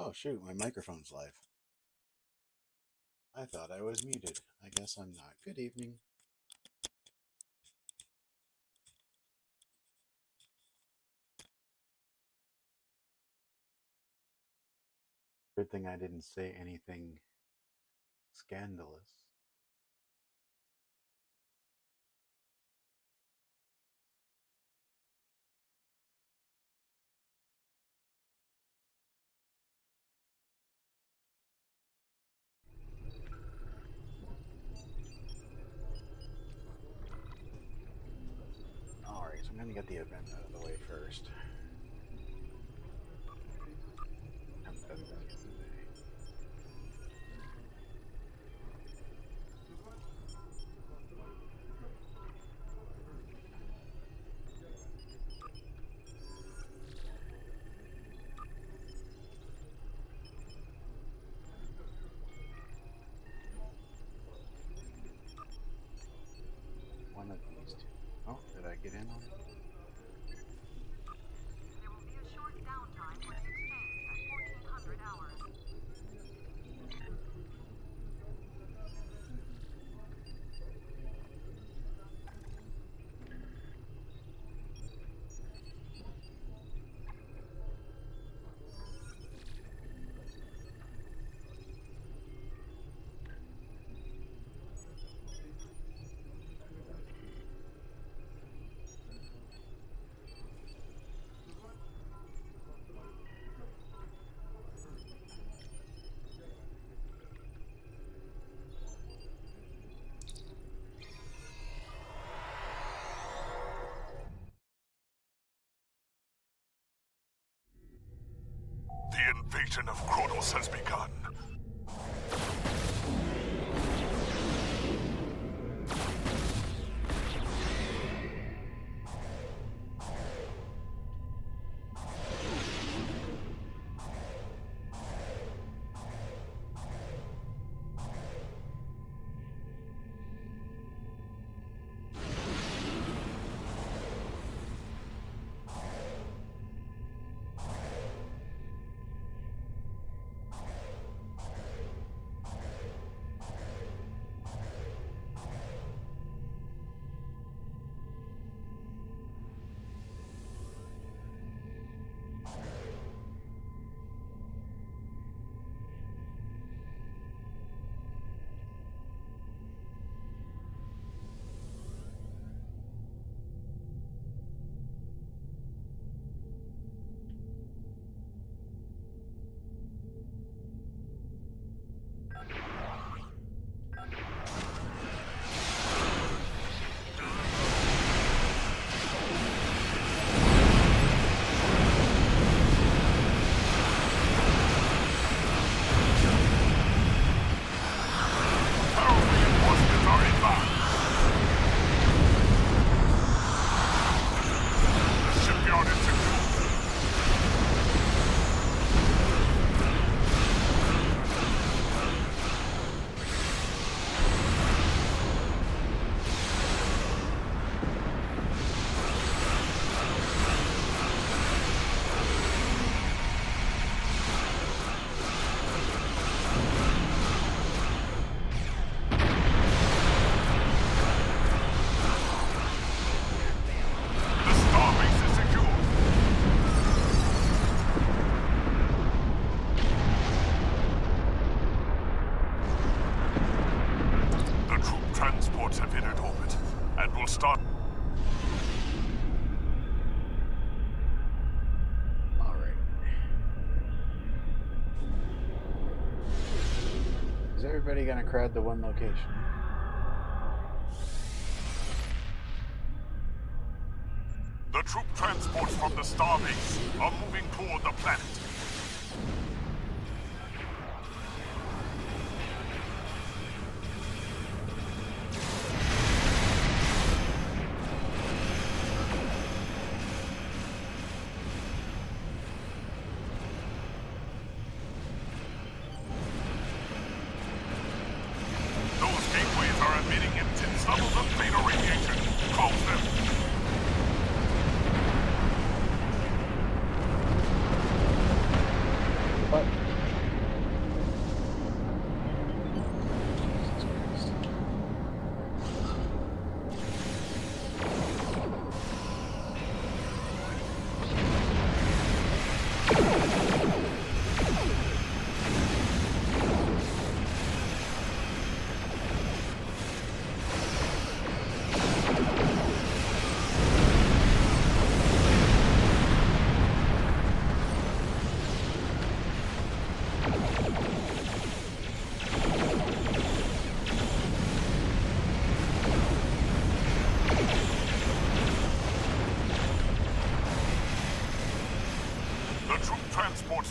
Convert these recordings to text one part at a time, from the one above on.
Oh shoot, my microphone's live. I thought I was muted. I guess I'm not. Good evening. Good thing I didn't say anything scandalous. Alright, so I'm going to get the event out of the way first. Haven't done this yet today. One of these two. Oh, did I get in on it? There will be a short downtime for the exchange at 1400 hours. The invasion of Kronos has begun. Have entered orbit and will start. All right. Is everybody gonna crowd the one location? The troop transports from the starbase are moving toward the planet. Emitting intense levels of beta radiation. Close them.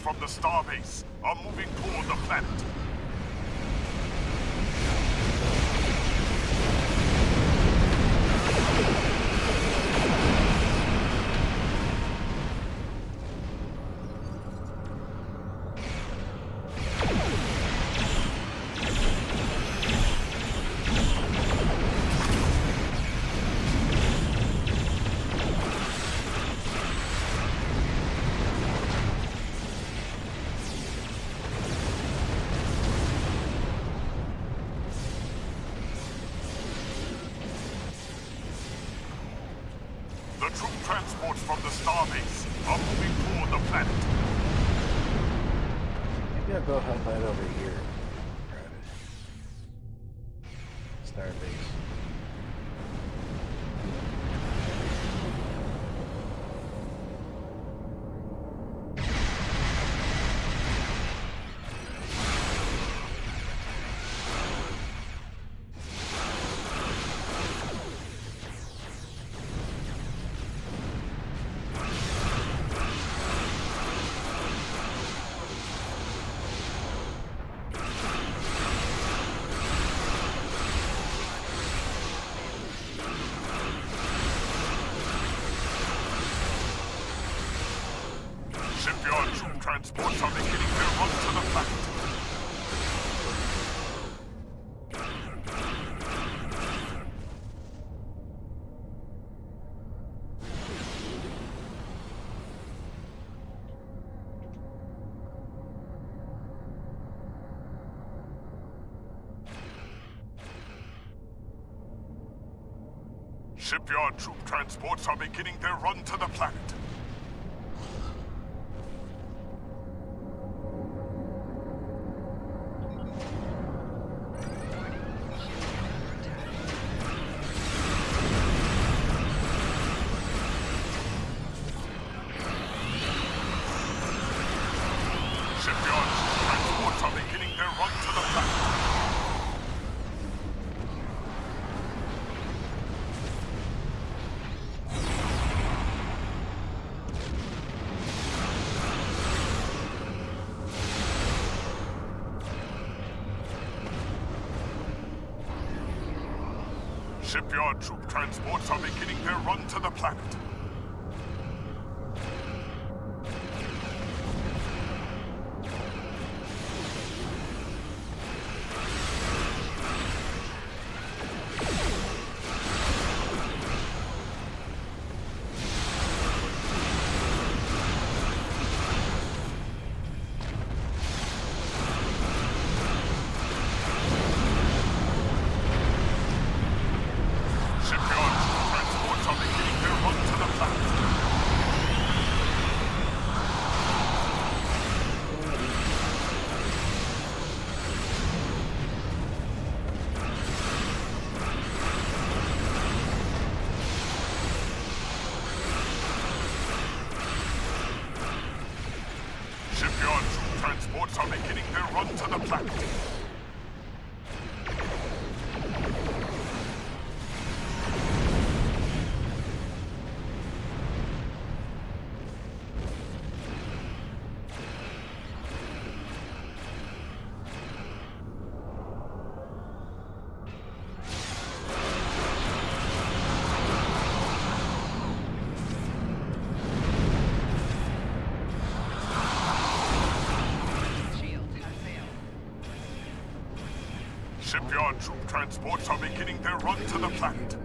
from the starbase are moving toward the planet. The troop transports from the starbase are moving toward the planet. Maybe I'll go help out over here. Starbase. Shipyard troop transports are beginning their run to the planet. Shipyard troop transports are beginning their run to the planet. Shipyard transports are beginning their run to the planet. Shipyard troop transports are beginning their run to the planet. Shipyard transports are beginning their run to the planet. Shipyard transports are beginning their run to the planet. Shipyard troop transports are beginning their run to the planet.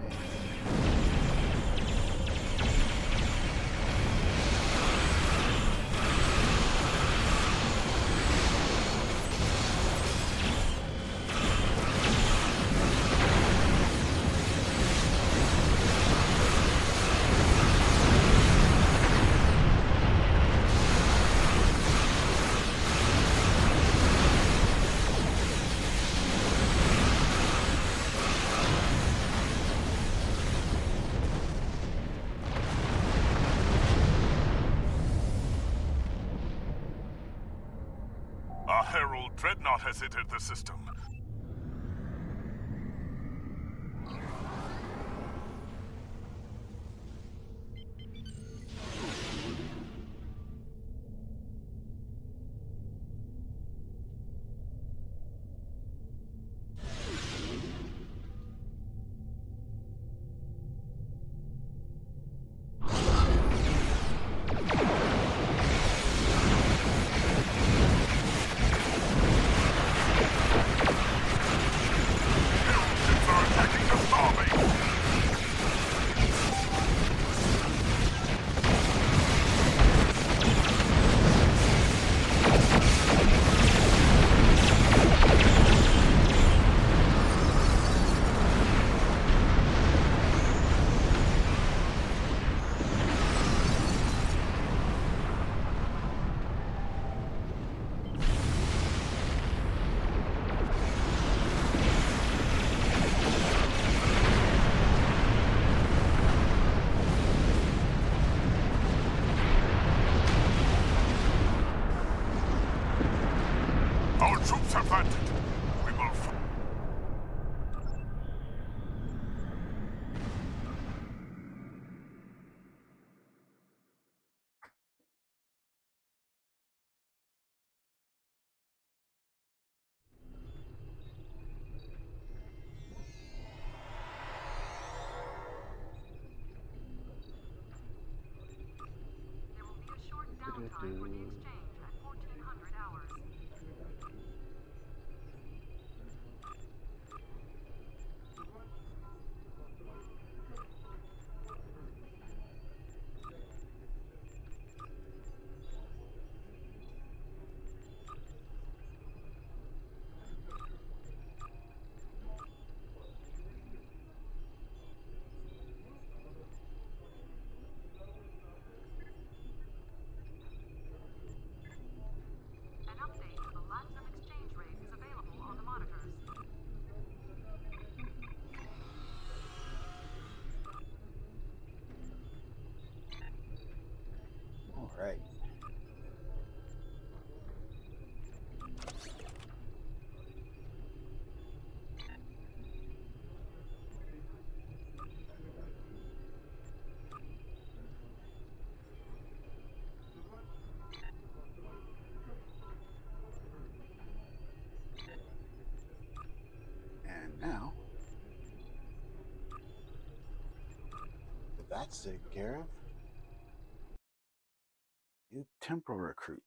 A Herald Dreadnought has entered the system. Our troops have landed. We will. There will be a short downtime for the exchange at 1400 hours. An update to the Latinum exchange rate is available on the monitors. All right. And now, with that taken care of, you temporal recruit.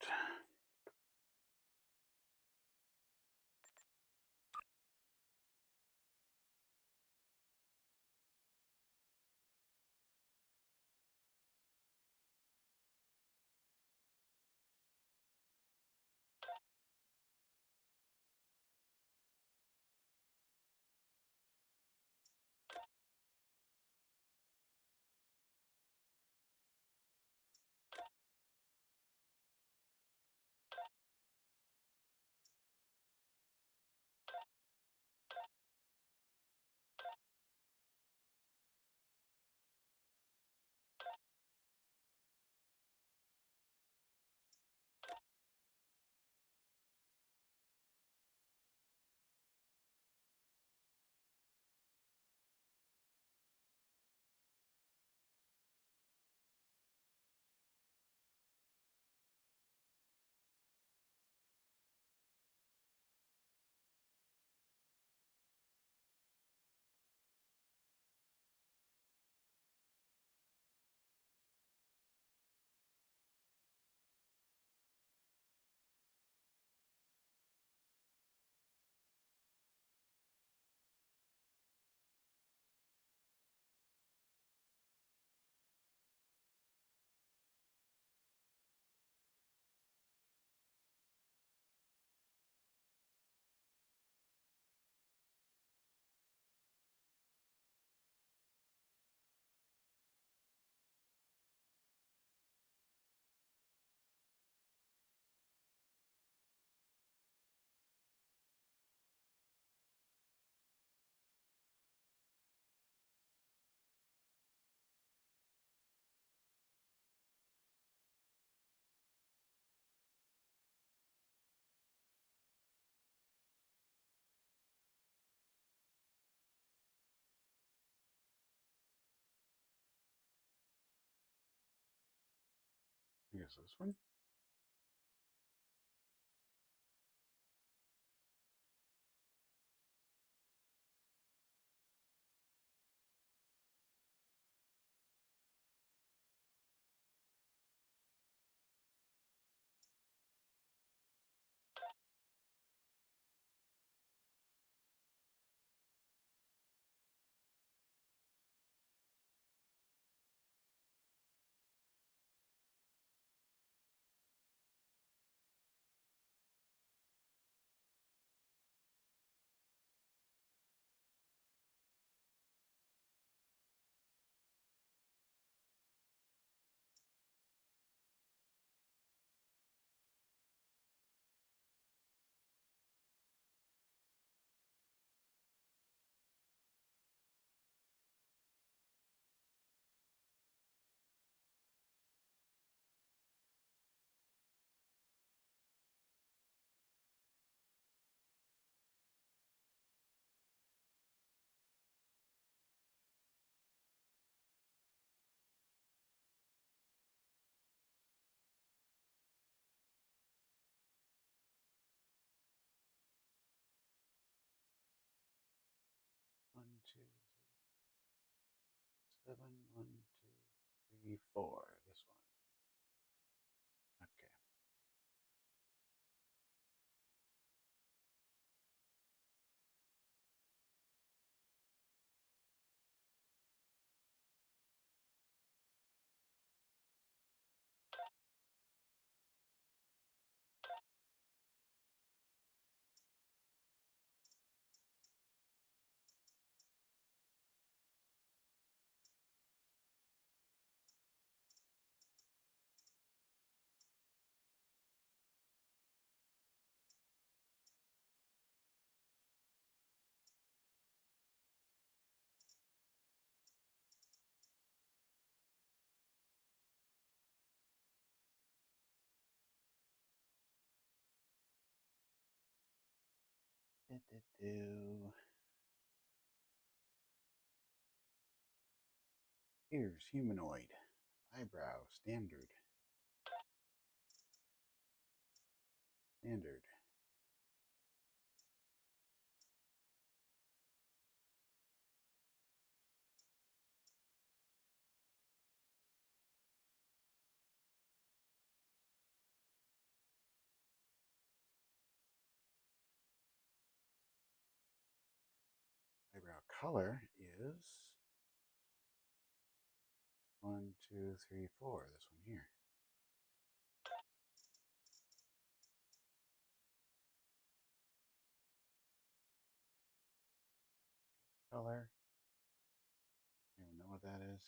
Here's this one. 7, 1, 2, 3, 4. This one. Okay. Do. Ears, humanoid. Eyebrow, standard. Standard. Eyebrow color is 1, 2, 3, 4. This one here. Color. I don't even know what that is.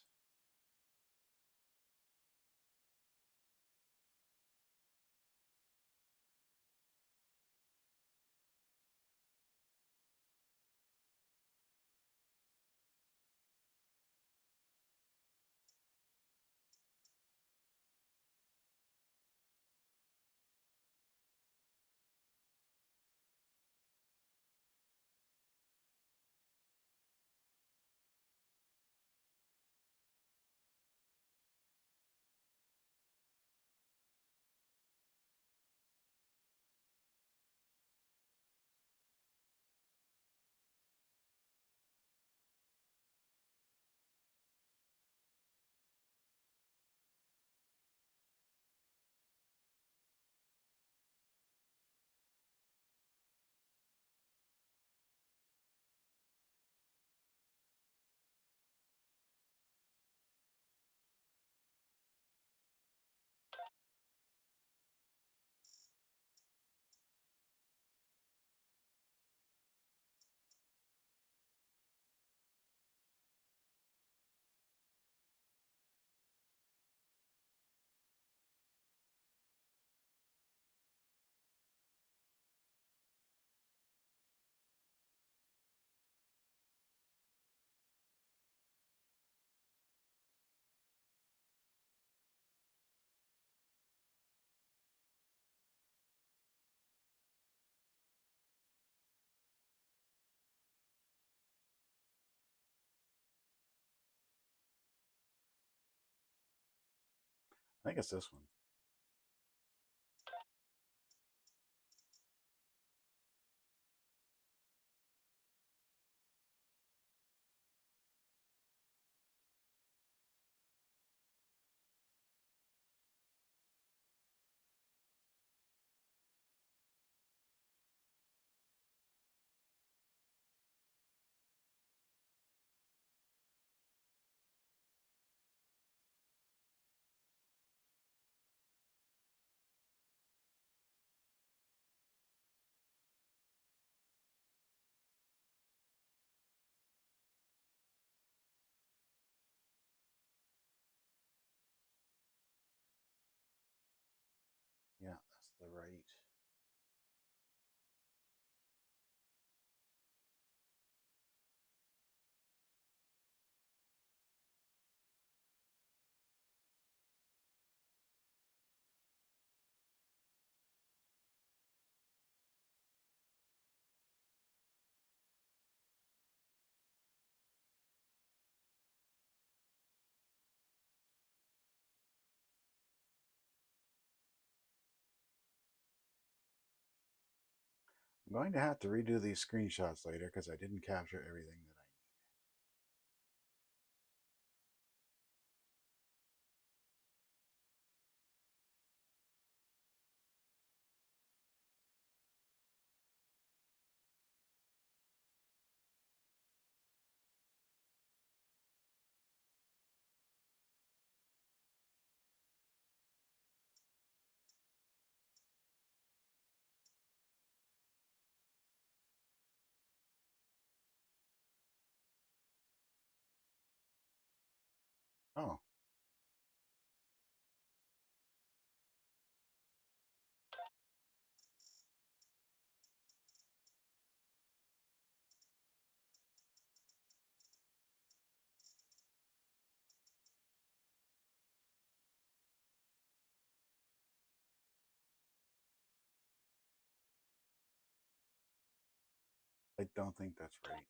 I think it's this one. Yeah, that's the right. I'm going to have to redo these screenshots later because I didn't capture everything that I need. I don't think that's right.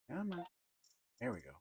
Come on. There we go.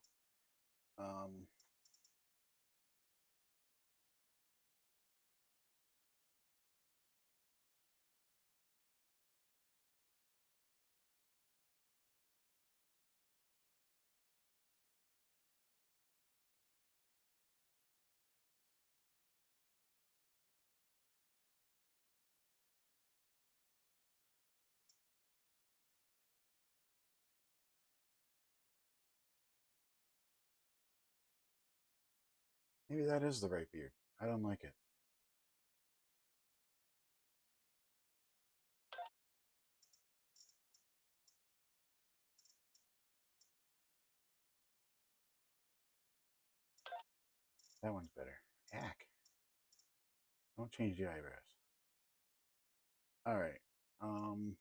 Maybe that is the right beard. I don't like it. That one's better. Yak. Don't change the eyebrows. All right. Um,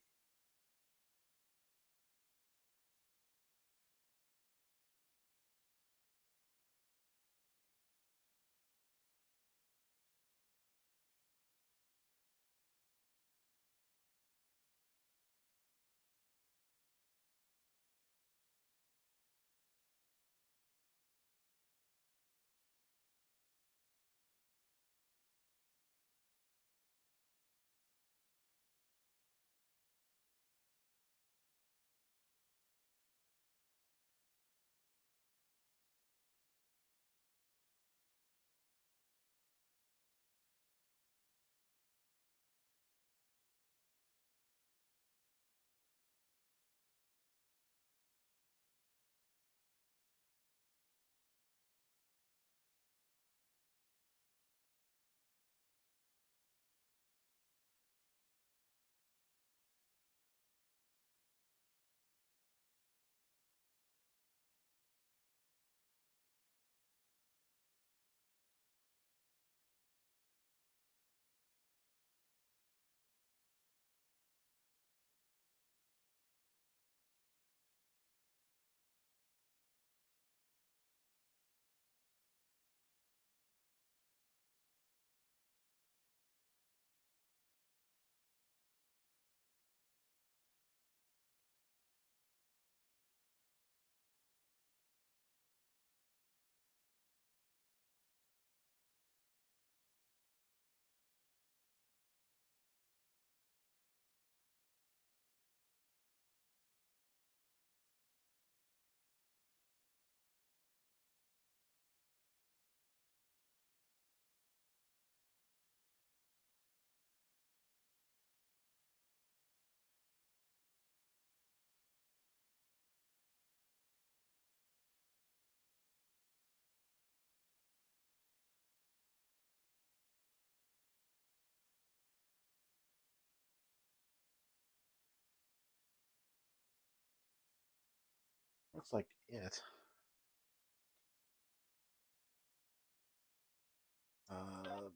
looks like it.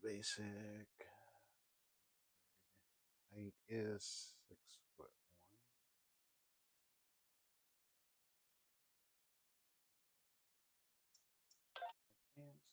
Basic height is 6'1". Advanced.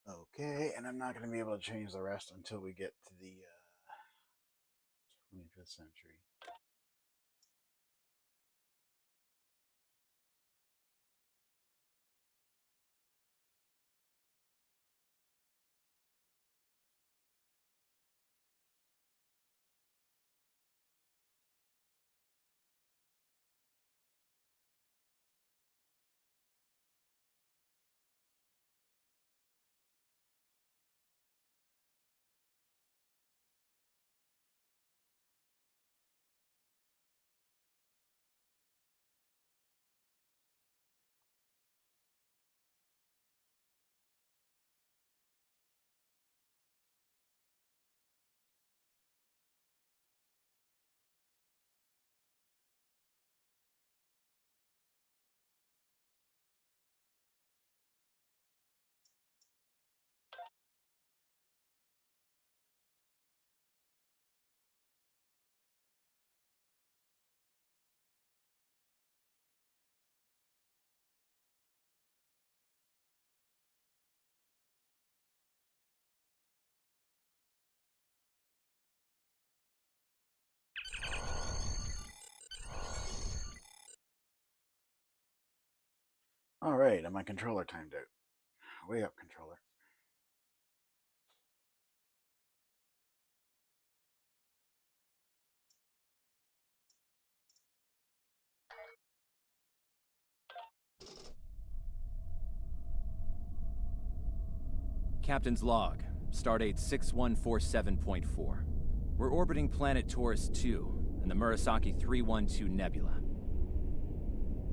Okay, and I'm not going to be able to change the rest until we get to the 25th century. Alright, and my controller timed out. Way up, controller. Captain's log, stardate 6147.4. We're orbiting planet Taurus 2 and the Murasaki 312 Nebula.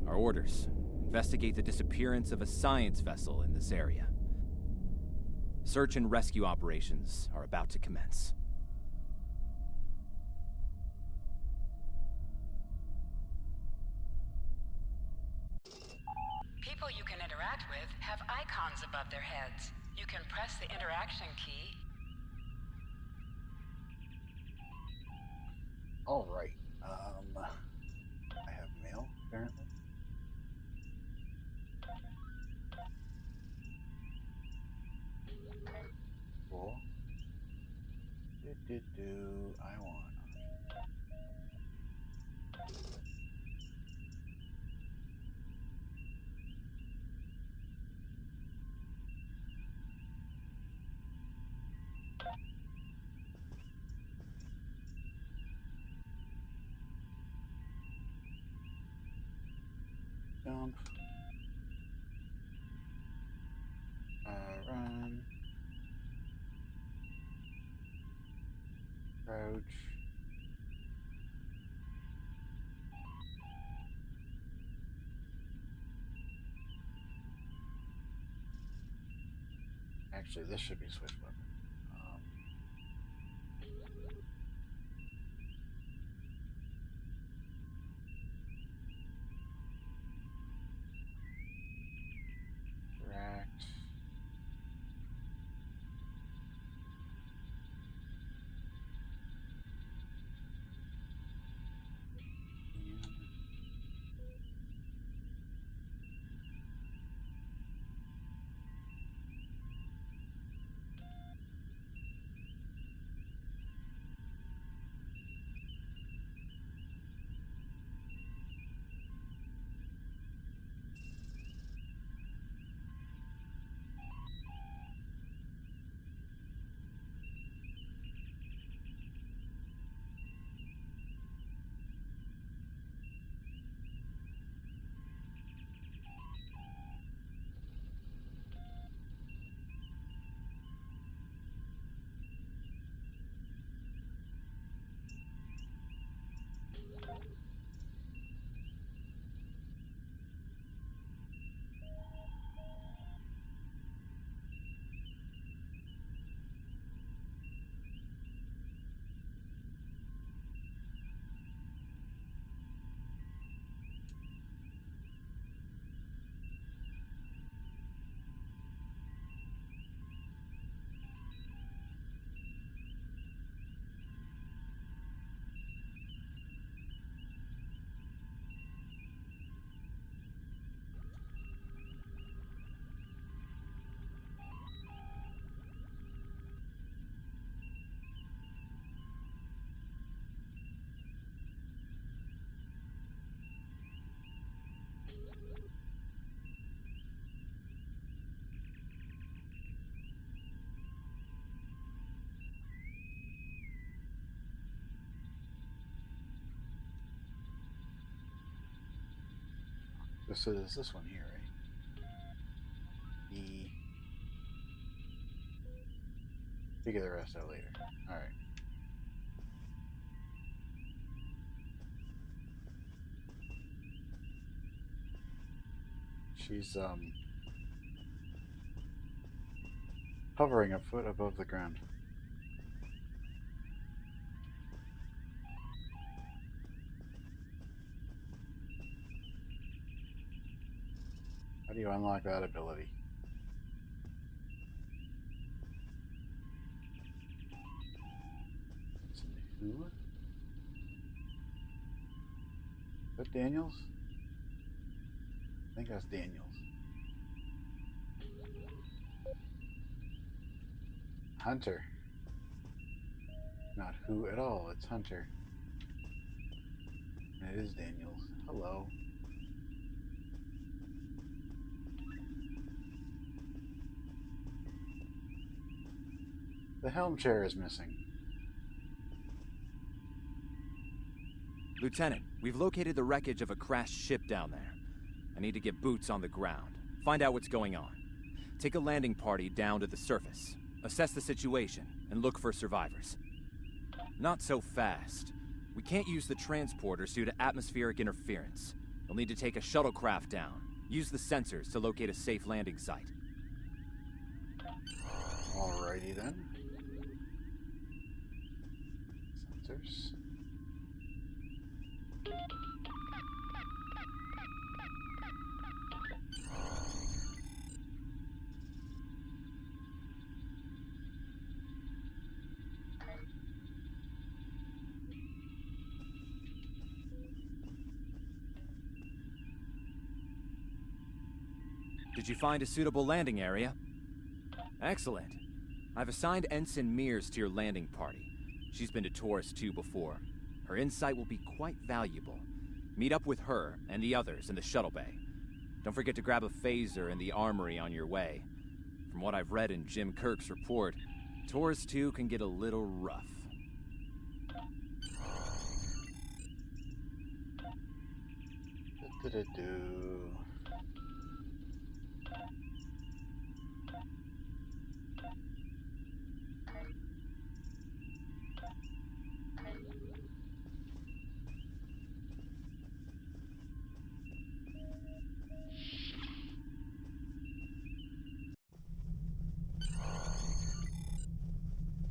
Our orders: investigate the disappearance of a science vessel in this area. Search and rescue operations are about to commence. People you can interact with have icons above their heads. You can press the interaction key. Alright. I have mail, apparently. Cool. I want. Jump. Run. Crouch. Actually, this should be switch weapon. Interact. This is this one here, right? E. Figure the rest out later. Alright. She's hovering a foot above the ground. How do you unlock that ability? Who? Is that Daniels? I think that's Daniels. Hunter. Not who at all, it's Hunter. And it is Daniels. Hello. The helm chair is missing. Lieutenant, we've located the wreckage of a crashed ship down there. I need to get boots on the ground. Find out what's going on. Take a landing party down to the surface. Assess the situation and look for survivors. Not so fast. We can't use the transporters due to atmospheric interference. You'll need to take a shuttlecraft down. Use the sensors to locate a safe landing site. Alrighty then. Sensors. Did you find a suitable landing area? Excellent. I've assigned Ensign Mears to your landing party. She's been to Taurus 2 before. Her insight will be quite valuable. Meet up with her and the others in the shuttle bay. Don't forget to grab a phaser in the armory on your way. From what I've read in Jim Kirk's report, Taurus 2 can get a little rough. Do.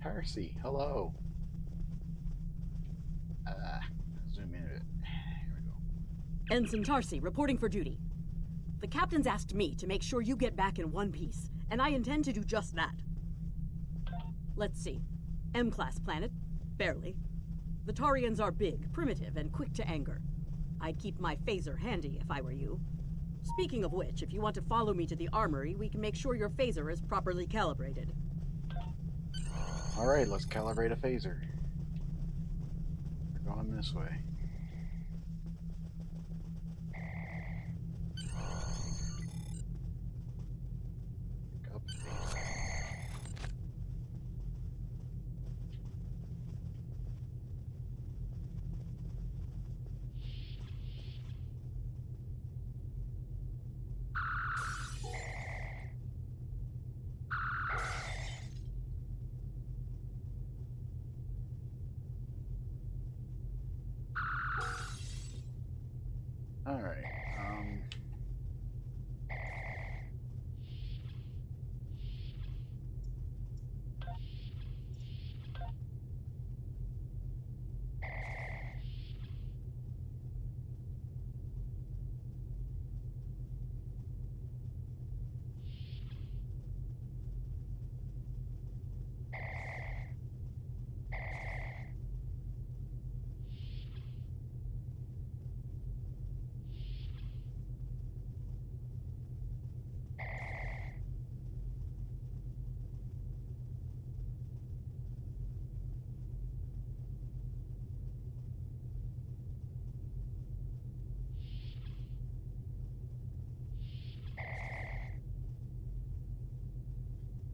Percy, hello. Zoom in a bit. Here we go. Ensign Tarsi, reporting for duty. The captain's asked me to make sure you get back in one piece, and I intend to do just that. Let's see. M-class planet? Barely. The Tarians are big, primitive, and quick to anger. I'd keep my phaser handy if I were you. Speaking of which, if you want to follow me to the armory, we can make sure your phaser is properly calibrated. Alright, let's calibrate a phaser. We're going this way. Pick up phaser. Alright,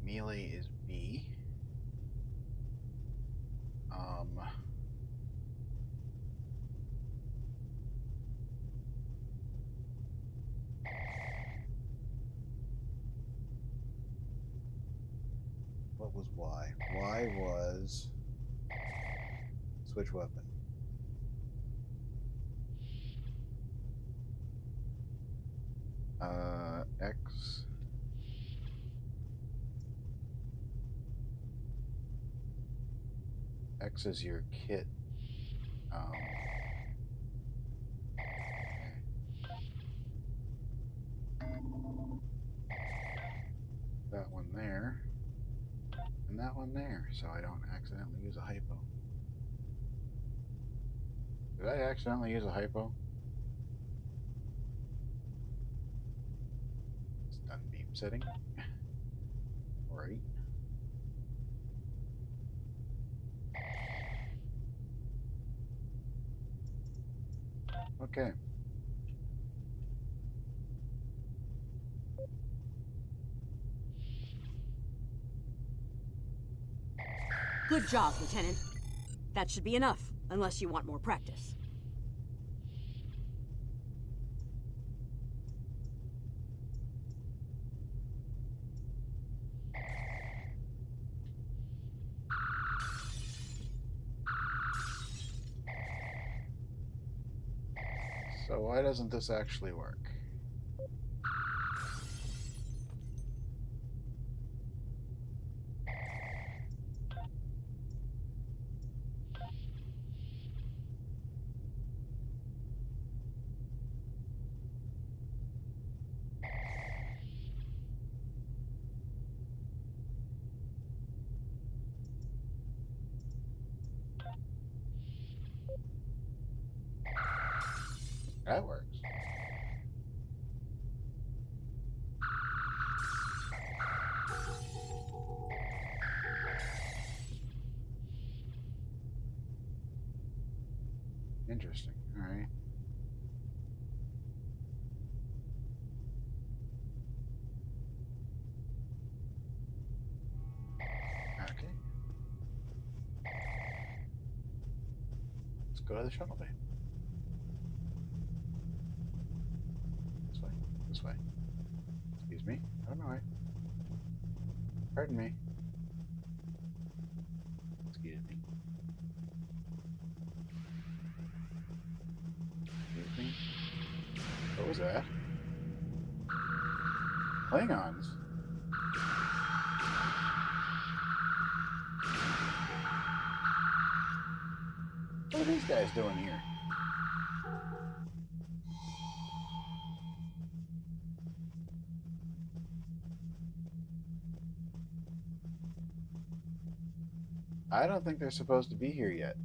melee is B. What was Y? Y was switch weapon. X. X is your kit. That one there. And that one there, so I don't accidentally use a hypo. Did I accidentally use a hypo? Stun beam setting. Right. Okay. Good job, Lieutenant. That should be enough, unless you want more practice. So why doesn't this actually work? That works. Interesting. All right. Okay. Let's go to the shuttle bay. This way. This way. Excuse me. Oh no. Pardon me. Excuse me. Excuse me. What was that? Klingons. What are these guys doing here? I don't think they're supposed to be here yet.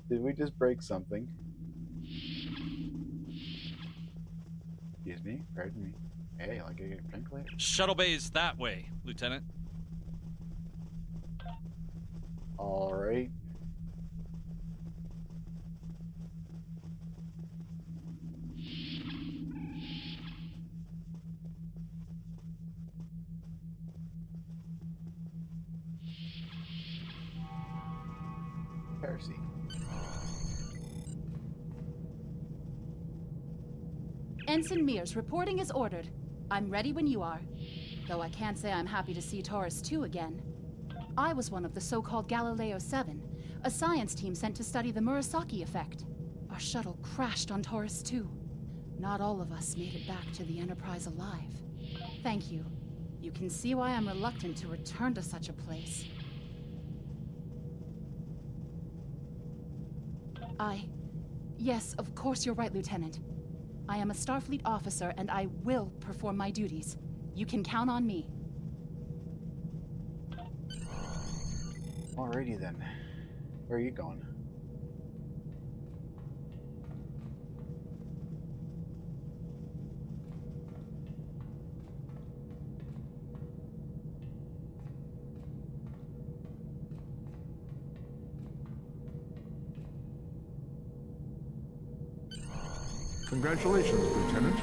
Did we just break something? Excuse me, pardon me. Hey, like I get a drink later? Shuttle bay is that way, Lieutenant. All right. Percy. Ensign Mears, reporting is ordered. I'm ready when you are. Though I can't say I'm happy to see Taurus 2 again. I was one of the so-called Galileo 7, a science team sent to study the Murasaki effect. Our shuttle crashed on Taurus 2. Not all of us made it back to the Enterprise alive. Thank you. You can see why I'm reluctant to return to such a place. Yes, of course you're right, Lieutenant. I am a Starfleet officer, and I will perform my duties. You can count on me. Alrighty then. Where are you going? Congratulations, Lieutenant.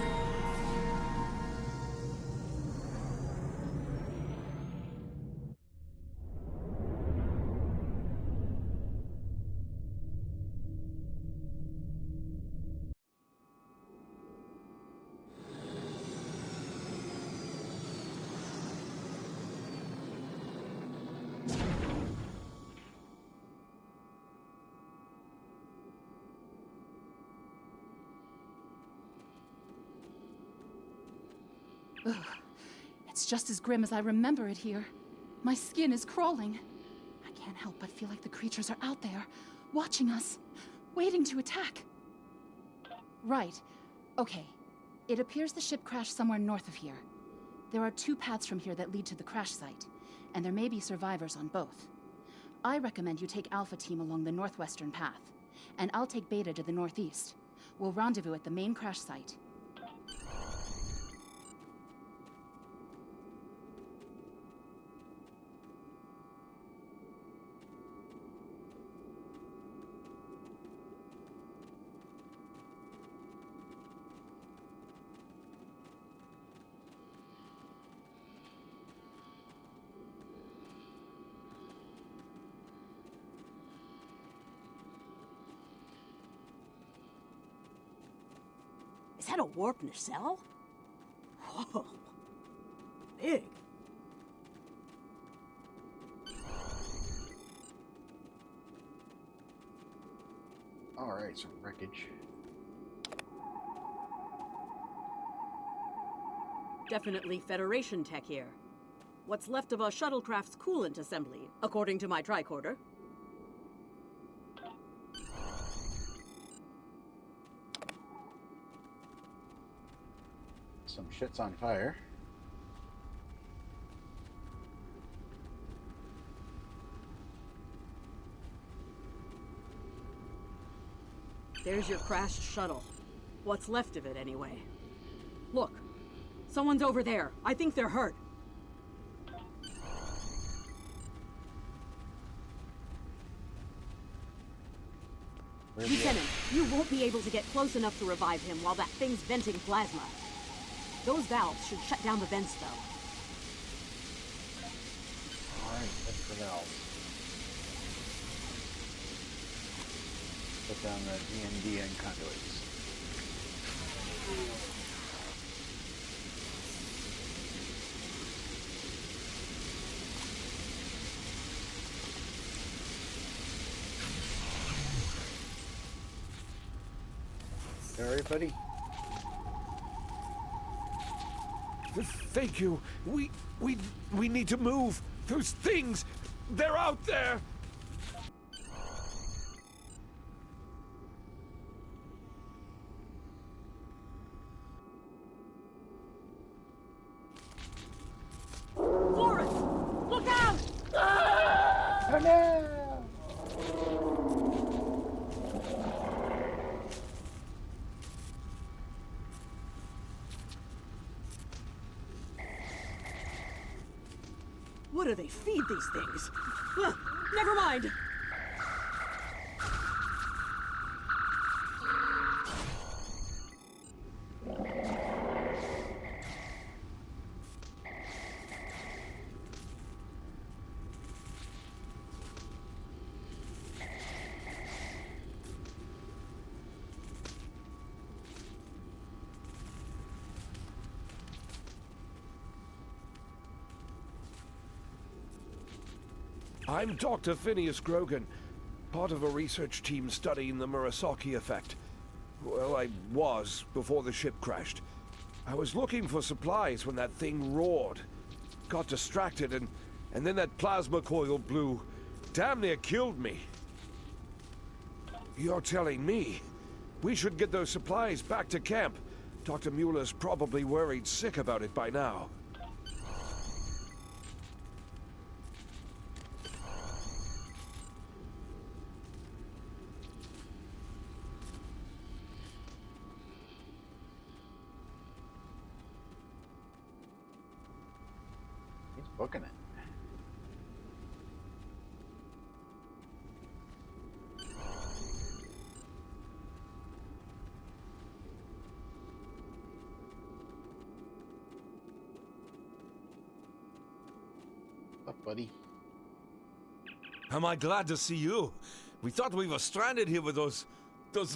Ugh. It's just as grim as I remember it here. My skin is crawling. I can't help but feel like the creatures are out there, watching us, waiting to attack. Right. Okay. It appears the ship crashed somewhere north of here. There are 2 paths from here that lead to the crash site, and there may be survivors on both. I recommend you take Alpha Team along the northwestern path, and I'll take Beta to the northeast. We'll rendezvous at the main crash site. Is that a warp nacelle? Whoa. Big. Alright, some wreckage. Definitely Federation tech here. What's left of a shuttlecraft's coolant assembly, according to my tricorder. Some shit's on fire. There's your crashed shuttle. What's left of it, anyway. Look, someone's over there. I think they're hurt. Lieutenant, you won't be able to get close enough to revive him while that thing's venting plasma. Those valves should shut down the vents, though. Alright, that's the valve. Put down the END and conduits. Alright, buddy? Thank you. We need to move. Those things, they're out there. Florence! Look out! Oh no! What do they feed these things? Never mind! I'm Dr. Phineas Grogan, part of a research team studying the Murasaki effect. Well, I was before the ship crashed. I was looking for supplies when that thing roared. Got distracted and then that plasma coil blew. Damn near killed me. You're telling me we should get those supplies back to camp. Dr. Mueller's probably worried sick about it by now. He's booking it. What's up, buddy? Am I glad to see you? We thought we were stranded here with those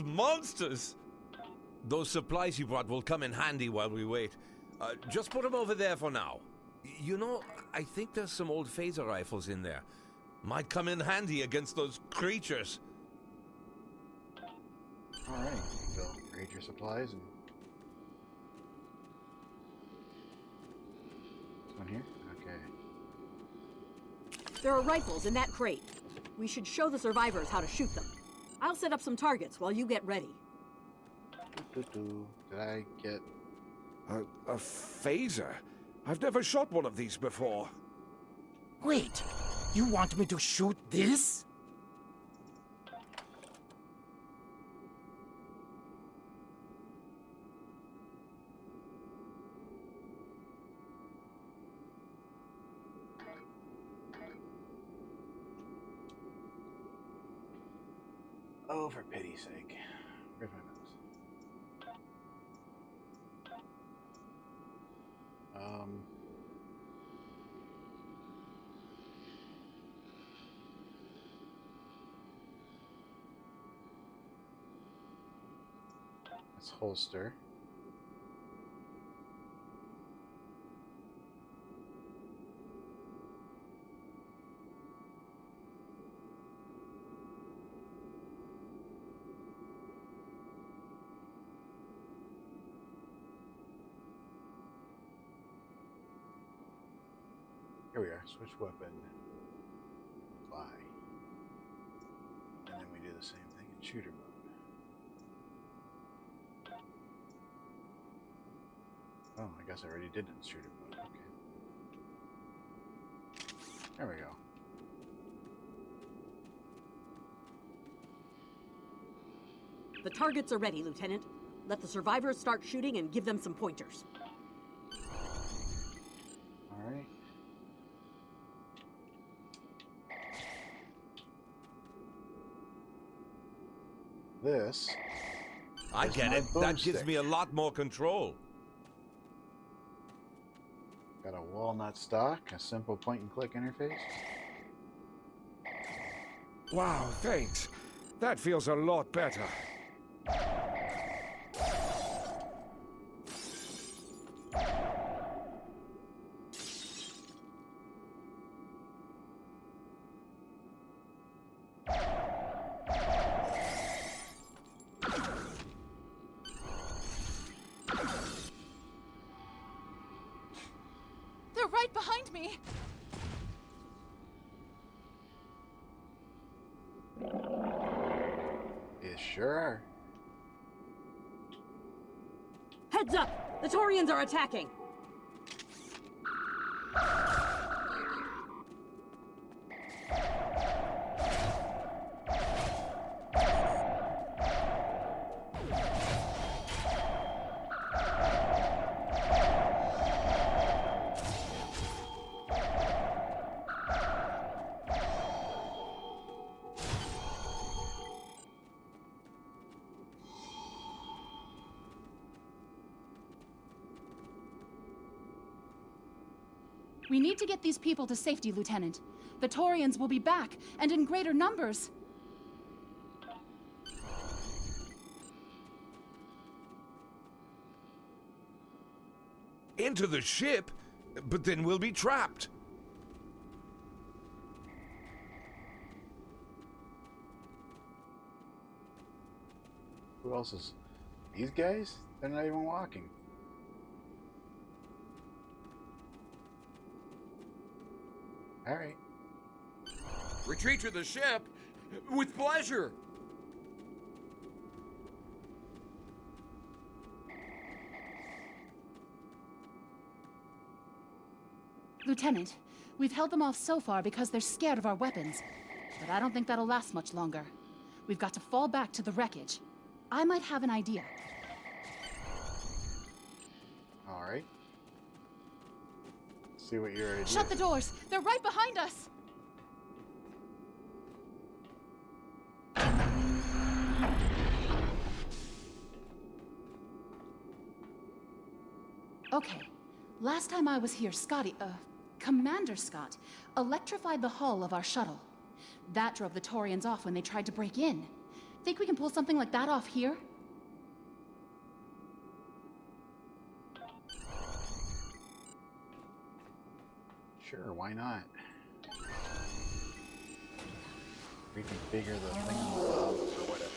monsters. Those supplies you brought will come in handy while we wait. Just put them over there for now. You know, I think there's some old phaser rifles in there. Might come in handy against those creatures. Alright, go raid your supplies and... This one here? Okay. There are rifles in that crate. We should show the survivors how to shoot them. I'll set up some targets while you get ready. Did I get... A phaser? I've never shot one of these before. Wait, you want me to shoot this? Oh, for pity's sake. Where's my mouse? Let's holster. Here we are. Switch weapon. Fly. And then we do the same thing in shooter mode. Oh, I guess I already did it in shooter mode. Okay. There we go. The targets are ready, Lieutenant. Let the survivors start shooting and give them some pointers. All right. This. I is get my it. That boomstick. gives me a lot more control. Got a walnut stock, a simple point-and-click interface. Wow, thanks. That feels a lot better. They're right behind me! You sure are. Heads up! The Taurians are attacking! We need to get these people to safety, Lieutenant. The Taurians will be back, and in greater numbers. Into the ship? But then we'll be trapped. Who else is... These guys? They're not even walking. All right. Retreat to the ship? With pleasure! Lieutenant, we've held them off so far because they're scared of our weapons. But I don't think that'll last much longer. We've got to fall back to the wreckage. I might have an idea. All right. See what your idea Shut the is. doors! They're right behind us! Okay. Last time I was here, Commander Scott, electrified the hull of our shuttle. That drove the Taurians off when they tried to break in. Think we can pull something like that off here? Sure, why not? Reconfigure the thingamabob or whatever.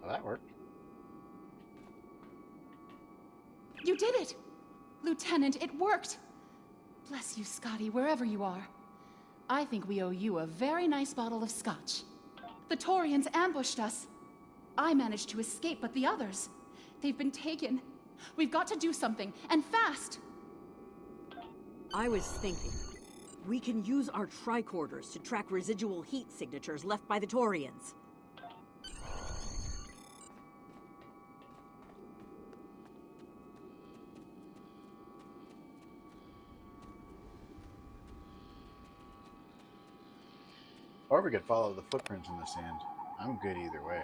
Well, that worked. You did it! Lieutenant, it worked! Bless you, Scotty, wherever you are. I think we owe you a very nice bottle of scotch. The Taurians ambushed us. I managed to escape, but the others, they've been taken. We've got to do something, and fast! I was thinking, we can use our tricorders to track residual heat signatures left by the Taurians. Or we could follow the footprints in the sand. I'm good either way.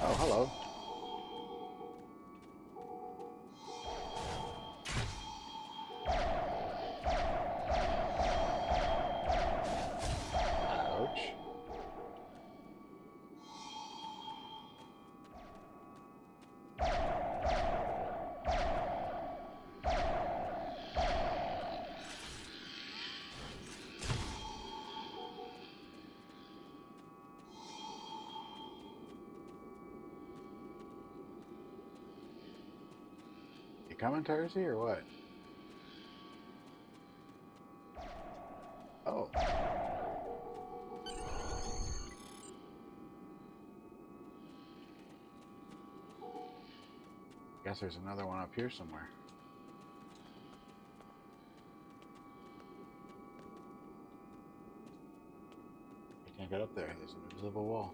Oh, hello. coming, Tarsi, or what? Oh. Guess there's another one up here somewhere. I can't get up there. There's an invisible wall.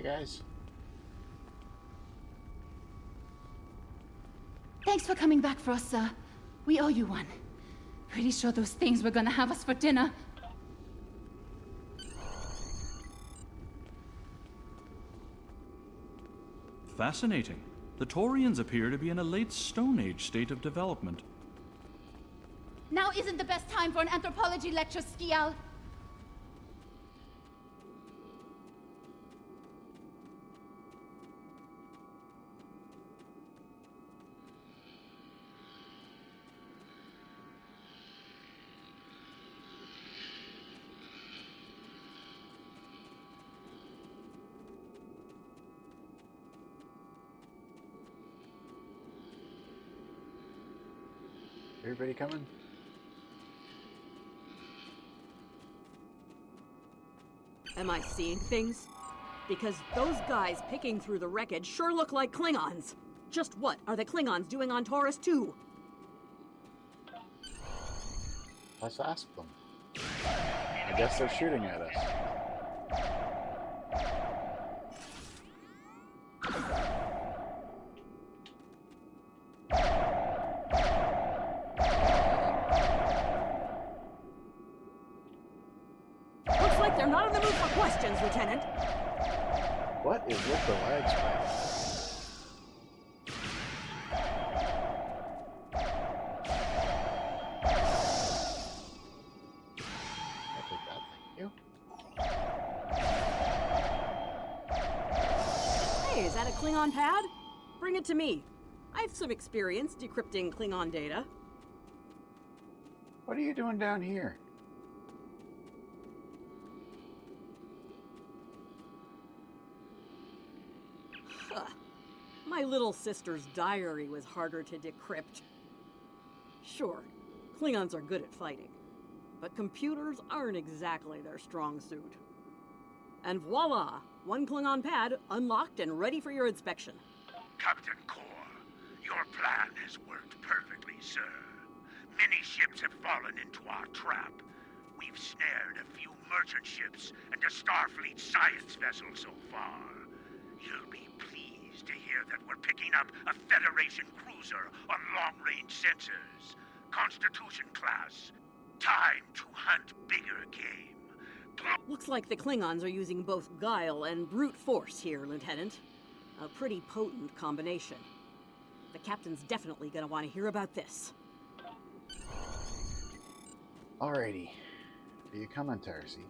Guys. Thanks for coming back for us, sir. We owe you one. Pretty sure those things were gonna have us for dinner. Fascinating. The Taurians appear to be in a late Stone Age state of development. Now isn't the best time for an anthropology lecture, Skial. Everybody coming? Am I seeing things? Because those guys picking through the wreckage sure look like Klingons. Just what are the Klingons doing on Taurus 2? Let's ask them. I guess they're shooting at us. Looks like they're not in the mood for questions, Lieutenant. What is with the lag spike? I'll take that, thank you. Hey, is that a Klingon pad? Bring it to me. I have some experience decrypting Klingon data. What are you doing down here? Huh. My little sister's diary was harder to decrypt. Sure, Klingons are good at fighting, but computers aren't exactly their strong suit. And voila! One Klingon pad unlocked and ready for your inspection. Captain Kor, your plan has worked perfectly, sir. Many ships have fallen into our trap. We've snared a few merchant ships and a Starfleet science vessel so far. You'll be pleased to hear that we're picking up a Federation cruiser on long-range sensors. Constitution class. Time to hunt bigger game. Looks like the Klingons are using both guile and brute force here, Lieutenant. A pretty potent combination. The captain's definitely gonna want to hear about this. Alrighty. Are you coming, Tarsi?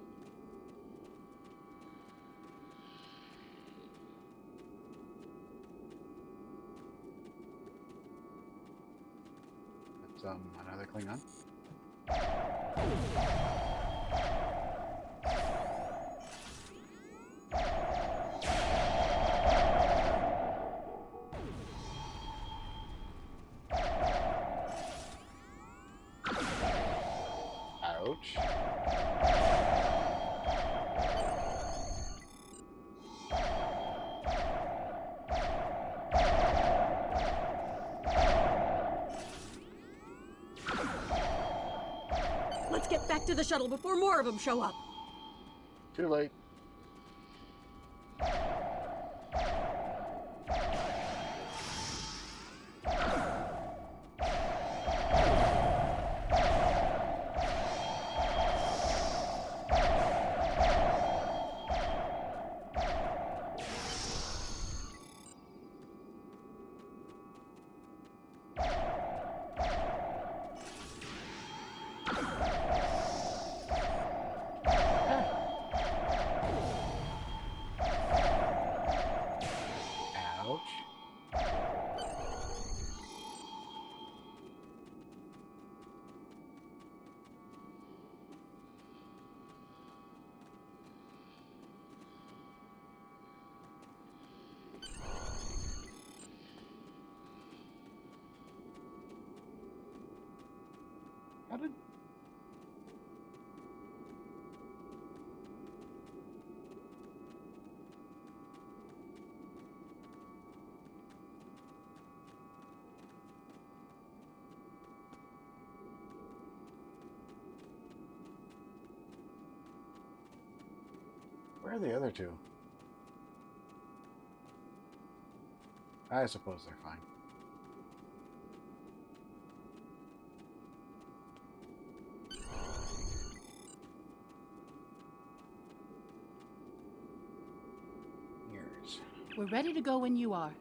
That's another Klingon. Ouch. Let's get back to the shuttle before more of them show up. Too late. Ouch. How did... Where are the other two? I suppose they're fine. Yours. We're ready to go when you are.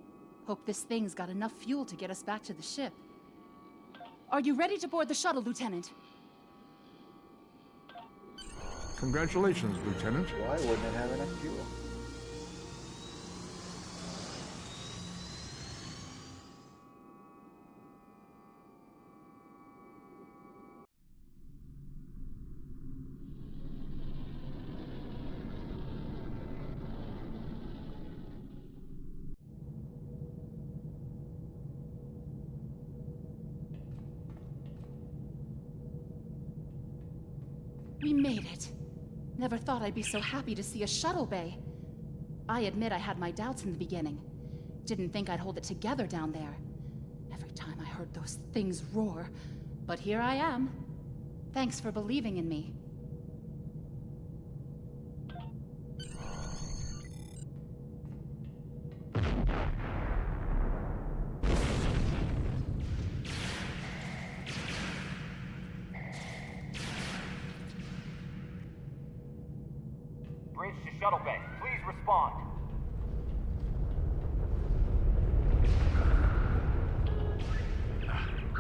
Hope this thing's got enough fuel to get us back to the ship. Are you ready to board the shuttle, Lieutenant? Congratulations, Lieutenant. Why wouldn't it have enough fuel? We made it. Never thought I'd be so happy to see a shuttle bay. I admit I had my doubts in the beginning. Didn't think I'd hold it together down there. Every time I heard those things roar. But here I am. Thanks for believing in me. Bridge to shuttle bay. Please respond.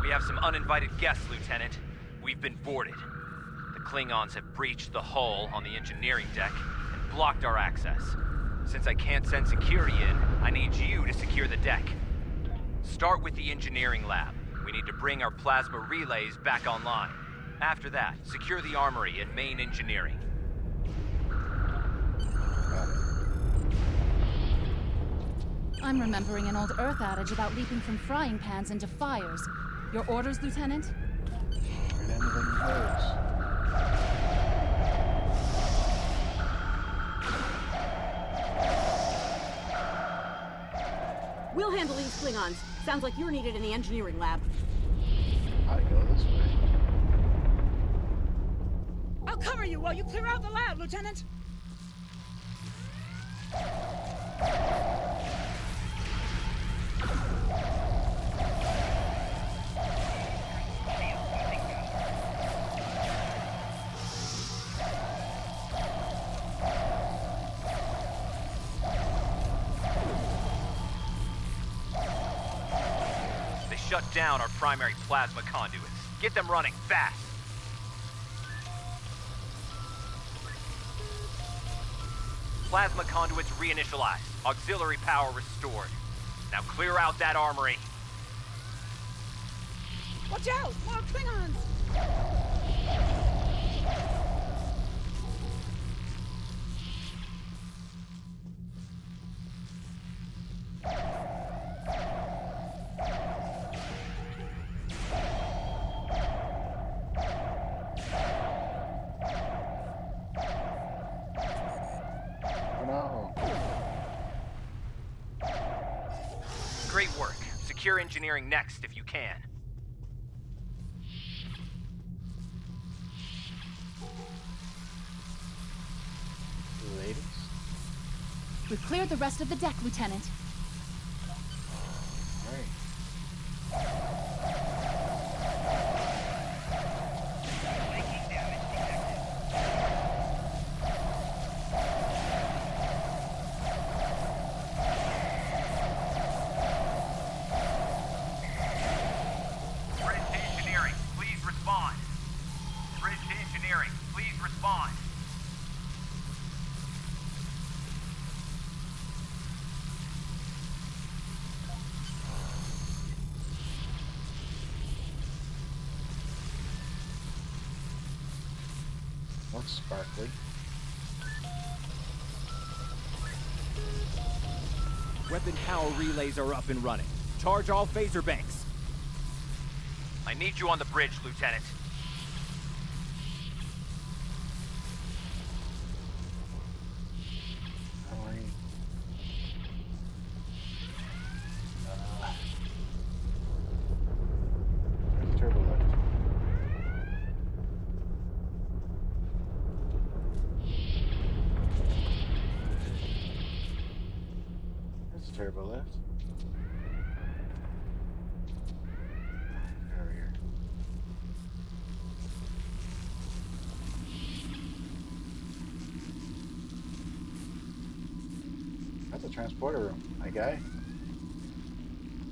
We have some uninvited guests, Lieutenant. We've been boarded. The Klingons have breached the hull on the engineering deck and blocked our access. Since I can't send security in, I need you to secure the deck. Start with the engineering lab. We need to bring our plasma relays back online. After that, secure the armory and main engineering. I'm remembering an old Earth adage about leaping from frying pans into fires. Your orders, Lieutenant? Shoot anything close. We'll handle these Klingons. Sounds like you're needed in the engineering lab. I go this way. I'll cover you while you clear out the lab, Lieutenant. Shut down our primary plasma conduits. Get them running, fast! Plasma conduits reinitialized. Auxiliary power restored. Now clear out that armory. Watch out! More Klingons! Great work. Secure engineering next if you can. We've cleared the rest of the deck, Lieutenant. Bridge to engineering, please respond. Bridge to engineering, please respond. Looks sparkly. Weapon power relays are up and running. Charge all phaser banks. I need you on the bridge, Lieutenant. Turbo lift. There's a turbo lift. Get over here. That's a transporter room. Hi, guy.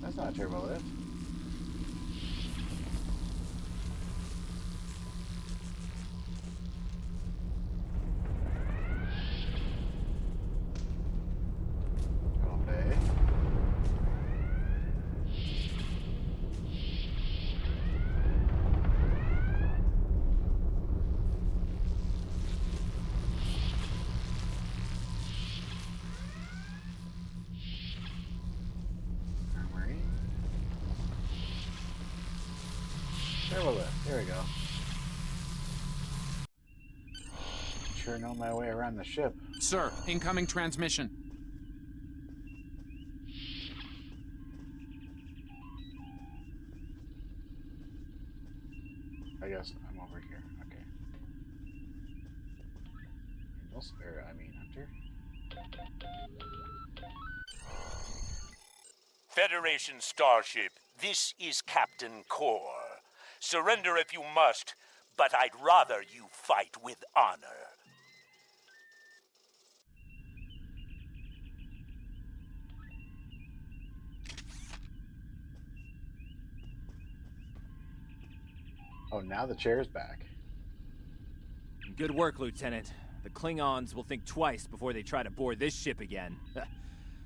That's not a turbo lift. Okay. Armory. Turbo lift. There we go. Sure know my way around the ship. Sir, incoming transmission. I guess I'm over here. Okay. Angels, or I mean Hunter. Federation starship, this is Captain Core. Surrender if you must, but I'd rather you fight with honor. Oh, now the chair's back. Good work, Lieutenant. The Klingons will think twice before they try to board this ship again.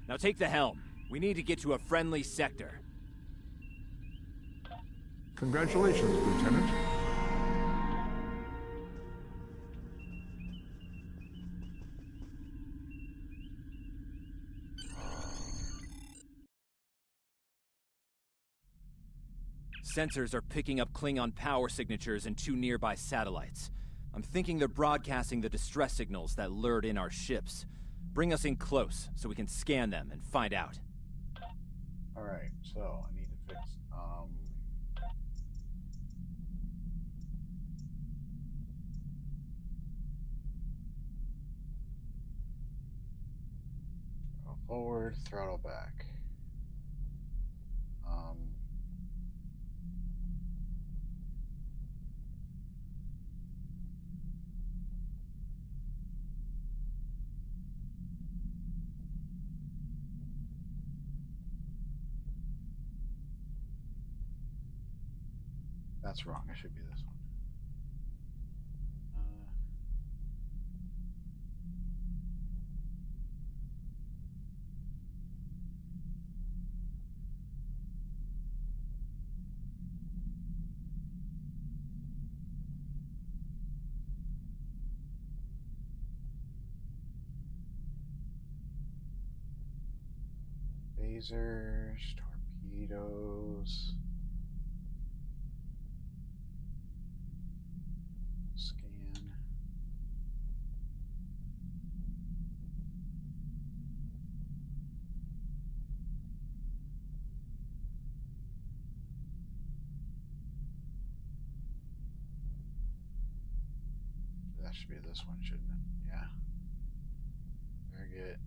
Now take the helm. We need to get to a friendly sector. Congratulations, Lieutenant. Sensors are picking up Klingon power signatures in 2 nearby satellites. I'm thinking they're broadcasting the distress signals that lured in our ships. Bring us in close so we can scan them and find out. Alright, so I need to fix throttle forward, throttle back. That's wrong. It should be this one. Phasers, torpedoes. Scan. That should be this one, shouldn't it? Yeah. Target.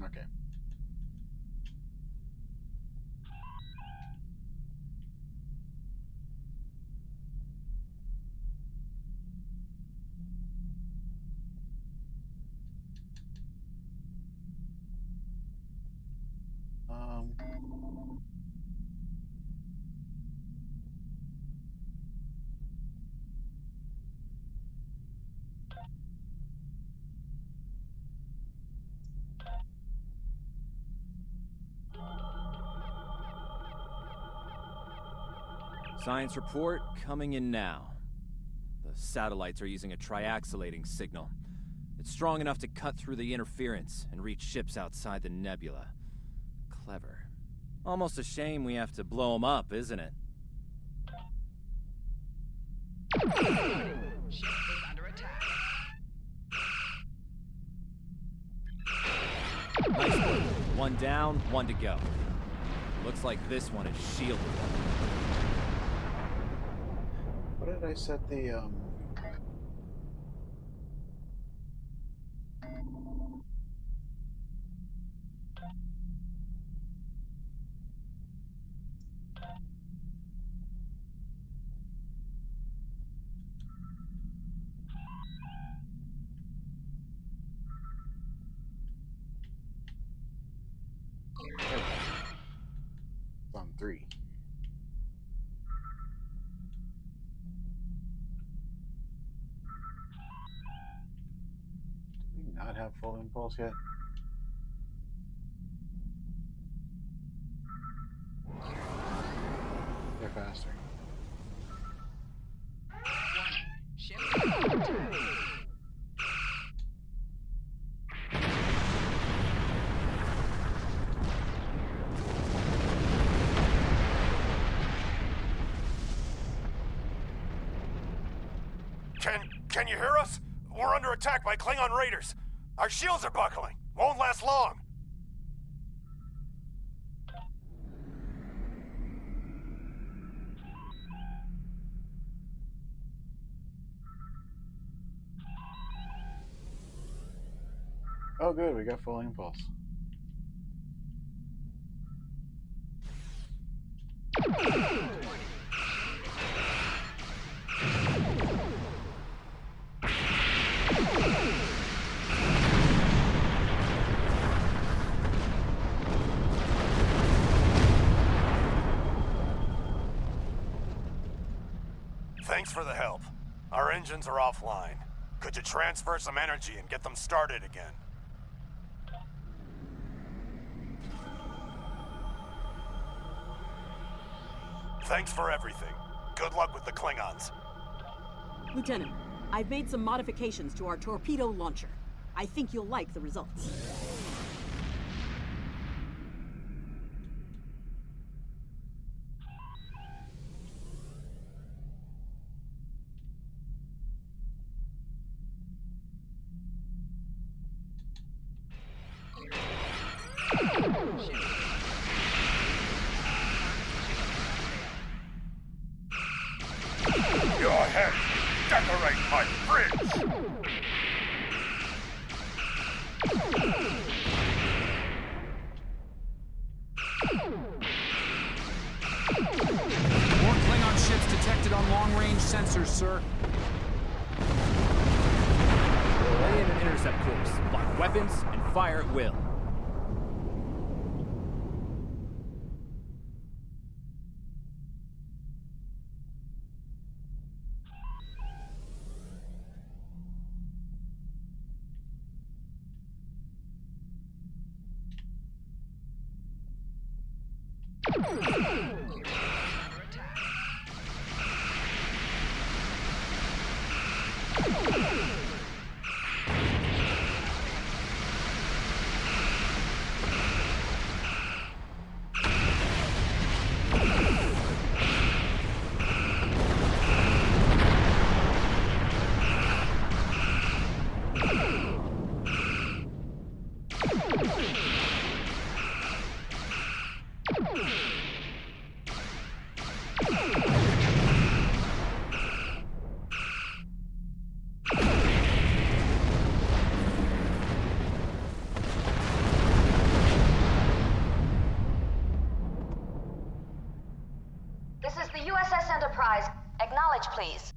Okay. Um, Science report coming in now. The satellites are using a triaxulating signal. It's strong enough to cut through the interference and reach ships outside the nebula. Clever. Almost a shame we have to blow them up, isn't it? Ship is under attack. Nice work. One down, one to go. Looks like this one is shielded. what did I set the it's on 3. Did we not have full impulse yet? They're faster. Ship is under attack. Can you hear us? We're under attack by Klingon raiders. Our shields are buckling. Won't last long. Oh good, we got full impulse. Thanks for the help. Our engines are offline. Could you transfer some energy and get them started again? Thanks for everything. Good luck with the Klingons. Lieutenant, I've made some modifications to our torpedo launcher. I think you'll like the results. Your head, decorate my fridge! More Klingon ships detected on long-range sensors, sir. Lay in an intercept course, lock weapons, and fire at will. Enterprise. Acknowledge, please.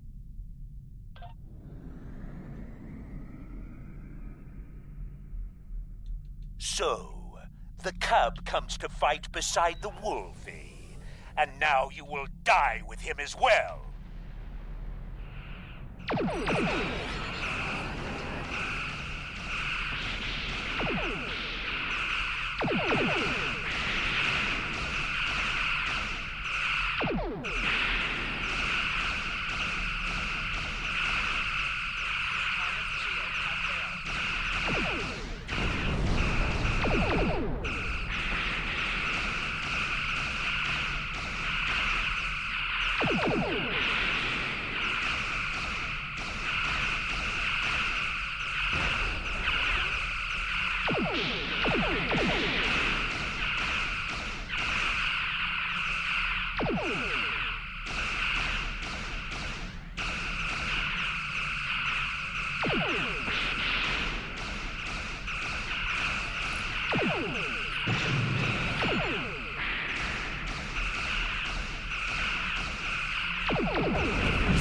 So, the cub comes to fight beside the wolf, eh? And now you will die with him as well.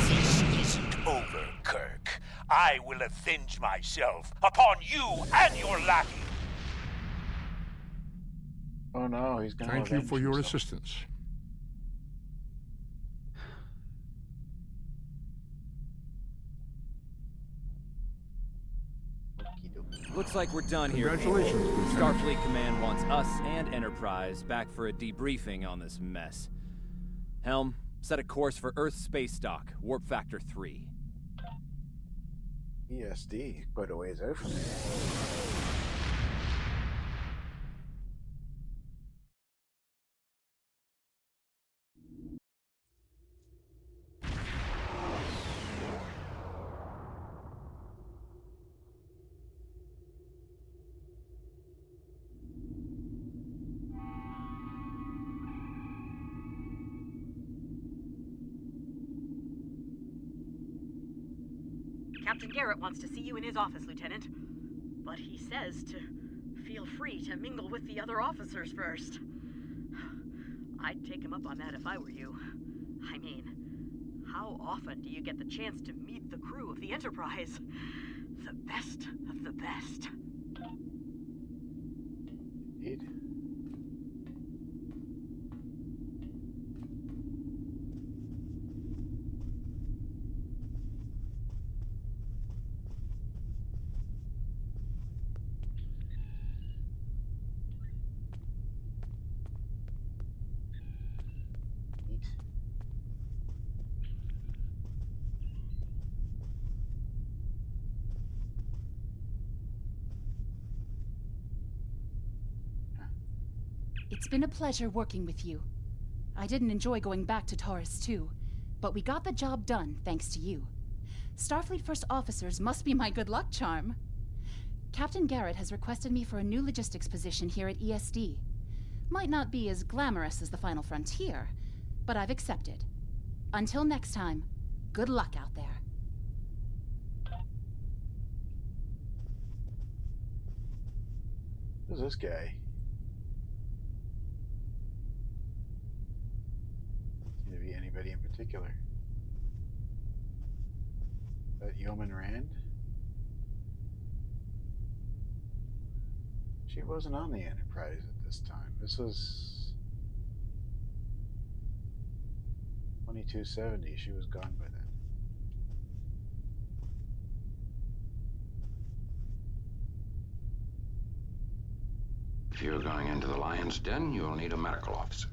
This isn't over, Kirk. I will avenge myself upon you and your lackey. Oh no, he's gonna Thank you avenge for your himself. assistance. Looks like we're done here. Congratulations, Lieutenant. Starfleet Command wants us and Enterprise back for a debriefing on this mess. Helm, set a course for Earth space dock, warp factor 3. ESD, quite a ways out from here. Captain Garrett wants to see you in his office, Lieutenant. But he says to feel free to mingle with the other officers first. I'd take him up on that if I were you. I mean, how often do you get the chance to meet the crew of the Enterprise? The best of the best. Indeed. Neat. It's been a pleasure working with you. I didn't enjoy going back to Taurus 2, but we got the job done thanks to you. Starfleet First Officers must be my good luck charm. Captain Garrett has requested me for a new logistics position here at ESD. Might not be as glamorous as the Final Frontier, but I've accepted. Until next time, good luck out there. Who's this guy? Seem to be anybody in particular. Is that Yeoman Rand? She wasn't on the Enterprise at this time. This was 2270. She was gone by then. If you're going into the lion's den, you'll need a medical officer.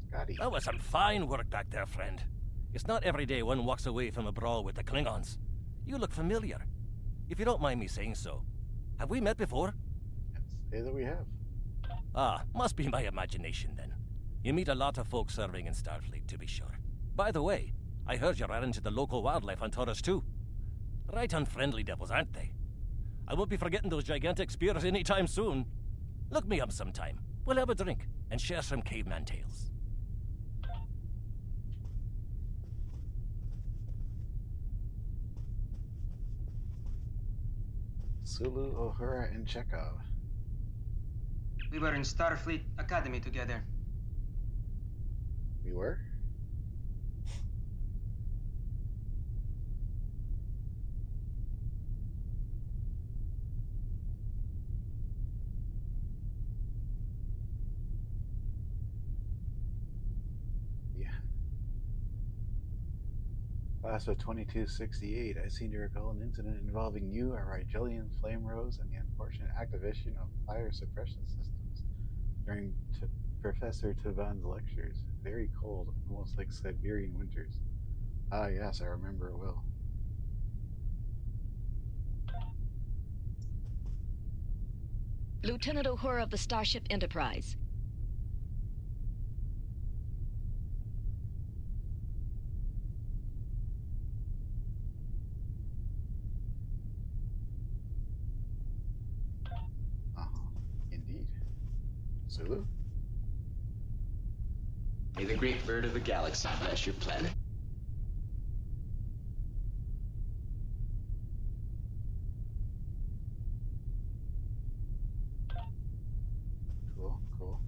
Scotty. That was some fine work back there, friend. It's not every day one walks away from a brawl with the Klingons. You look familiar. If you don't mind me saying so. Have we met before? Can't say that we have. Ah, must be my imagination then. You meet a lot of folks serving in Starfleet, to be sure. By the way, I heard you ran into the local wildlife on Taurus too. Right unfriendly devils, aren't they? I won't be forgetting those gigantic spears anytime soon. Look me up sometime. We'll have a drink and share some caveman tales. Sulu, Uhura, and Chekhov. We were in Starfleet Academy together. We were? Yeah. Class of 2268, I seem to recall an incident involving you, a Rigelian flame rose, and the unfortunate activation of fire suppression systems during Professor Tavan's lectures. Very cold, almost like Siberian winters. Ah, yes, I remember it well. Lieutenant Uhura of the Starship Enterprise. Uh-huh, indeed. Sulu? May the great bird of the galaxy bless your planet. Cool, cool.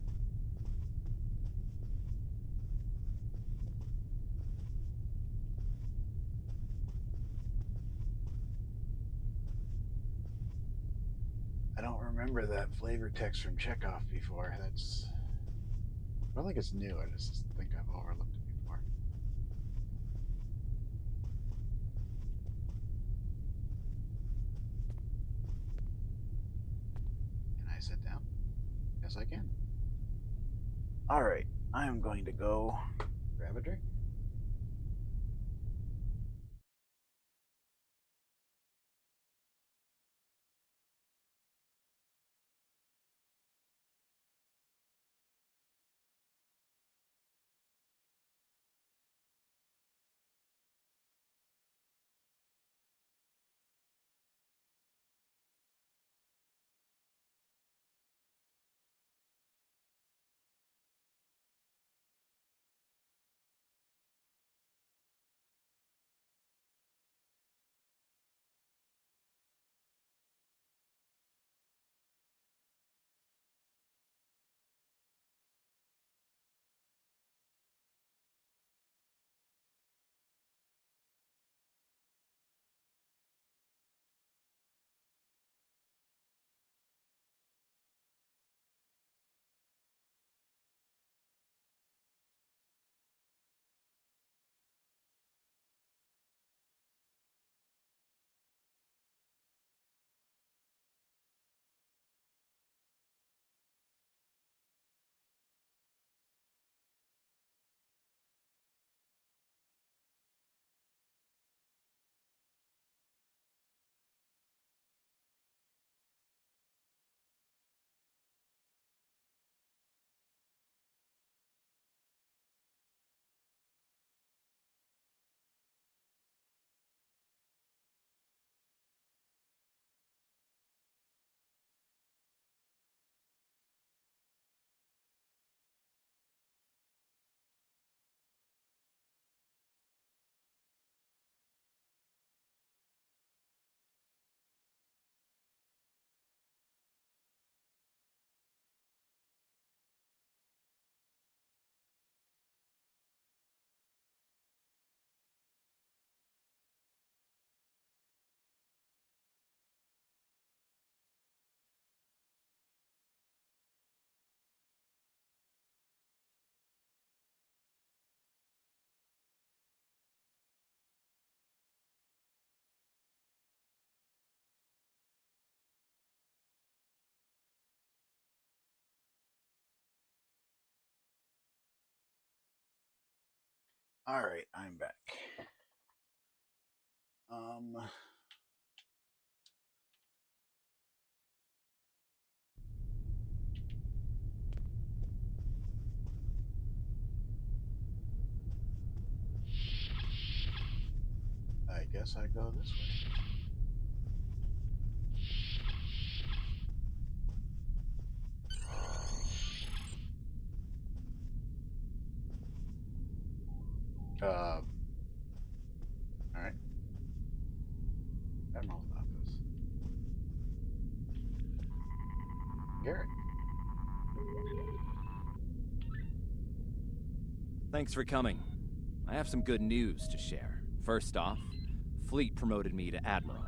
I don't remember that flavor text from Chekhov before. I don't think it's new. I just think I've overlooked it before. Can I sit down? Yes, I can. All right, I'm going to go grab a drink. All right, I'm back. I guess I go this way. Admiral's office. Garrett. Thanks for coming. I have some good news to share. First off, Fleet promoted me to Admiral.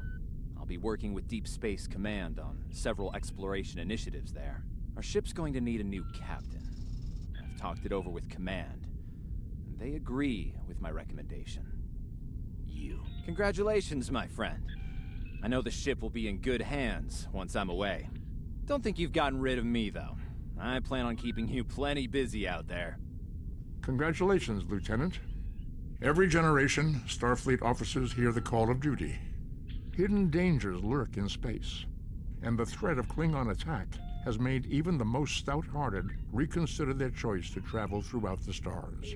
I'll be working with Deep Space Command on several exploration initiatives there. Our ship's going to need a new captain. I've talked it over with Command, and they agree with my recommendation. You. Congratulations, my friend. I know the ship will be in good hands once I'm away. Don't think you've gotten rid of me, though. I plan on keeping you plenty busy out there. Congratulations, Lieutenant. Every generation, Starfleet officers hear the call of duty. Hidden dangers lurk in space, and the threat of Klingon attack has made even the most stout-hearted reconsider their choice to travel throughout the stars.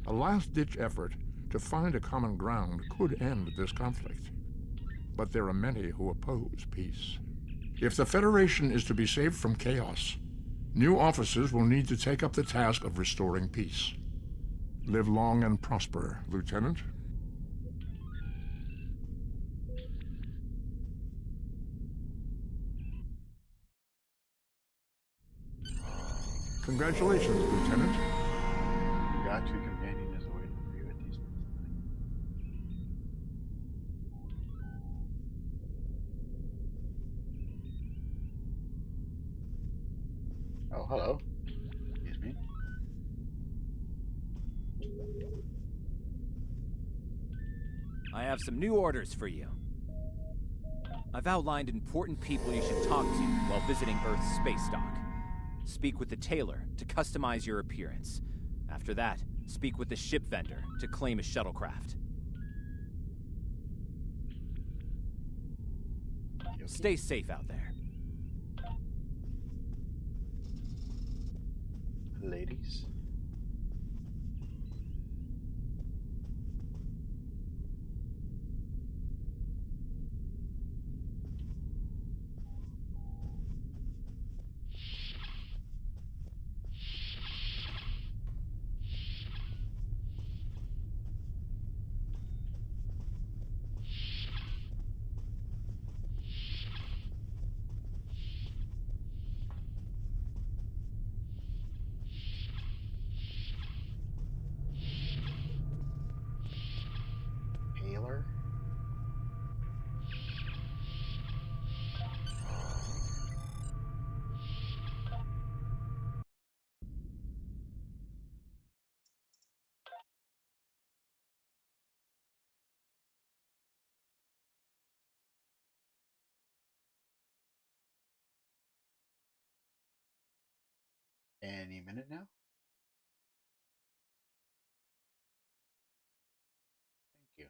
A last-ditch effort to find a common ground could end this conflict. But there are many who oppose peace. If the Federation is to be saved from chaos, new officers will need to take up the task of restoring peace. Live long and prosper, Lieutenant. Congratulations, Lieutenant. Got your companion is waiting for you at Deep Space Nine. Oh, hello. Excuse me. I have some new orders for you. I've outlined important people you should talk to while visiting Earth's space dock. Speak with the tailor to customize your appearance. After that, speak with the ship vendor to claim a shuttlecraft. Stay safe out there. Ladies. Taylor. Any minute now? Thank you.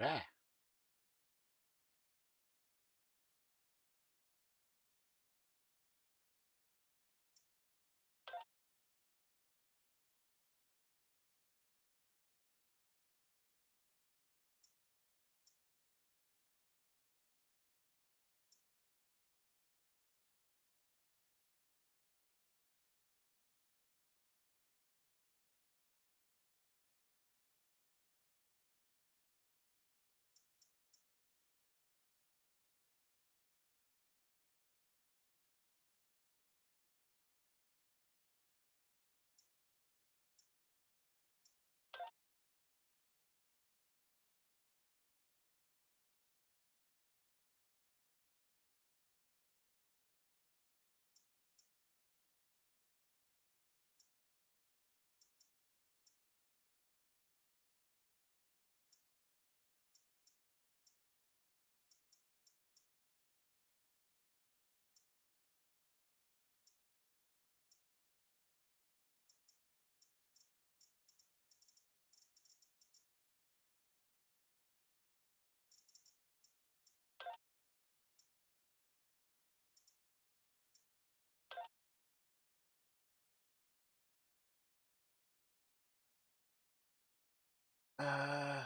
Ah.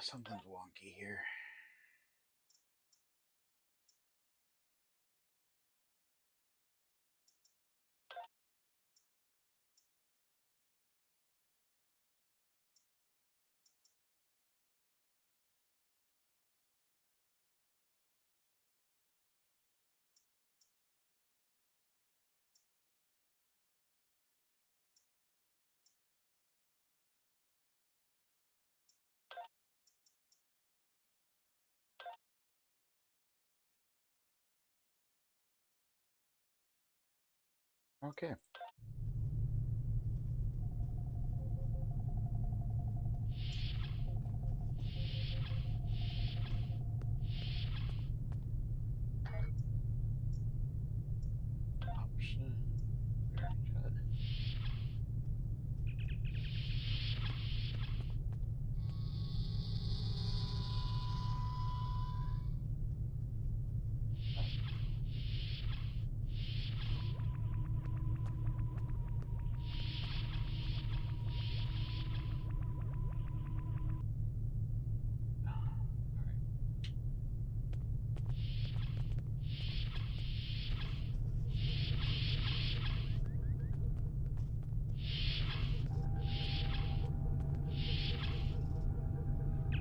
Something's wonky here. Okay. Option.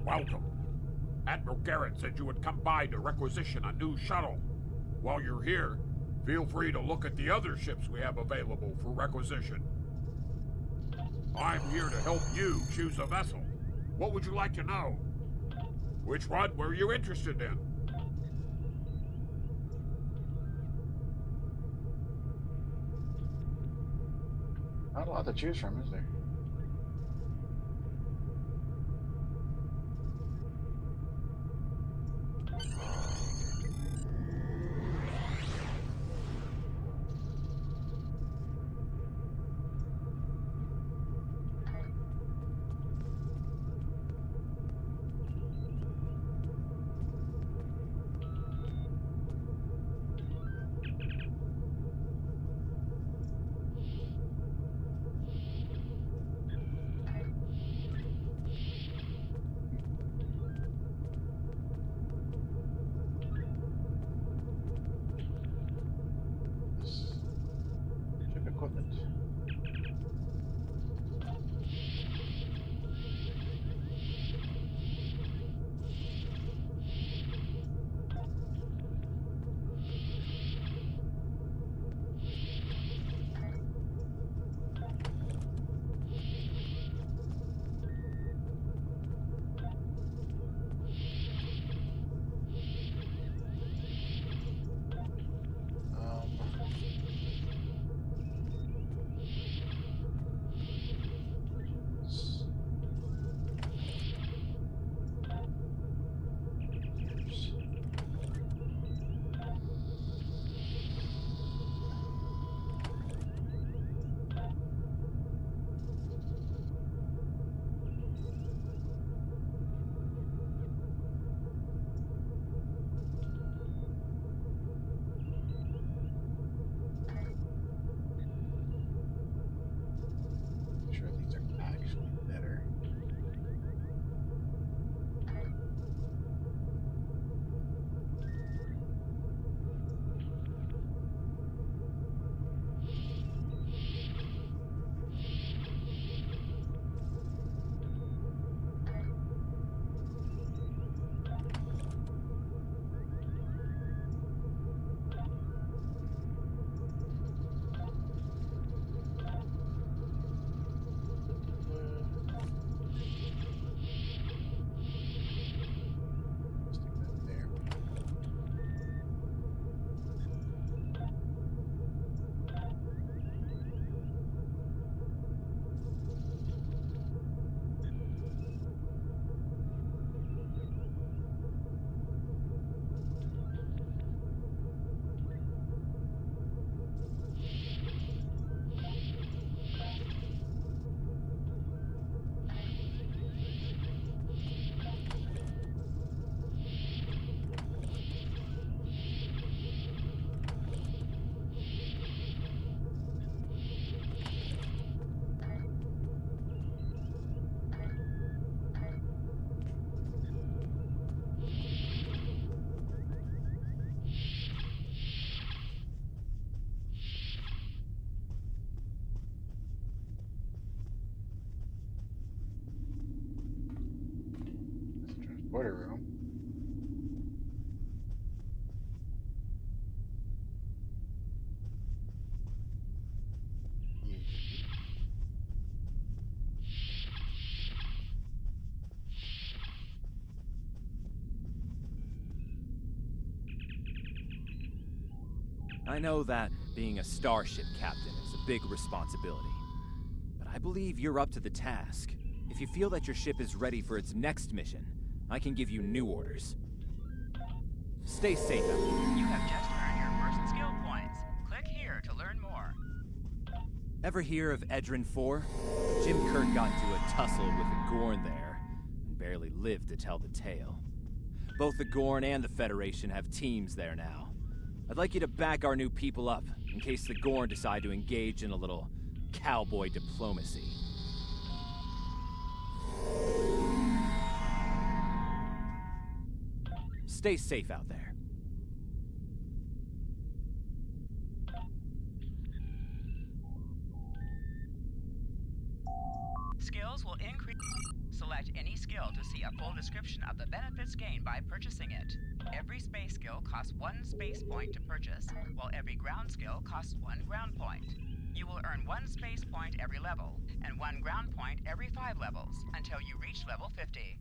Welcome. Admiral Garrett said you would come by to requisition a new shuttle. While you're here, feel free to look at the other ships we have available for requisition. I'm here to help you choose a vessel. What would you like to know? Which one were you interested in? Not a lot to choose from, is there? Ship equipment. Order room. Yeah. I know that being a starship captain is a big responsibility, but I believe you're up to the task. If you feel that your ship is ready for its next mission, I can give you new orders. Stay safe out there. You have just earned your first skill points. Click here to learn more. Ever hear of Edrin 4? Jim Kirk got into a tussle with the Gorn there, and barely lived to tell the tale. Both the Gorn and the Federation have teams there now. I'd like you to back our new people up, in case the Gorn decide to engage in a little cowboy diplomacy. Stay safe out there. Skills will increase. Select any skill to see a full description of the benefits gained by purchasing it. Every space skill costs 1 space point to purchase, while every ground skill costs 1 ground point. You will earn 1 space point every level, and 1 ground point every 5 levels, until you reach level 50.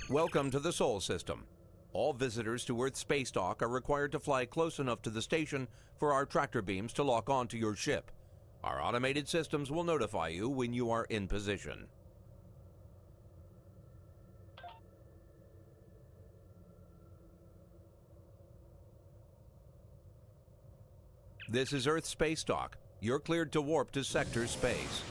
Welcome to the Sol System. All visitors to Earth Space Dock are required to fly close enough to the station for our tractor beams to lock onto your ship. Our automated systems will notify you when you are in position. This is Earth Space Dock. You're cleared to warp to Sector Space.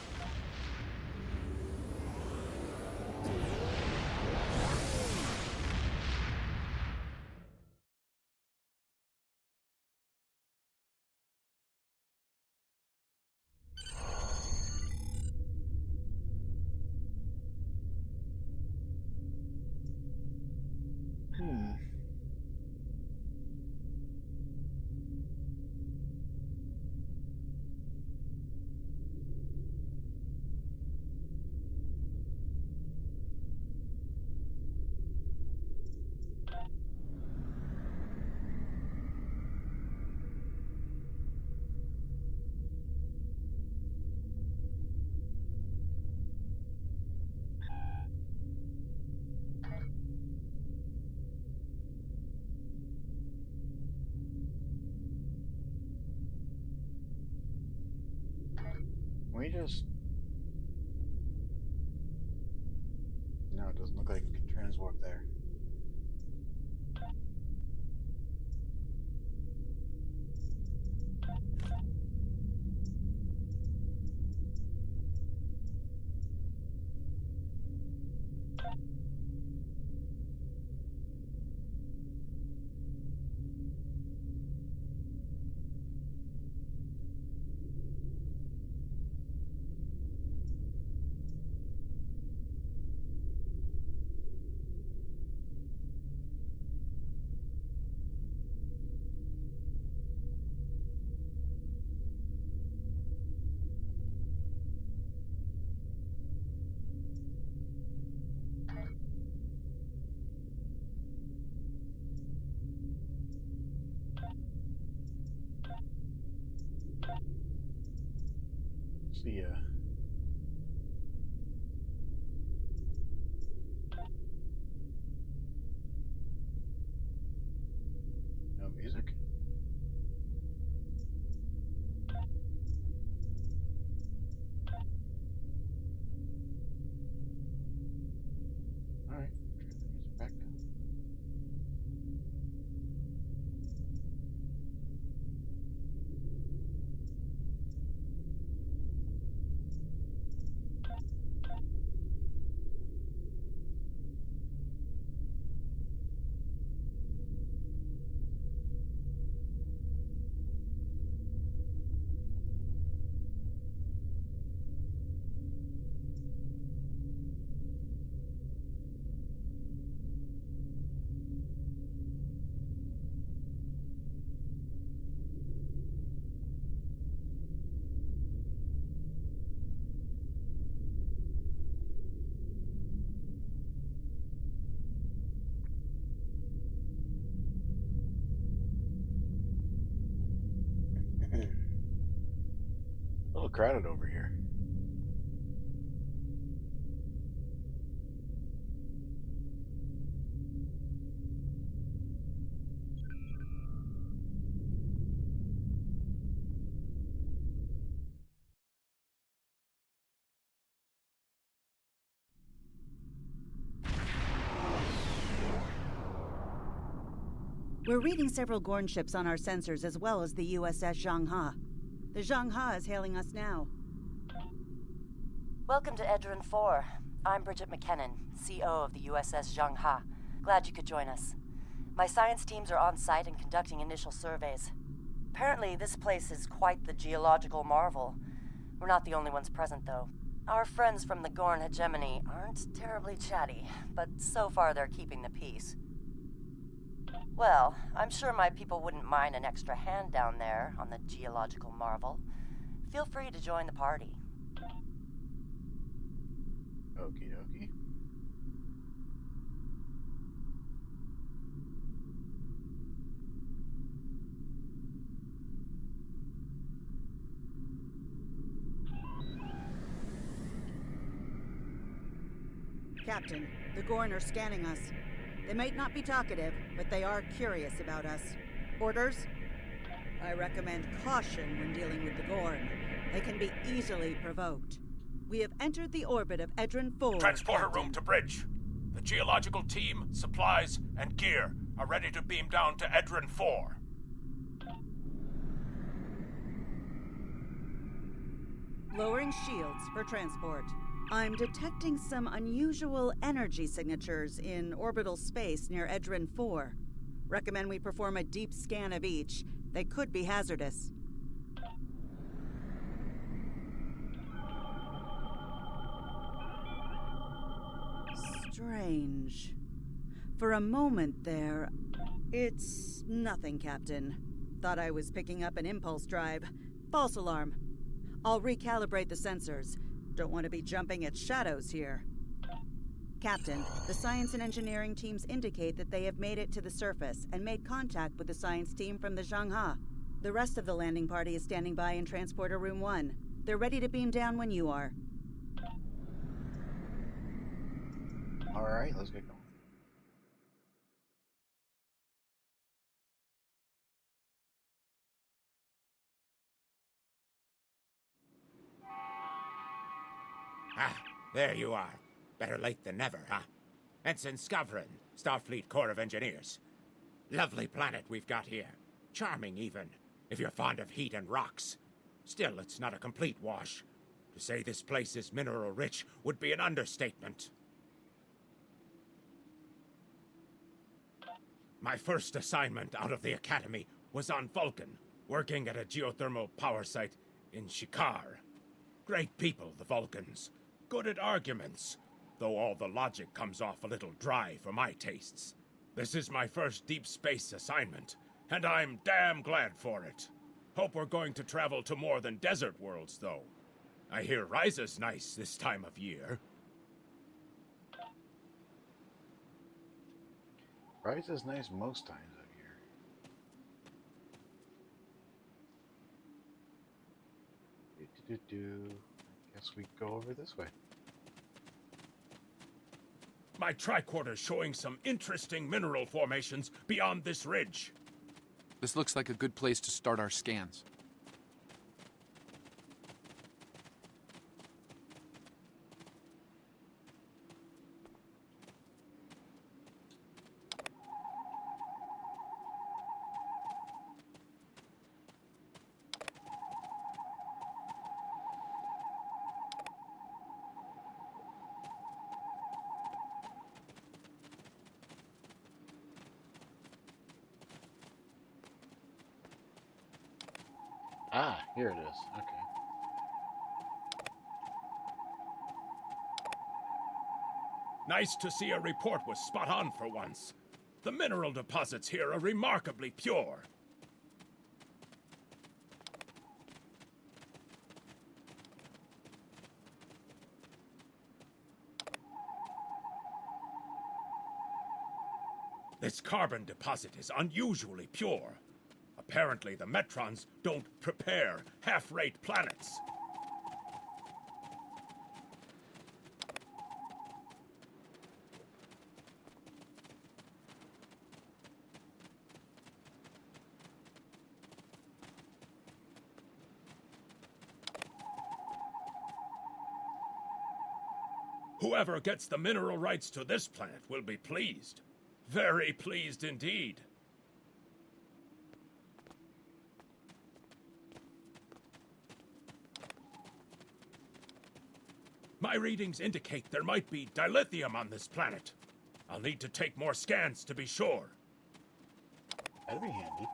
We just... No, it doesn't look like we can transwarp there. See ya. No music? Alright, turn the music back down. crowded over here. We're reading several Gorn ships on our sensors as well as the USS Zhanghe. The Zhanghe is hailing us now. Welcome to Edrin 4. I'm Bridget McKinnon, CO of the USS Zhanghe. Glad you could join us. My science teams are on site and conducting initial surveys. Apparently, this place is quite the geological marvel. We're not the only ones present, though. Our friends from the Gorn hegemony aren't terribly chatty, but so far they're keeping the peace. Well, I'm sure my people wouldn't mind an extra hand down there on the geological marvel. Feel free to join the party. Okie dokie. Captain, the Gorn are scanning us. They might not be talkative, but they are curious about us. Orders? I recommend caution when dealing with the Gorn. They can be easily provoked. We have entered the orbit of Edrin 4. Transporter room to bridge. The geological team, supplies, and gear are ready to beam down to Edrin 4. Lowering shields for transport. I'm detecting some unusual energy signatures in orbital space near Edrin 4. Recommend we perform a deep scan of each. They could be hazardous. Strange. For a moment there... It's nothing, Captain. Thought I was picking up an impulse drive. False alarm. I'll recalibrate the sensors. Don't want to be jumping at shadows here. Captain, the science and engineering teams indicate that they have made it to the surface and made contact with the science team from the Zhanghe. The rest of the landing party is standing by in Transporter Room 1. They're ready to beam down when you are. Alright, let's get going. Ah, there you are. Better late than never, huh? Ensign Skavron, Starfleet Corps of Engineers. Lovely planet we've got here. Charming, even, if you're fond of heat and rocks. Still, it's not a complete wash. To say this place is mineral-rich would be an understatement. My first assignment out of the Academy was on Vulcan, working at a geothermal power site in Shikar. Great people, the Vulcans. Good at arguments, though all the logic comes off a little dry for my tastes. This is my first deep space assignment, and I'm damn glad for it. Hope we're going to travel to more than desert worlds, though. I hear Ryza's nice this time of year. Ryza's nice most times of year. I guess we go over this way. My tricorder's showing some interesting mineral formations beyond this ridge. This looks like a good place to start our scans. Ah, here it is. Okay. Nice to see a report was spot on for once. The mineral deposits here are remarkably pure. This carbon deposit is unusually pure. Apparently, the Metrons don't prepare half-rate planets. Whoever gets the mineral rights to this planet will be pleased. Very pleased indeed. My readings indicate there might be dilithium on this planet. I'll need to take more scans to be sure. That'd be handy.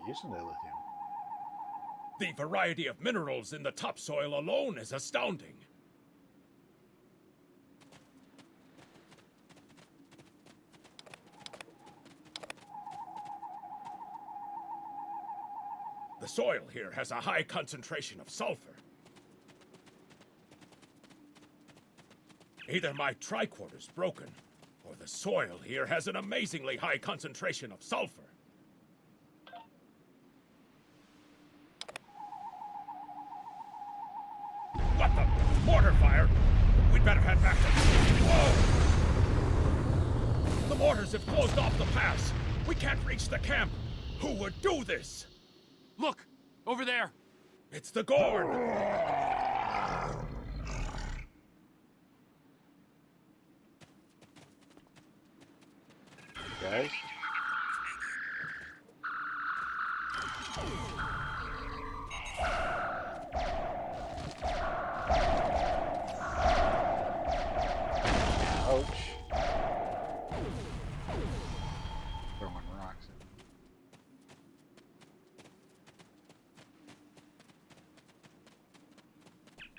Use some dilithium. The variety of minerals in the topsoil alone is astounding. The soil here has a high concentration of sulfur. Either my tricorder's broken, or the soil here has an amazingly high concentration of sulfur. What the? Mortar fire? We'd better head back to... Whoa! The mortars have closed off the pass. We can't reach the camp. Who would do this? Look! Over there! It's the Gorn! Guys? Ouch. Throwing rocks at me.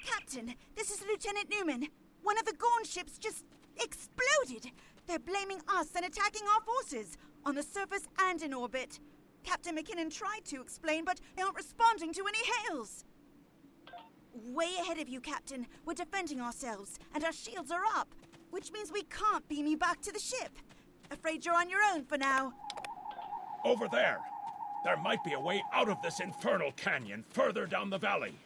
Captain, this is Lieutenant Newman. One of the Gorn ships just exploded. They're blaming us and attacking our forces, on the surface and in orbit. Captain McKinnon tried to explain, but they aren't responding to any hails. Way ahead of you, Captain. We're defending ourselves, and our shields are up, which means we can't beam you back to the ship. Afraid you're on your own for now. Over there. There might be a way out of this infernal canyon further down the valley.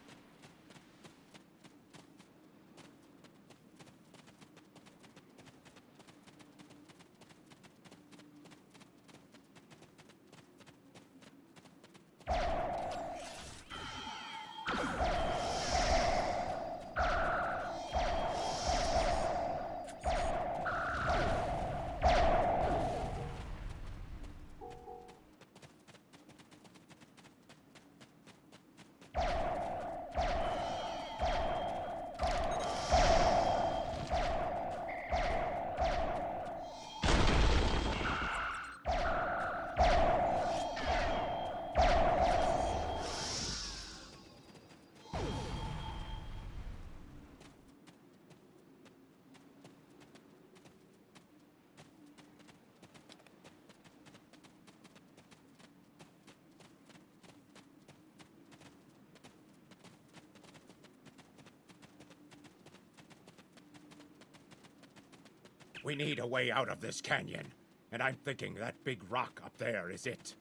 We need a way out of this canyon, and I'm thinking that big rock up there is it.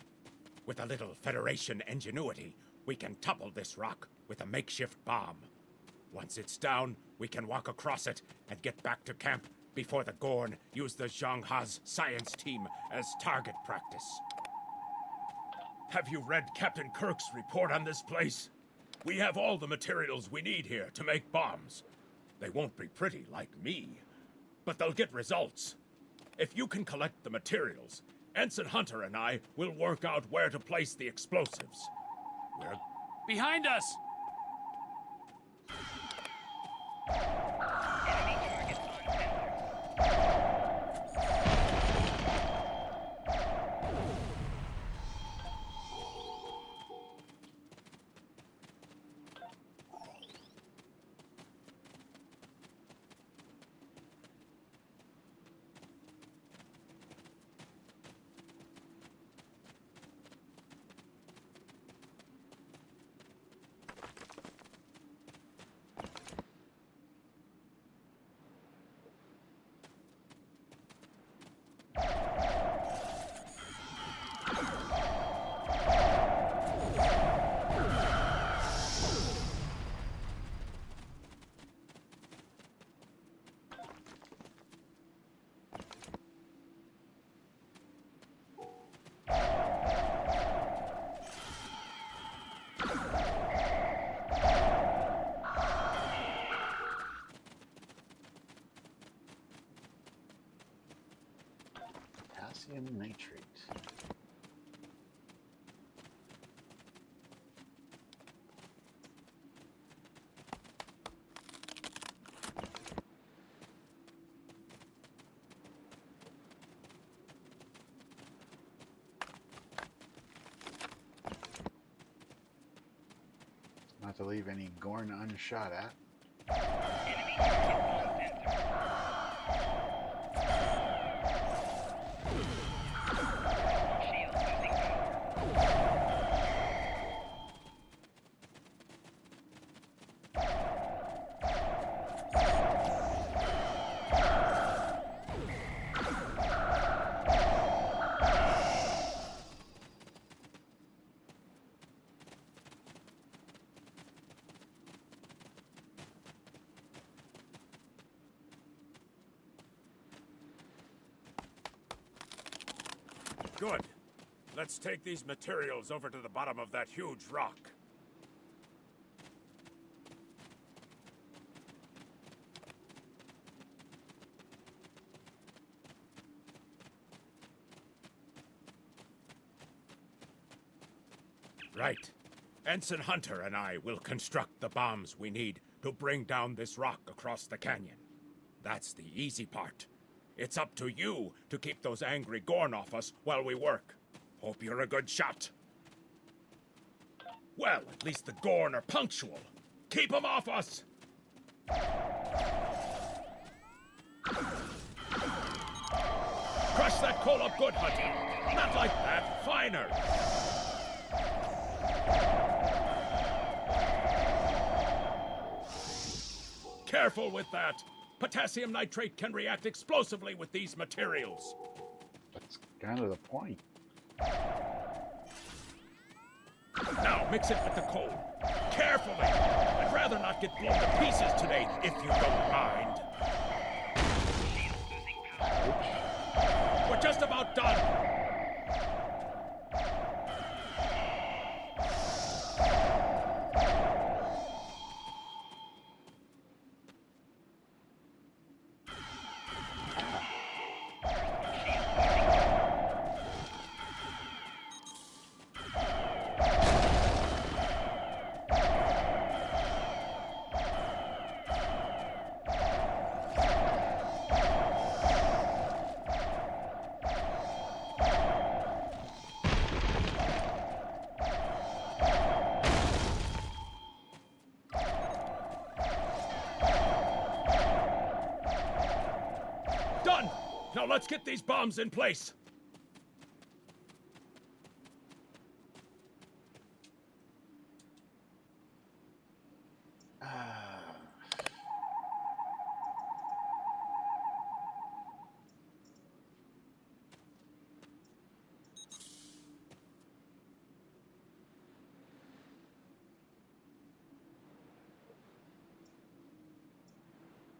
With a little Federation ingenuity, we can topple this rock with a makeshift bomb. Once it's down, we can walk across it and get back to camp before the Gorn use the Zhang Ha's science team as target practice. Have you read Captain Kirk's report on this place? We have all the materials we need here to make bombs. They won't be pretty like me, but they'll get results. If you can collect the materials, Ensign Hunter and I will work out where to place the explosives. We're... Behind us! Not to leave any Gorn unshot at. Good. Let's take these materials over to the bottom of that huge rock. Right. Ensign Hunter and I will construct the bombs we need to bring down this rock across the canyon. That's the easy part. It's up to you to keep those angry Gorn off us while we work. Hope you're a good shot. Well, at least the Gorn are punctual. Keep them off us! Crush that coal up good, Hunter. Not like that. Finer. Careful with that. Potassium nitrate can react explosively with these materials. That's kind of the point. Now mix it with the coal. Carefully. I'd rather not get blown to pieces today, if you don't mind. We're just about done. Done! Now let's get these bombs in place.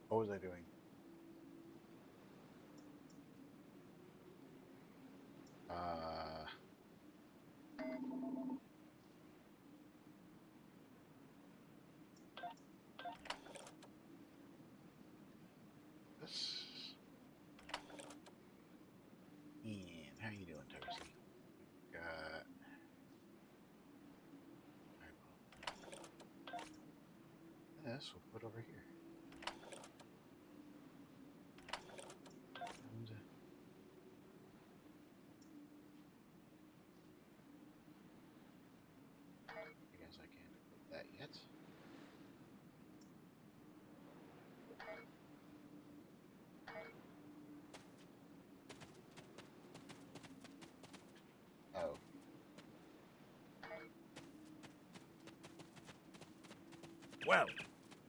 What was I doing? This. And how you doing, Toasty? Got. This we'll put over here. And, I guess I can't equip that yet. Oh. Well,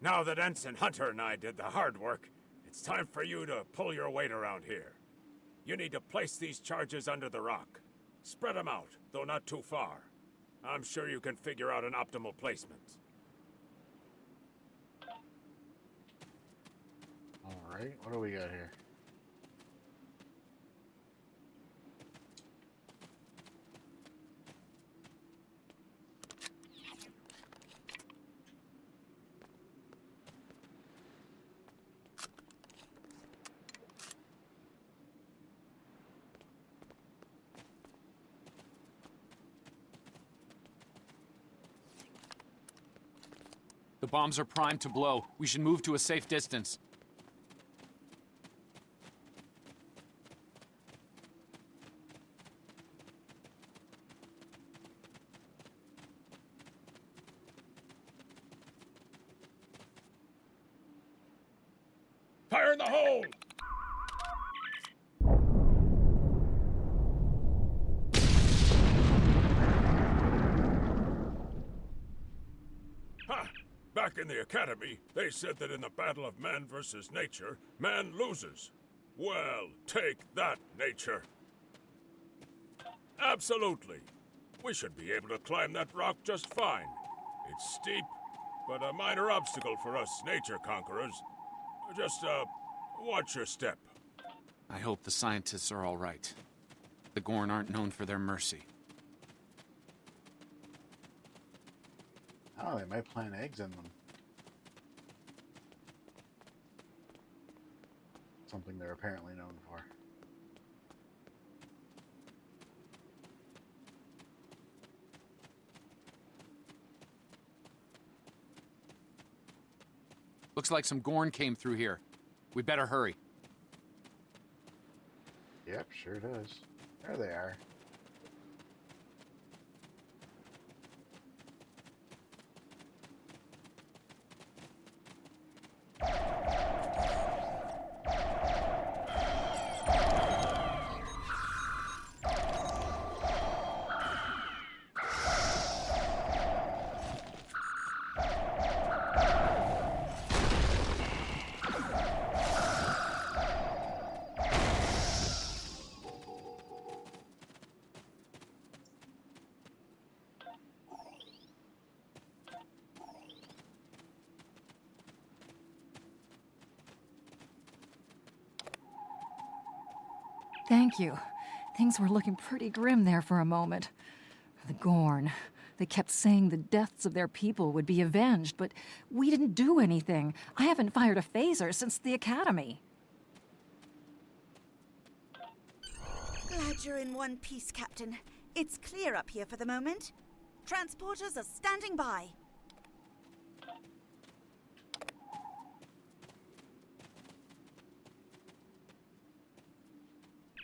now that Ensign Hunter and I did the hard work, it's time for you to pull your weight around here. You need to place these charges under the rock. Spread them out, though not too far. I'm sure you can figure out an optimal placement. Alright, what do we got here? The bombs are primed to blow. We should move to a safe distance. Fire in the hole! Ha! Back in the Academy, they said that in the battle of man versus nature, man loses. Well, take that, nature. Absolutely. We should be able to climb that rock just fine. It's steep, but a minor obstacle for us nature conquerors. Just, watch your step. I hope the scientists are all right. The Gorn aren't known for their mercy. Oh, they might plant eggs in them. Something they're apparently known for. Looks like some Gorn came through here. We better hurry. Yep, sure does. There they are. Thank you. Things were looking pretty grim there for a moment. The Gorn. They kept saying the deaths of their people would be avenged, but we didn't do anything. I haven't fired a phaser since the Academy. Glad you're in one piece, Captain. It's clear up here for the moment. Transporters are standing by.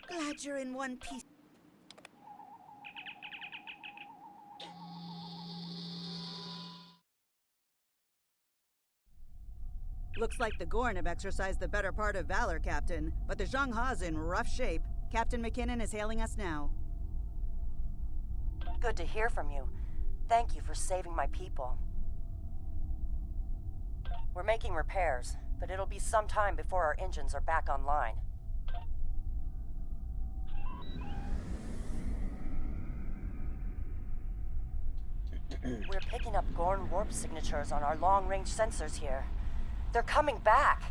Glad you're in one piece. Looks like the Gorn have exercised the better part of valor, Captain, but the Zhang Ha's in rough shape. Captain McKinnon is hailing us now. Good to hear from you. Thank you for saving my people. We're making repairs, but it'll be some time before our engines are back online. We're picking up Gorn warp signatures on our long-range sensors here. They're coming back.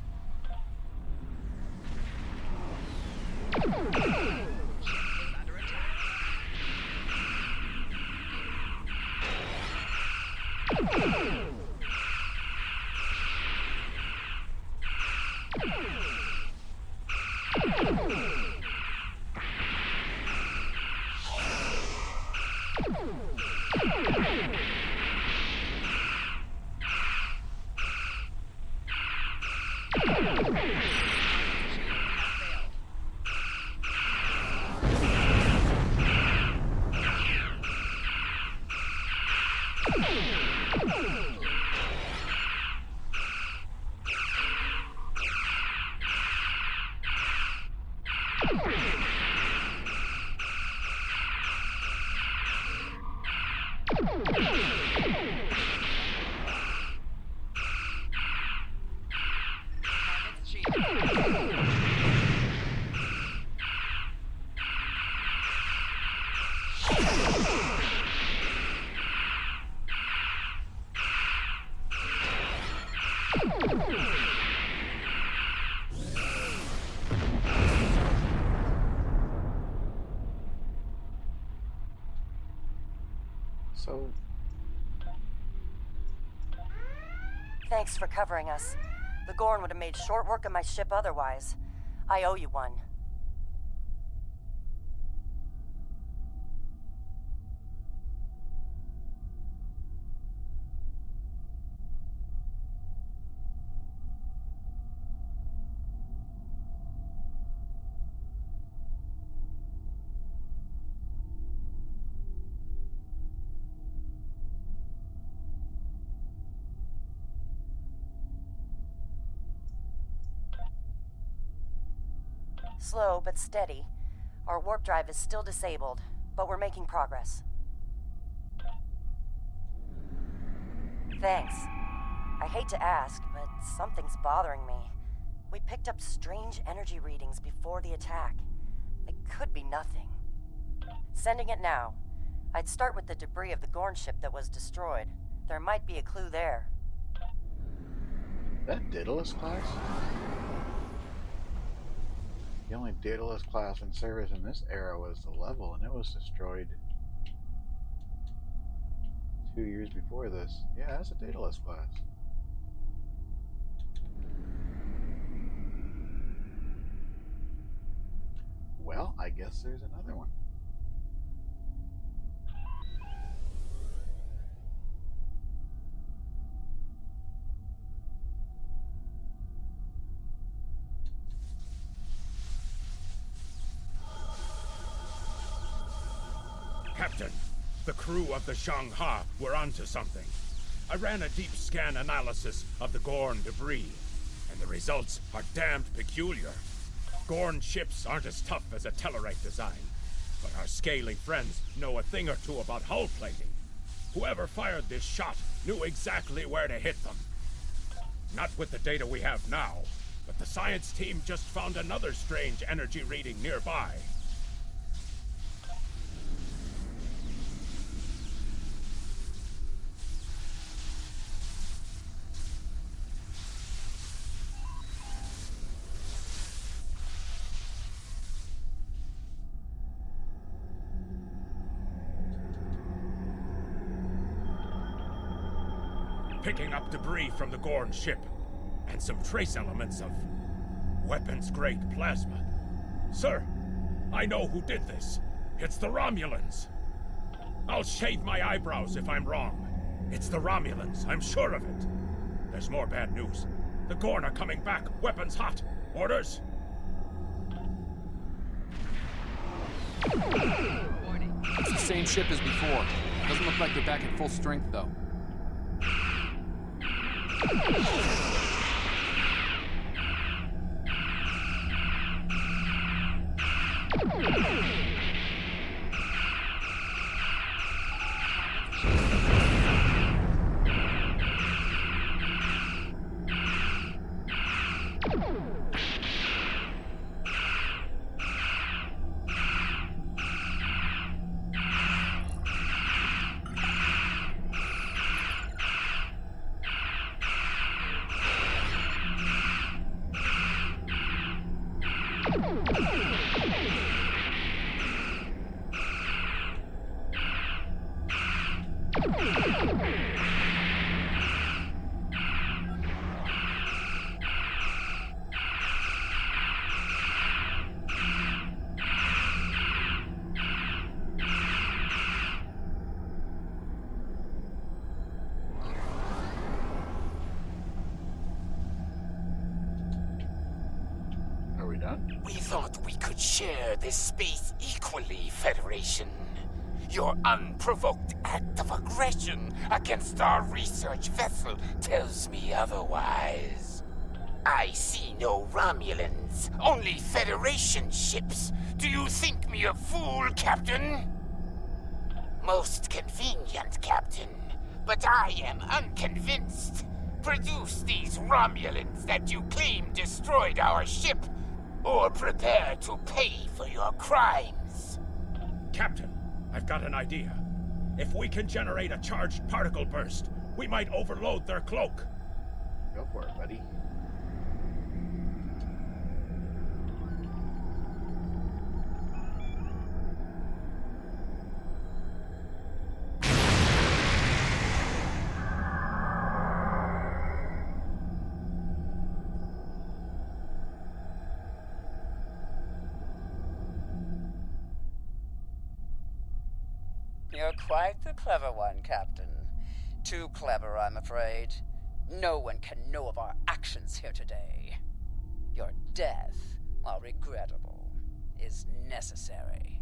So, Thanks for covering us. The Gorn would have made short work of my ship otherwise. I owe you one. Slow but steady. Our warp drive is still disabled, but we're making progress. Thanks. I hate to ask, but something's bothering me. We picked up strange energy readings before the attack. It could be nothing. Sending it now. I'd start with the debris of the Gorn ship that was destroyed. There might be a clue there. That Daedalus class? The only Daedalus class in service in this era was the Level, and it was destroyed 2 years before this. Yeah, that's a Daedalus class. Well, I guess there's another one. Captain, the crew of the Zhang-Ha were onto something. I ran a deep scan analysis of the Gorn debris, and the results are damned peculiar. Gorn ships aren't as tough as a Tellarite design, but our scaly friends know a thing or two about hull plating. Whoever fired this shot knew exactly where to hit them. Not with the data we have now, but the science team just found another strange energy reading nearby. Picking up debris from the Gorn ship, and some trace elements of weapons-grade plasma. Sir, I know who did this. It's the Romulans. I'll shave my eyebrows if I'm wrong. It's the Romulans, I'm sure of it. There's more bad news. The Gorn are coming back, weapons hot. Orders? It's the same ship as before. Doesn't look like they're back at full strength, though. Are we done? We thought we could share this space equally, Federation. Your unprovoked act of aggression against our research vessel tells me otherwise. I see no Romulans, only Federation ships. Do you think me a fool, Captain? Most convenient, Captain, but I am unconvinced. Produce these Romulans that you claim destroyed our ship, or prepare to pay for your crimes. Captain, I've got an idea. If we can generate a charged particle burst, we might overload their cloak. Go for it, buddy. You're quite the clever one, Captain. Too clever, I'm afraid. No one can know of our actions here today. Your death, while regrettable, is necessary.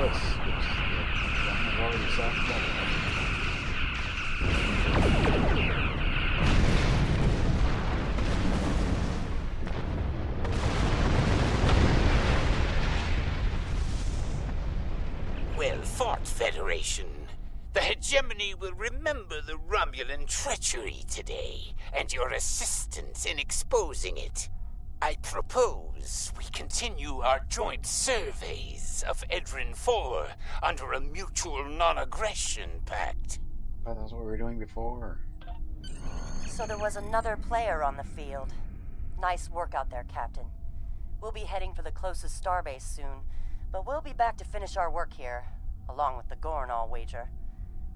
bliss, which John has already soft up. Well fought, Federation. The hegemony will remember the Romulan treachery today, and your assistance in exposing it. I propose we continue our joint surveys of Edrin 4 under a mutual non-aggression pact. I thought that's what we were doing before. So there was another player on the field. Nice work out there, Captain. We'll be heading for the closest starbase soon, but we'll be back to finish our work here, along with the Gorn, I'll wager.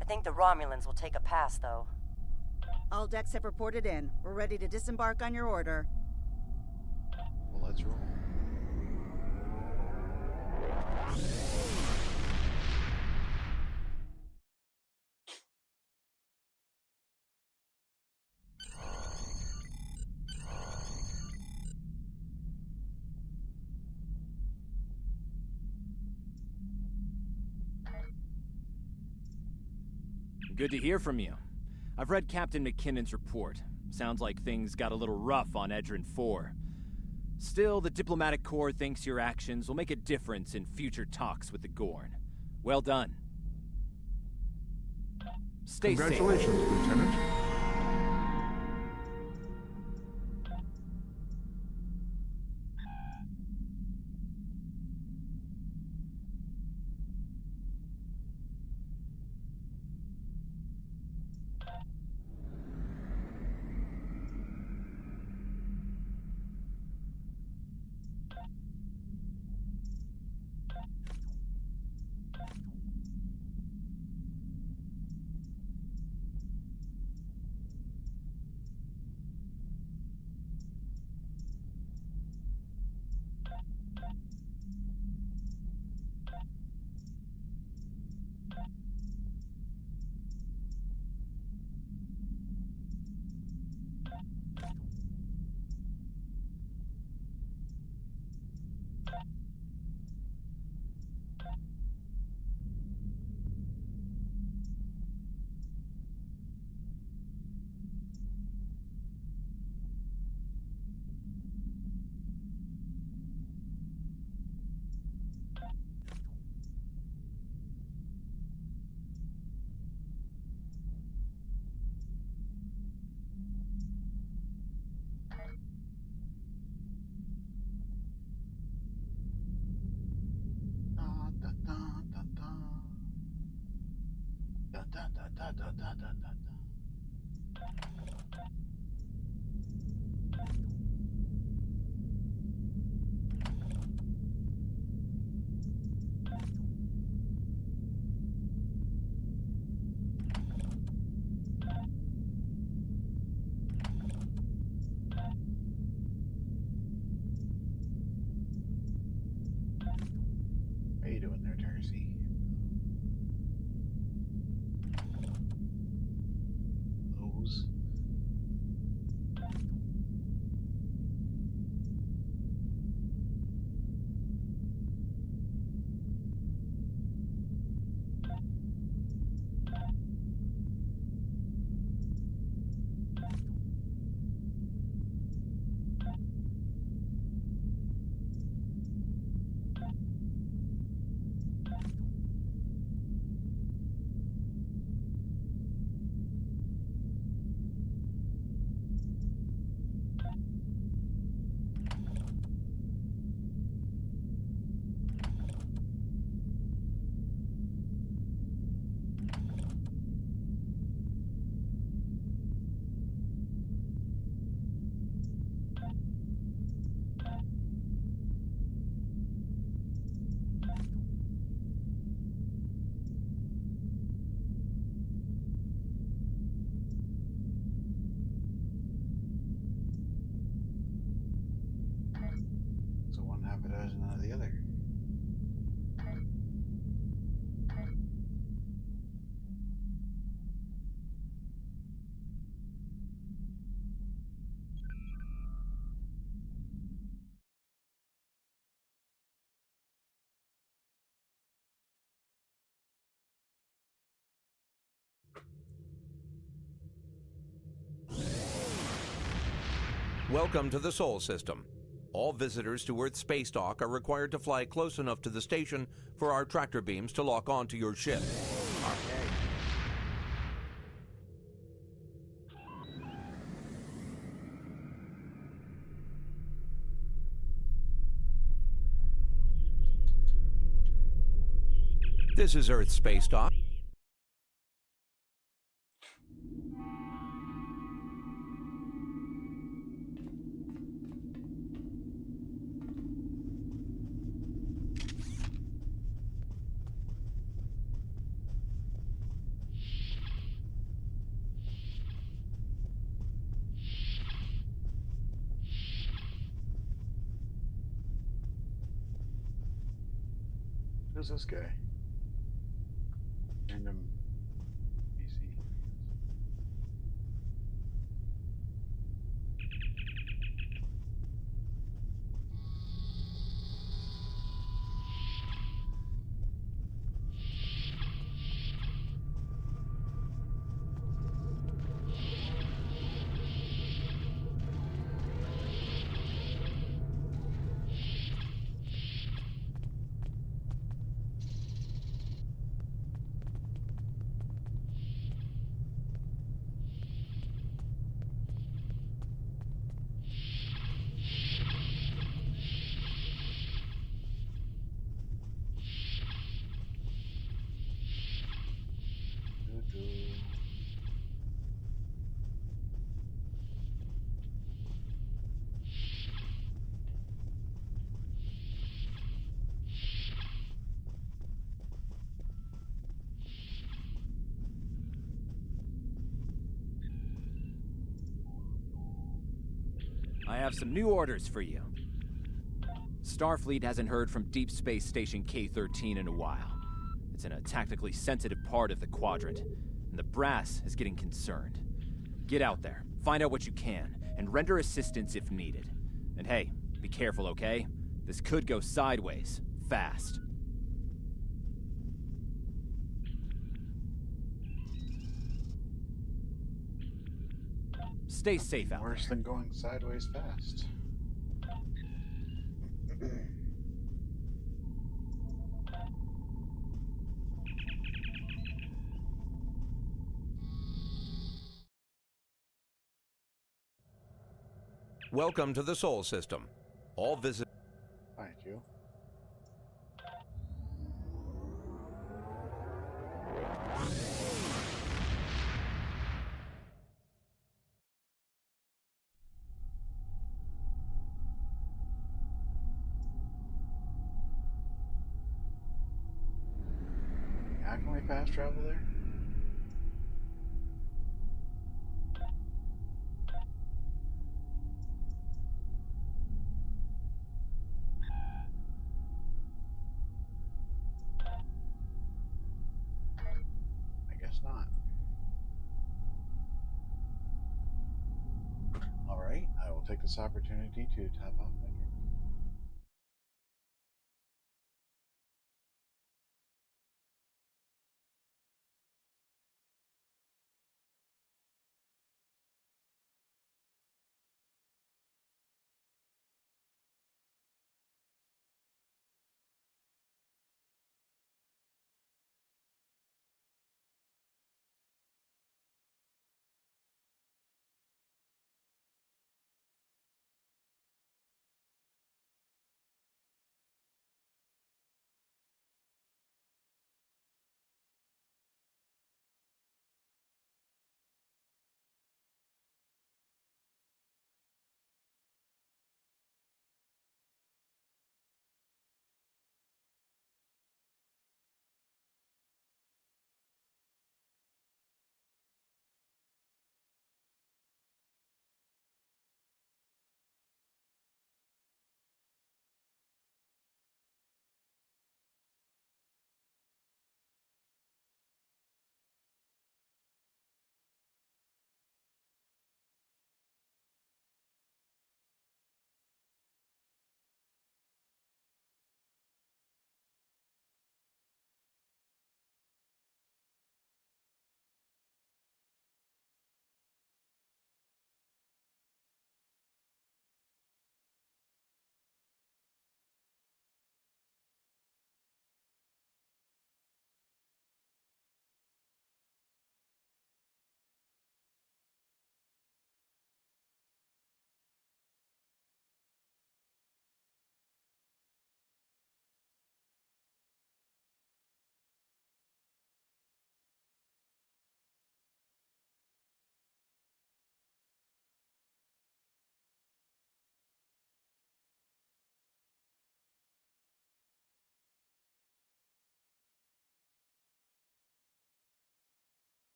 I think the Romulans will take a pass, though. All decks have reported in. We're ready to disembark on your order. Well, let's roll. Good to hear from you. I've read Captain McKinnon's report. Sounds like things got a little rough on Edrin 4. Still, the Diplomatic Corps thinks your actions will make a difference in future talks with the Gorn. Well done. Stay safe. Congratulations, Lieutenant. How you doing there, Darcy? Those. So one half a dozen out of the other. Welcome to the Sol System. All visitors to Earth's space dock are required to fly close enough to the station for our tractor beams to lock onto your ship. This is Earth's space dock. Who's this guy? Random PC. I have some new orders for you. Starfleet hasn't heard from Deep Space Station K-13 in a while. It's in a tactically sensitive part of the quadrant, and the brass is getting concerned. Get out there, find out what you can, and render assistance if needed. And hey, be careful, okay? This could go sideways, fast. Stay safe out there. Worse than going sideways fast. Welcome to the Sol System. All visitors. Find you. How can we fast travel there? I guess not. Alright, I will take this opportunity to top off my drink.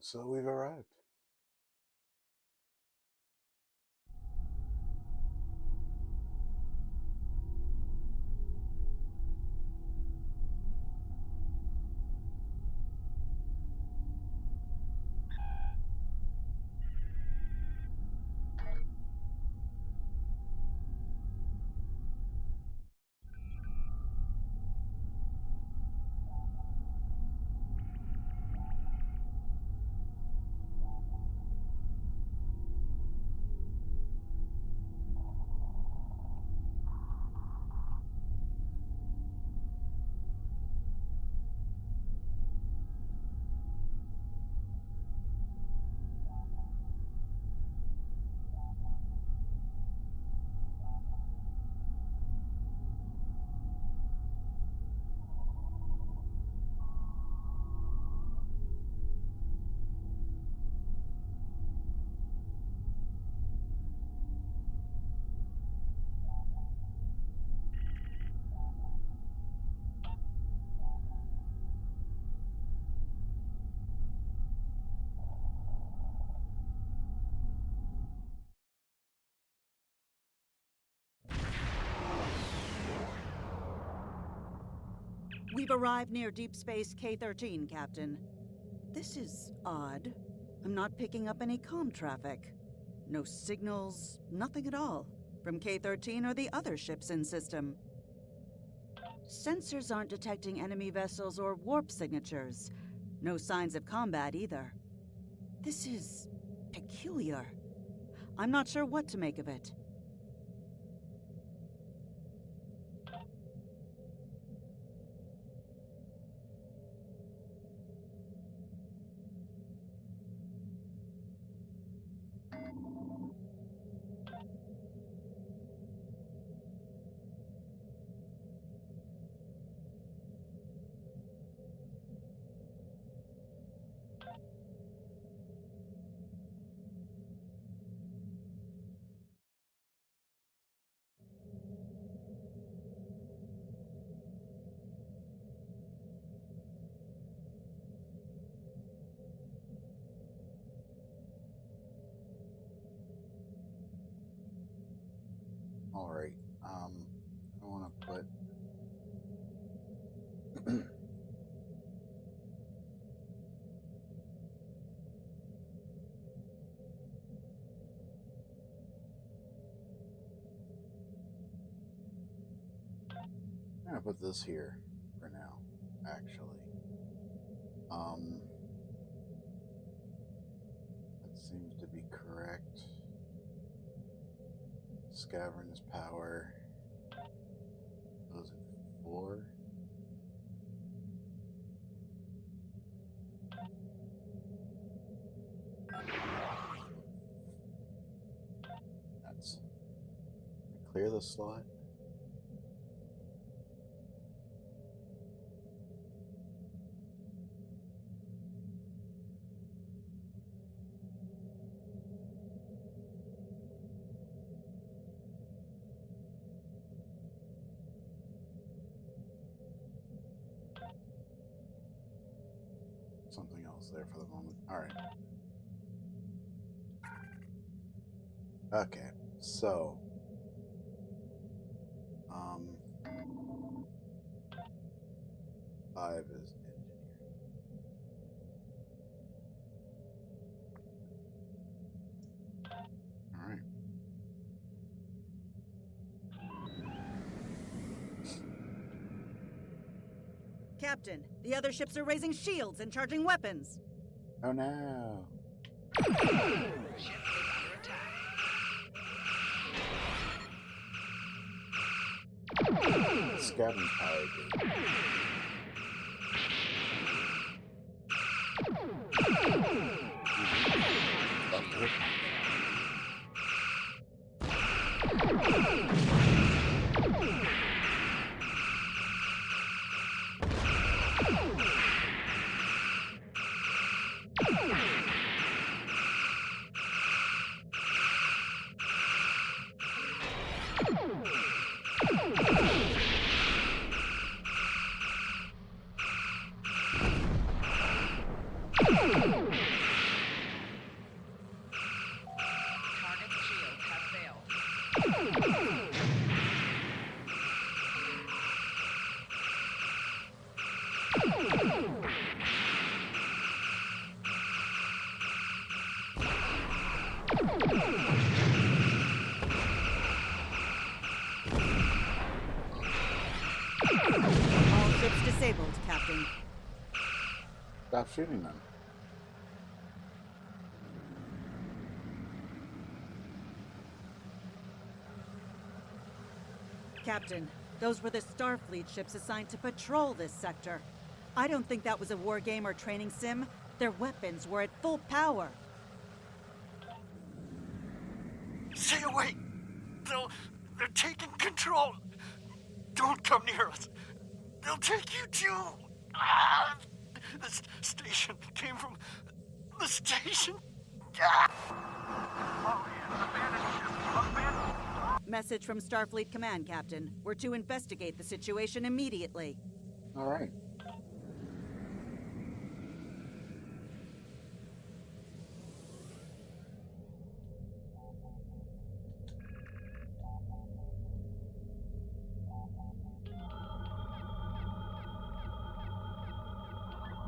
So we've arrived. We've arrived near Deep Space K-13, Captain. This is odd. I'm not picking up any comm traffic. No signals, nothing at all, from K-13 or the other ships in system. Sensors aren't detecting enemy vessels or warp signatures. No signs of combat either. This is peculiar. I'm not sure what to make of it. All right. I want to put. I'm gonna put this here for now. Actually, that seems to be correct. Scavern's power goes in 4. That's clear the slot. Something else there for the moment. All right. Okay, so 5 is engineering. All right. Captain, the other ships are raising shields and charging weapons. Oh no. Scavenging power gate. stop shooting them. Captain, those were the Starfleet ships assigned to patrol this sector. I don't think that was a war game or training sim. Their weapons were at full power. Stay away! They're taking control! Don't come near us! They'll take you too! Ah! This station came from the station! Ah! Message from Starfleet Command, Captain. We're to investigate the situation immediately. All right.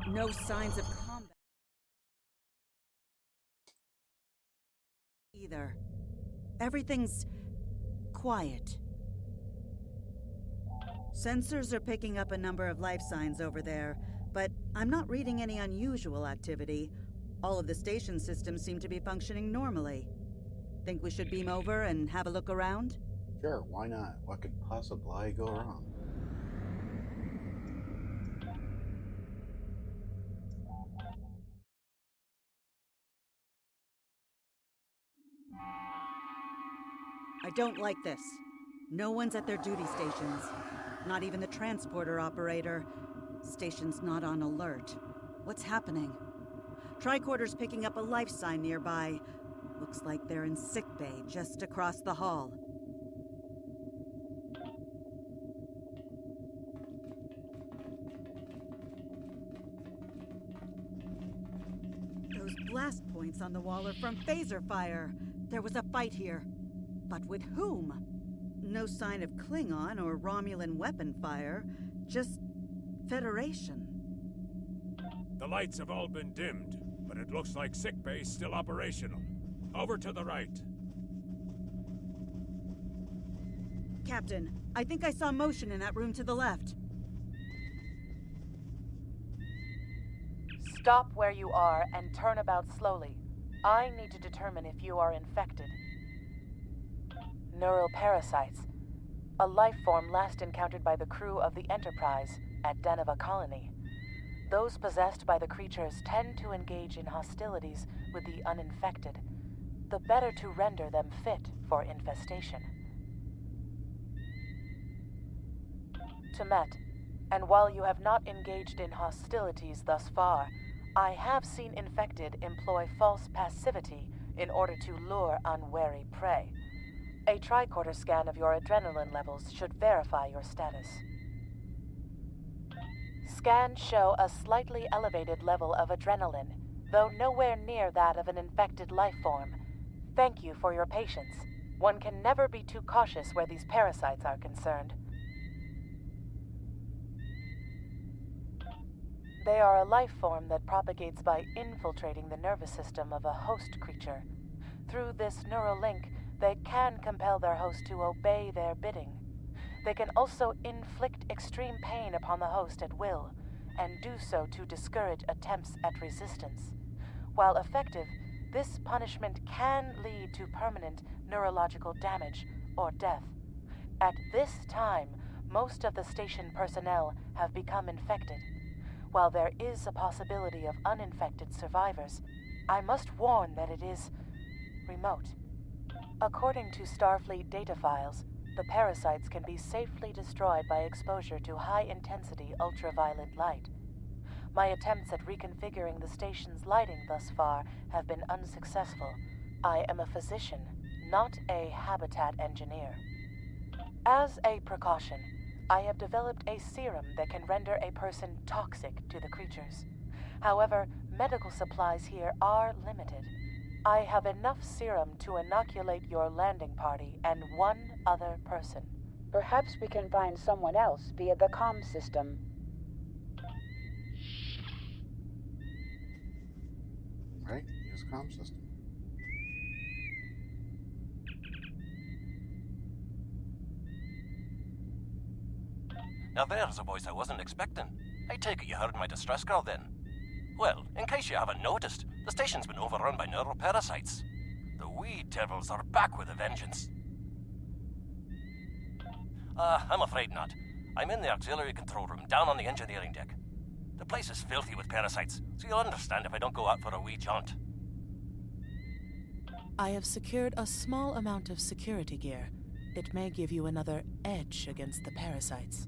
No signs of combat either. Everything's quiet. Sensors are picking up a number of life signs over there, but I'm not reading any unusual activity. All of the station systems seem to be functioning normally. Think we should beam over and have a look around? Sure, why not? What could possibly go wrong? I don't like this. No one's at their duty stations. Not even the transporter operator. Station's not on alert. What's happening? Tricorder's picking up a life sign nearby. Looks like they're in sickbay just across the hall. Those blast points on the wall are from phaser fire. There was a fight here. But with whom? No sign of Klingon or Romulan weapon fire, just Federation. The lights have all been dimmed, but it looks like sickbay's still operational. Over to the right. Captain, I think I saw motion in that room to the left. Stop where you are and turn about slowly. I need to determine if you are infected. Neural parasites. A life form last encountered by the crew of the Enterprise at Deneva Colony. Those possessed by the creatures tend to engage in hostilities with the uninfected, the better to render them fit for infestation. Temet, and while you have not engaged in hostilities thus far, I have seen infected employ false passivity in order to lure unwary prey. A tricorder scan of your adrenaline levels should verify your status. Scans show a slightly elevated level of adrenaline, though nowhere near that of an infected life form. Thank you for your patience. One can never be too cautious where these parasites are concerned. They are a life form that propagates by infiltrating the nervous system of a host creature. Through this neural link, they can compel their host to obey their bidding. They can also inflict extreme pain upon the host at will, and do so to discourage attempts at resistance. While effective, this punishment can lead to permanent neurological damage or death. At this time, most of the station personnel have become infected. While there is a possibility of uninfected survivors, I must warn that it is remote. According to Starfleet data files, the parasites can be safely destroyed by exposure to high-intensity ultraviolet light. My attempts at reconfiguring the station's lighting thus far have been unsuccessful. I am a physician, not a habitat engineer. As a precaution, I have developed a serum that can render a person toxic to the creatures. However, medical supplies here are limited. I have enough serum to inoculate your landing party and one other person. Perhaps we can find someone else via the comm system. Right, use comm system. Now there's a voice I wasn't expecting. I take it you heard my distress call then. Well, in case you haven't noticed, the station's been overrun by neuroparasites. The weed devils are back with a vengeance. I'm afraid not. I'm in the auxiliary control room, down on the engineering deck. The place is filthy with parasites, so you'll understand if I don't go out for a wee jaunt. I have secured a small amount of security gear. It may give you another edge against the parasites.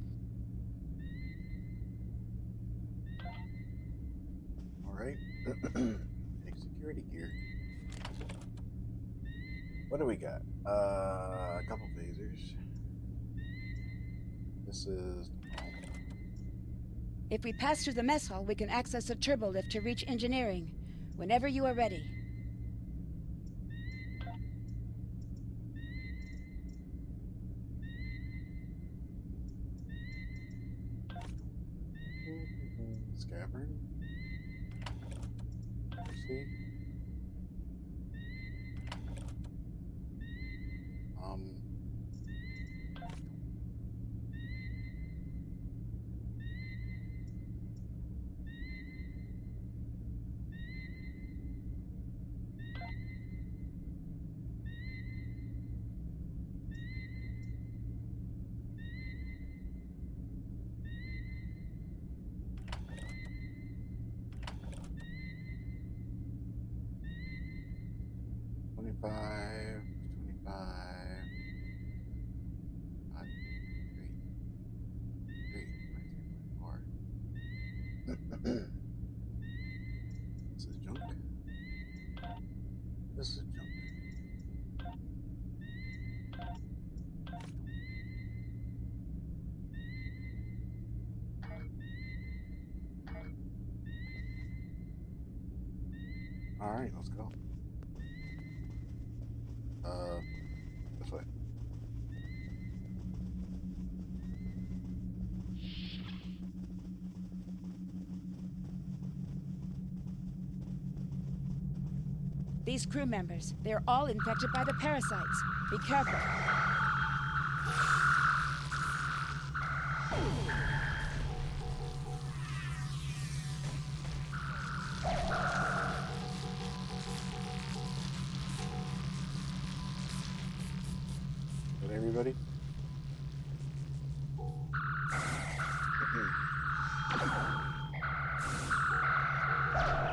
Alright. Take security gear. What do we got? A couple phasers. This is... If we pass through the mess hall, we can access a turbo lift to reach engineering. Whenever you are ready. Scabbard. See? Five, 25, 23.4. This is junk. This is junk. All right, let's go. This way. These crew members, they're all infected by the parasites. Be careful. Everybody?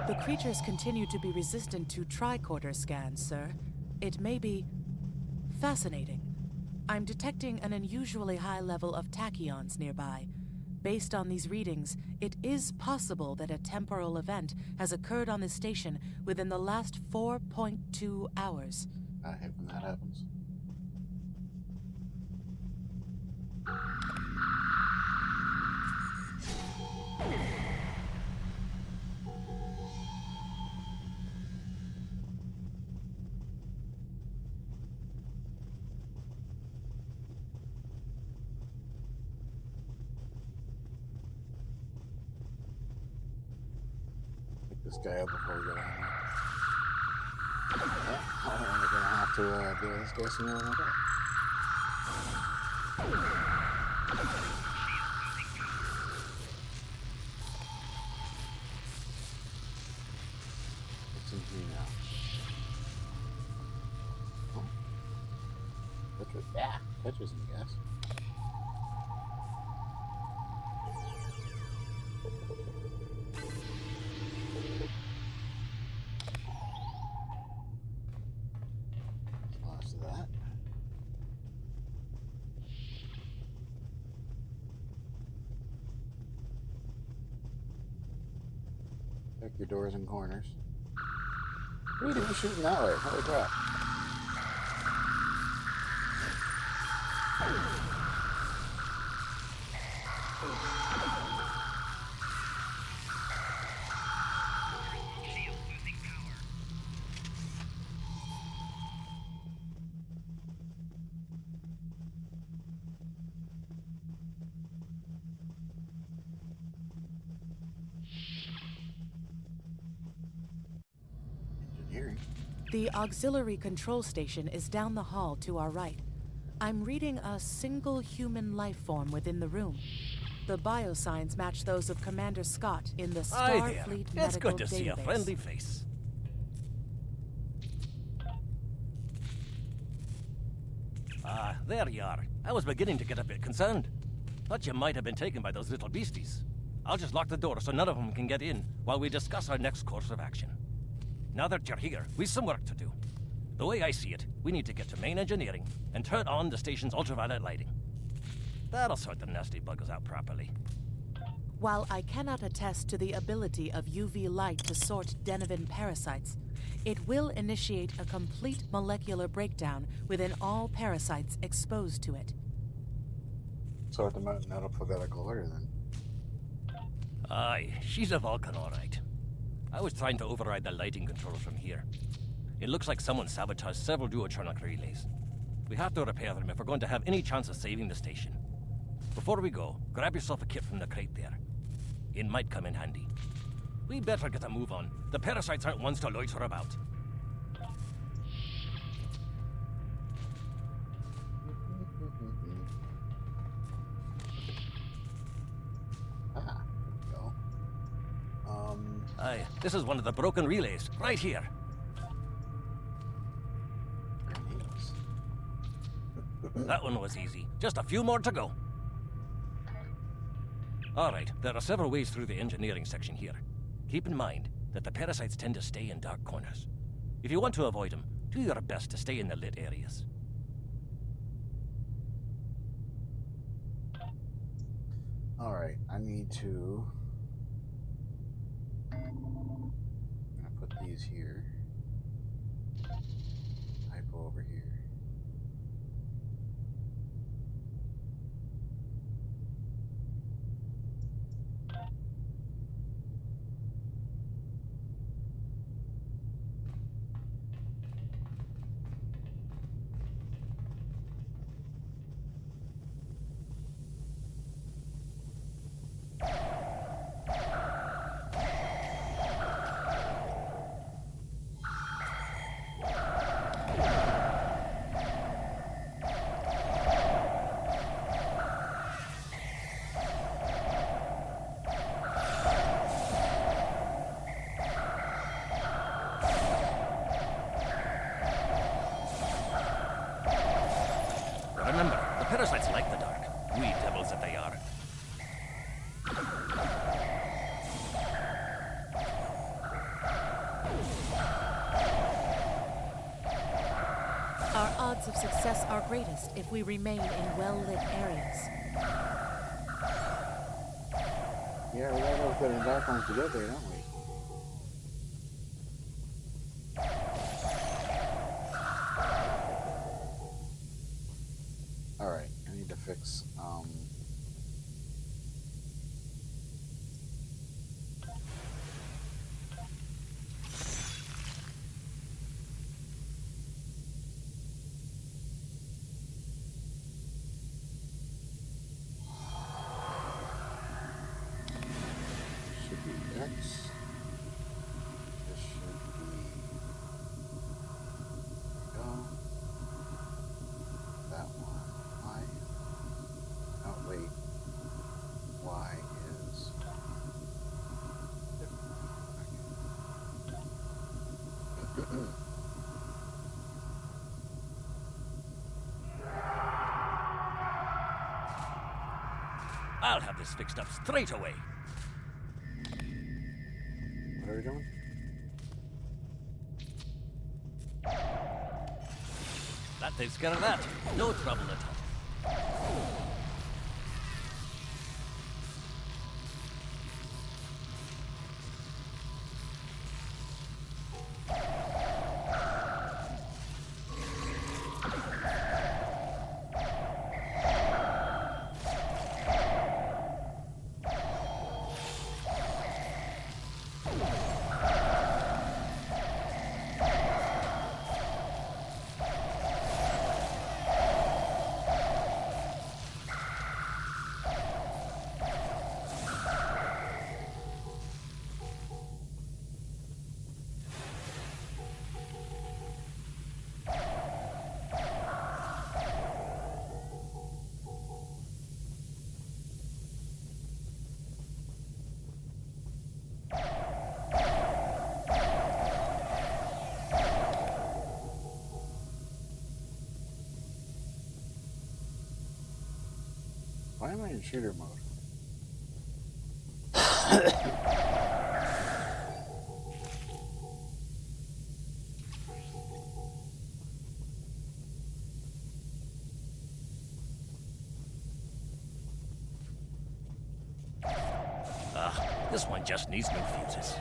The creatures continue to be resistant to tricorder scans, sir. It may be fascinating. I'm detecting an unusually high level of tachyons nearby. Based on these readings, it is possible that a temporal event has occurred on this station within the last 4.2 hours. I hate when that happens. Pick this guy up before we go down there. I'm only gonna have to deal with this guy sooner than I thought. What's in here now? Oh. Petra, yeah, Petra's in the gas. Lots of that. Check your doors and corners. What are you shooting that way? Holy crap. Engineering. The auxiliary control station is down the hall to our right. I'm reading a single human life form within the room. The biosigns match those of Commander Scott in the Hi there. Starfleet It's Medical good to see a Database. friendly face. Ah, there you are. I was beginning to get a bit concerned. Thought you might have been taken by those little beasties. I'll just lock the door so none of them can get in while we discuss our next course of action. Now that you're here, we've some work to do. The way I see it, we need to get to main engineering and turn on the station's ultraviolet lighting. That'll sort the nasty buggers out properly. While I cannot attest to the ability of UV light to sort Deniven parasites, it will initiate a complete molecular breakdown within all parasites exposed to it. Sort them out in alphabetical order, then. Aye, she's a Vulcan, all right. I was trying to override the lighting controls from here. It looks like someone sabotaged several duotronic relays. We have to repair them if we're going to have any chance of saving the station. Before we go, grab yourself a kit from the crate there. It might come in handy. We better get a move on. The parasites aren't ones to loiter about. Ah, there we go. Aye, this is one of the broken relays, right here. Grenades. That one was easy. Just a few more to go. Alright, there are several ways through the engineering section here. Keep in mind that the parasites tend to stay in dark corners. If you want to avoid them, do your best to stay in the lit areas. Alright, I need to... I'm gonna put these here. Hypo over here. Remember, the parasites like the dark. We devils that they are. Our odds of success are greatest if we remain in well-lit areas. Yeah, we gotta go put in dark ones to get there, don't we? Alright, I need to fix, should be X. This should be... There we go. That one. Y. Oh, wait. Y is... different. I'll have this fixed up straight away. What are we doing? That takes care of that. No trouble at all. Why am I in shooter mode? This one just needs new fuses.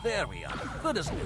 There we are. Good as new.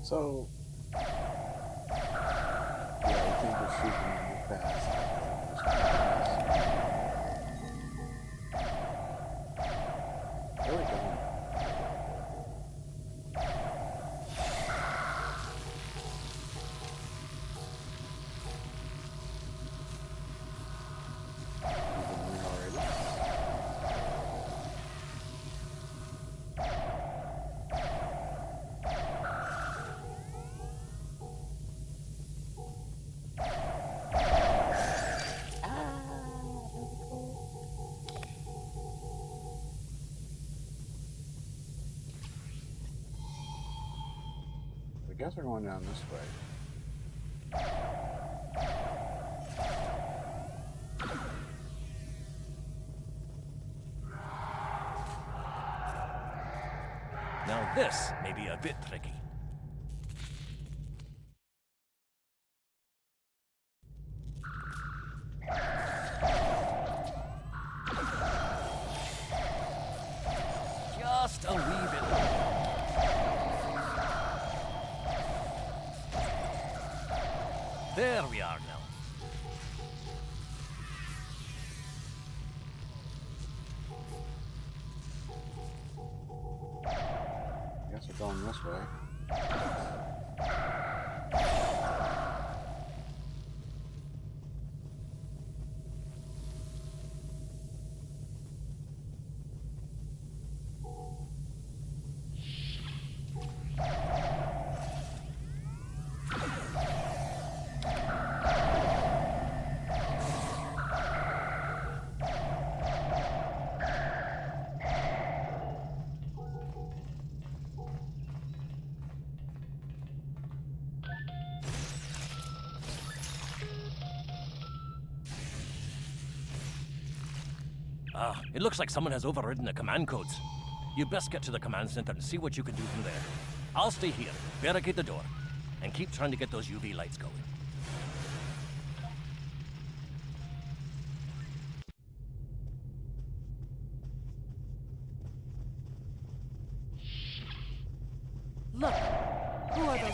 So, yeah, I think we're shooting really fast. Where are we going? I guess we're going down this way. Now this may be a bit tricky. Just a wee bit more. There we are now. Guess we're going this way. It looks like someone has overridden the command codes. You best get to the command center and see what you can do from there. I'll stay here, barricade the door, and keep trying to get those UV lights going. Look, who are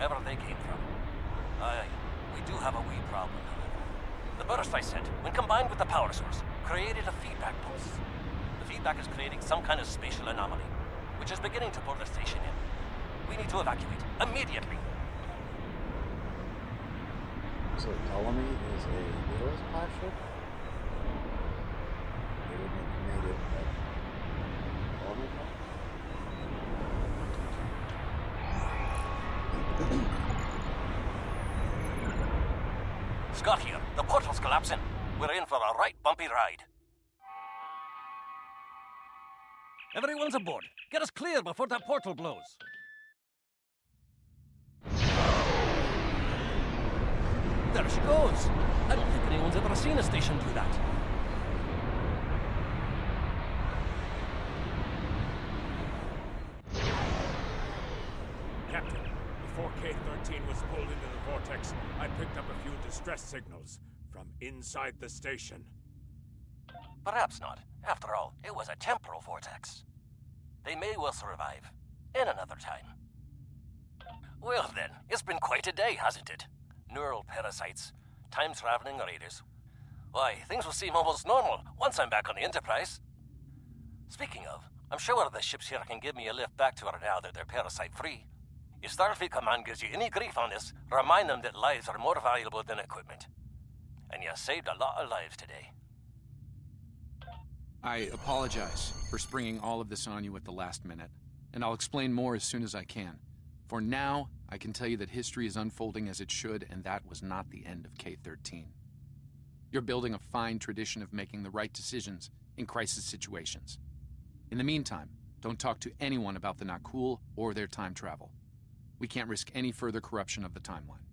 wherever they came from. Aye, we do have a wee problem, however. The burst I sent, when combined with the power source, created a feedback pulse. The feedback is creating some kind of spatial anomaly, which is beginning to pull the station in. We need to evacuate, immediately. So Ptolemy is a Heroes class ship? They wouldn't have made it Ptolemy class? Scott here. The portal's collapsing. We're in for a right bumpy ride. Everyone's aboard. Get us clear before that portal blows. There she goes. I don't think anyone's ever seen a station do that. Captain, before K-13 was pulled into the vortex, I picked up a few distress signals from inside the station. Perhaps not. After all, it was a temporal vortex. They may well survive. In another time. Well then, it's been quite a day, hasn't it? Neural parasites, time-traveling raiders. Why, things will seem almost normal once I'm back on the Enterprise. Speaking of, I'm sure the ships here can give me a lift back to her now that they're parasite-free. If Starfleet Command gives you any grief on this, remind them that lives are more valuable than equipment. And you saved a lot of lives today. I apologize for springing all of this on you at the last minute, and I'll explain more as soon as I can. For now, I can tell you that history is unfolding as it should, and that was not the end of K-13. You're building a fine tradition of making the right decisions in crisis situations. In the meantime, don't talk to anyone about the Nakul or their time travel. We can't risk any further corruption of the timeline.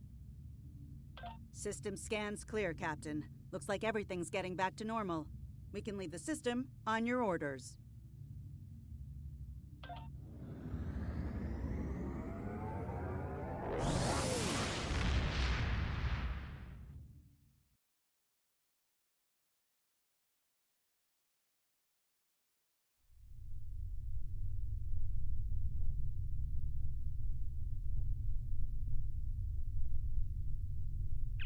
System scans clear, Captain. Looks like everything's getting back to normal. We can leave the system on your orders.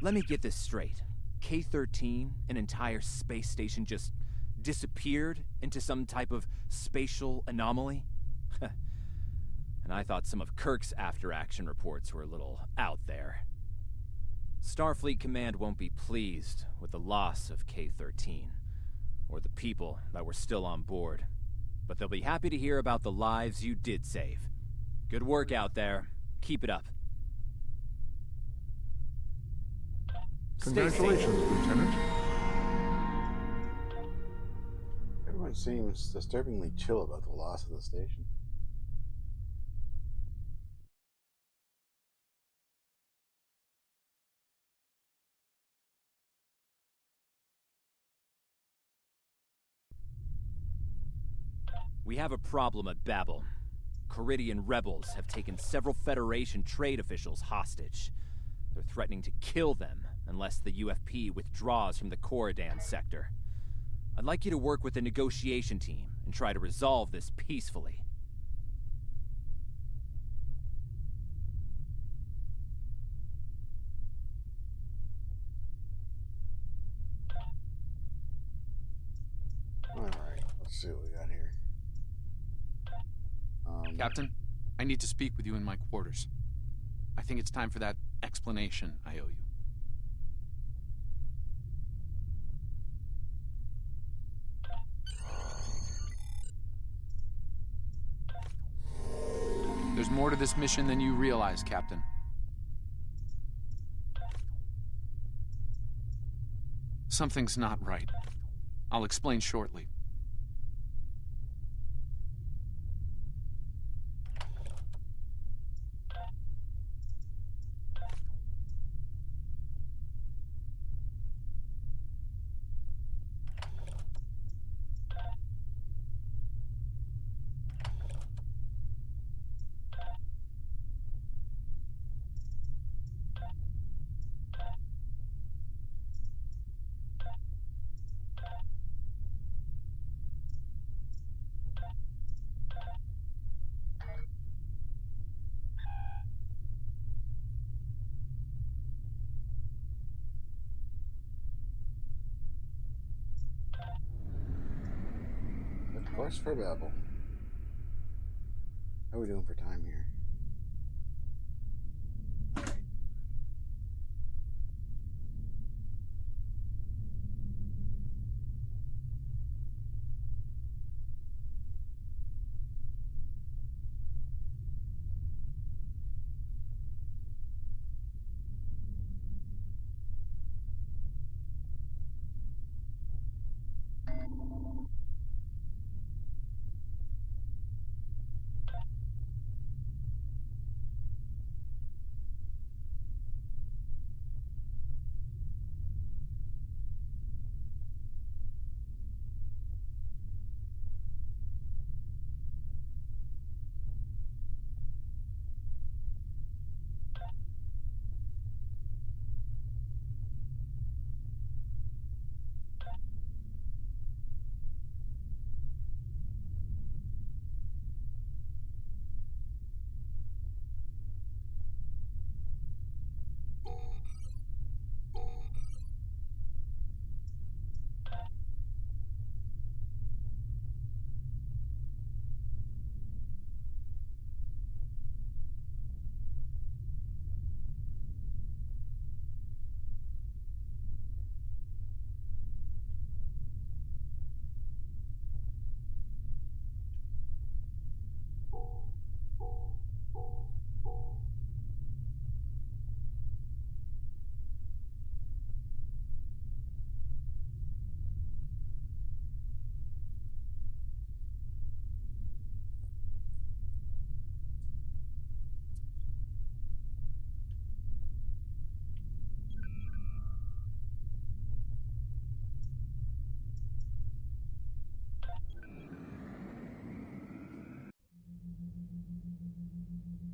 Let me get this straight. K-13, an entire space station, just disappeared into some type of spatial anomaly? And I thought some of Kirk's after-action reports were a little out there. Starfleet Command won't be pleased with the loss of K-13, or the people that were still on board. But they'll be happy to hear about the lives you did save. Good work out there. Keep it up. Congratulations, Lieutenant. Everyone seems disturbingly chill about the loss of the station. We have a problem at Babel. Caridian rebels have taken several Federation trade officials hostage. They're threatening to kill them unless the UFP withdraws from the Corridan sector. I'd like you to work with the negotiation team and try to resolve this peacefully. Alright, let's see what we got here. Captain, I need to speak with you in my quarters. I think it's time for that explanation I owe you. There's more to this mission than you realize, Captain. Something's not right. I'll explain shortly. Course for Babel. How are we doing for time here?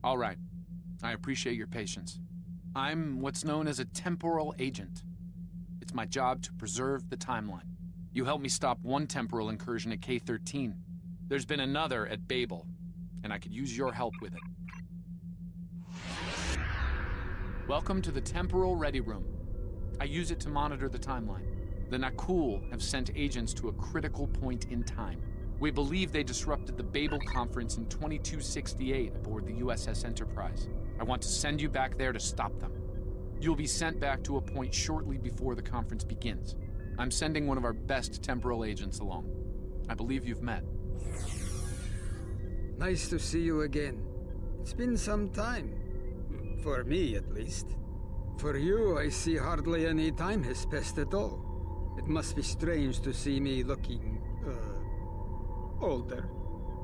All right. I appreciate your patience. I'm what's known as a temporal agent. It's my job to preserve the timeline. You helped me stop one temporal incursion at K-13. There's been another at Babel, and I could use your help with it. Welcome to the Temporal Ready Room. I use it to monitor the timeline. The Nakul have sent agents to a critical point in time. We believe they disrupted the Babel conference in 2268 aboard the USS Enterprise. I want to send you back there to stop them. You'll be sent back to a point shortly before the conference begins. I'm sending one of our best temporal agents along. I believe you've met. Nice to see you again. It's been some time. For me, at least. For you, I see hardly any time has passed at all. It must be strange to see me looking, older.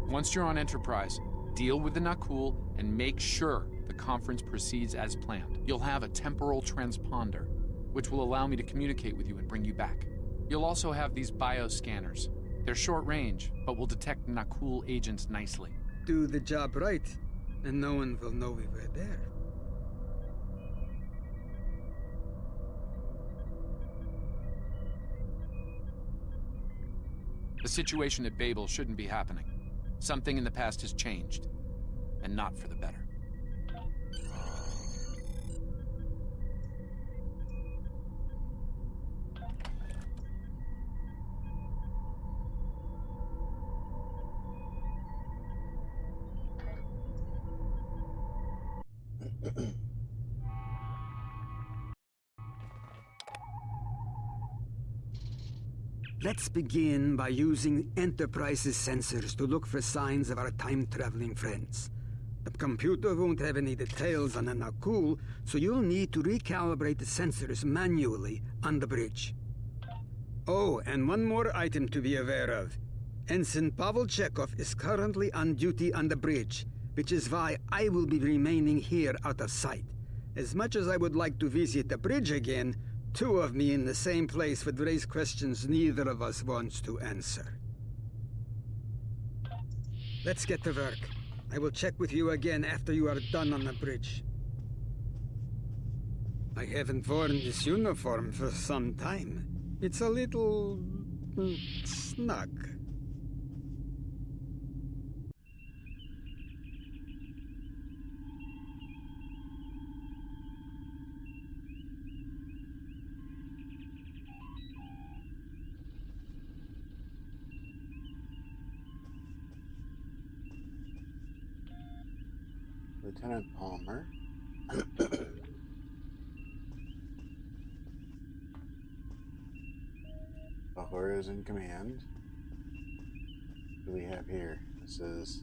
Once you're on Enterprise, deal with the Nakul and make sure the conference proceeds as planned. You'll have a temporal transponder, which will allow me to communicate with you and bring you back. You'll also have these bioscanners. They're short range, but will detect Nakul agents nicely. Do the job right, and no one will know we were there. The situation at Babel shouldn't be happening. Something in the past has changed, and not for the better. Let's begin by using Enterprise's sensors to look for signs of our time-traveling friends. The computer won't have any details on the Nakul, so you'll need to recalibrate the sensors manually on the bridge. Oh, and one more item to be aware of. Ensign Pavel Chekhov is currently on duty on the bridge, which is why I will be remaining here out of sight. As much as I would like to visit the bridge again, two of me in the same place would raise questions neither of us wants to answer. Let's get to work. I will check with you again after you are done on the bridge. I haven't worn this uniform for some time. It's a little snug. Lieutenant Palmer. Ahura is in command. Who do we have here? This is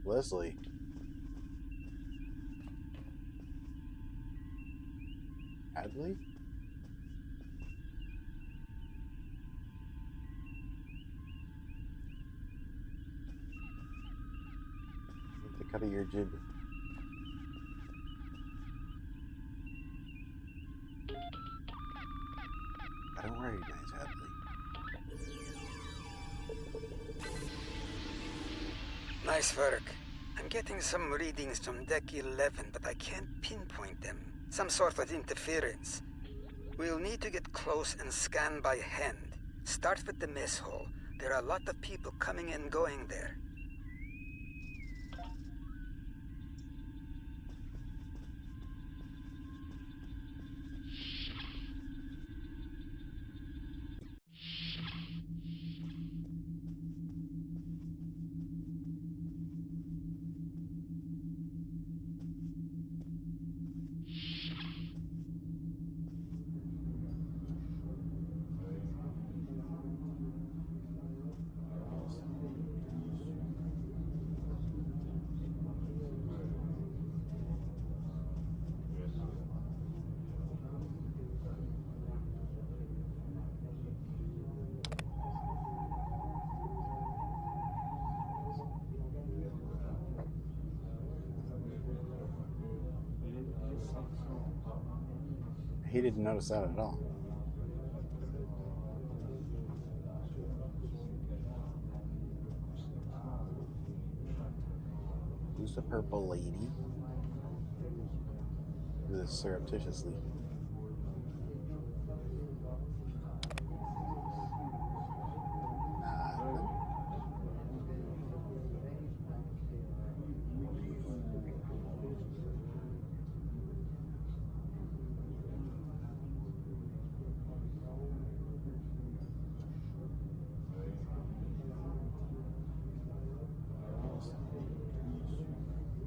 Leslie. Hadley? With the cut of your jib. I don't recognize Hadley. Nice work. I'm getting some readings from Deck 11, but I can't pinpoint them. Some sort of interference. We'll need to get close and scan by hand. Start with the mess hall. There are a lot of people coming and going there. He didn't notice that at all. Who's the purple lady? Do this surreptitiously.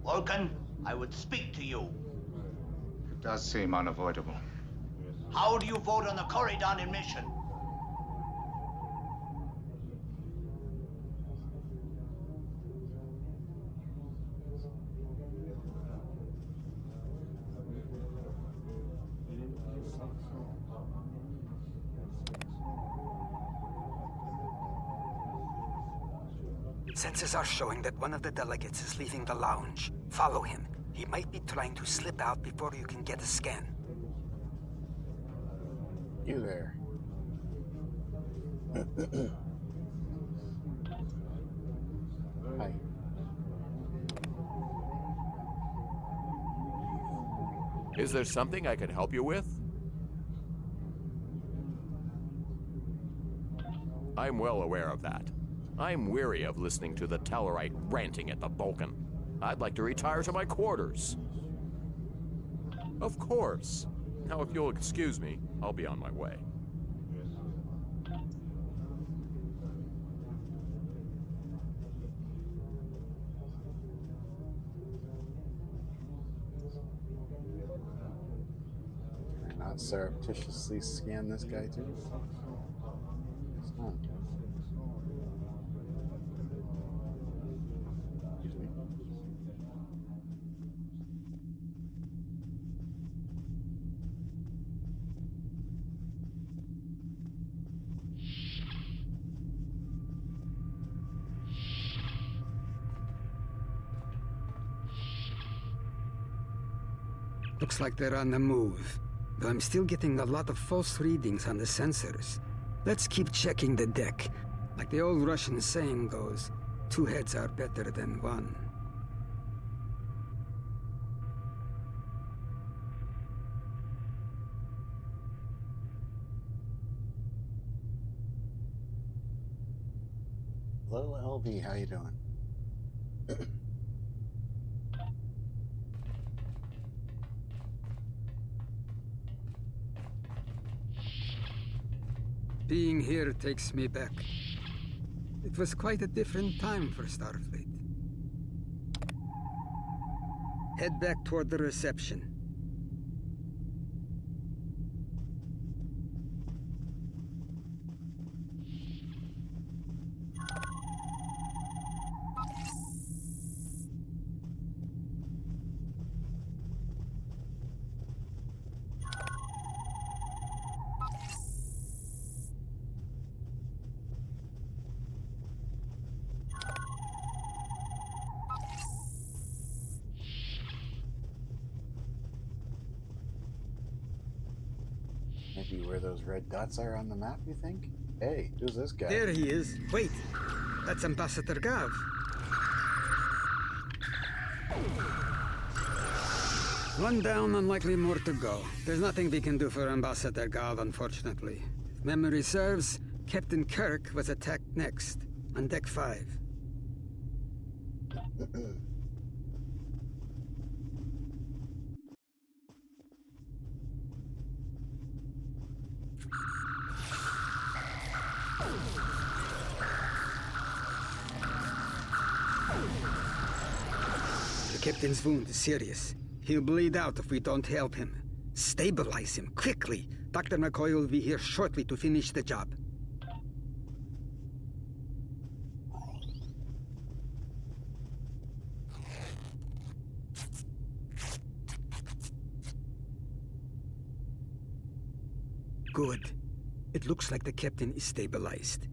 Vulcan, I would speak to you. It does seem unavoidable. How do you vote on the Corridon mission? Sensors are showing that one of the delegates is leaving the lounge. Follow him. He might be trying to slip out before you can get a scan. You there. Hi. Is there something I can help you with? I'm well aware of that. I'm weary of listening to the Tellarite ranting at the Vulcan. I'd like to retire to my quarters. Of course. Now, if you'll excuse me, I'll be on my way. Can I not surreptitiously scan this guy too? It's not. Looks like they're on the move. Though I'm still getting a lot of false readings on the sensors. Let's keep checking the deck. Like the old Russian saying goes, 2 heads are better than 1. Hello, LV. How you doing? Being here takes me back. It was quite a different time for Starfleet. Head back toward the reception. Maybe where those red dots are on the map, you think? Hey, who's this guy? There he is. Wait, that's Ambassador Gav. One down, unlikely more to go. There's nothing we can do for Ambassador Gav, unfortunately. If memory serves, Captain Kirk was attacked next, on Deck 5. The captain's wound is serious. He'll bleed out if we don't help him. Stabilize him, quickly. Dr. McCoy will be here shortly to finish the job. Good. It looks like the captain is stabilized.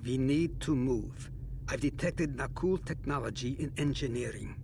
We need to move. I've detected Nakul technology in engineering.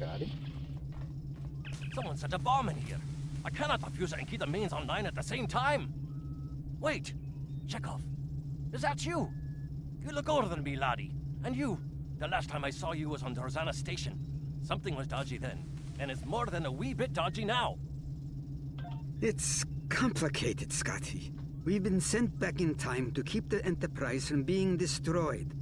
Got it? Someone set a bomb in here. I cannot defuse it and keep the mains online at the same time. Wait, Chekhov, is that you? You look older than me, laddie. And you, the last time I saw you was on Dorzana Station. Something was dodgy then, and it's more than a wee bit dodgy now. It's complicated, Scotty. We've been sent back in time to keep the Enterprise from being destroyed.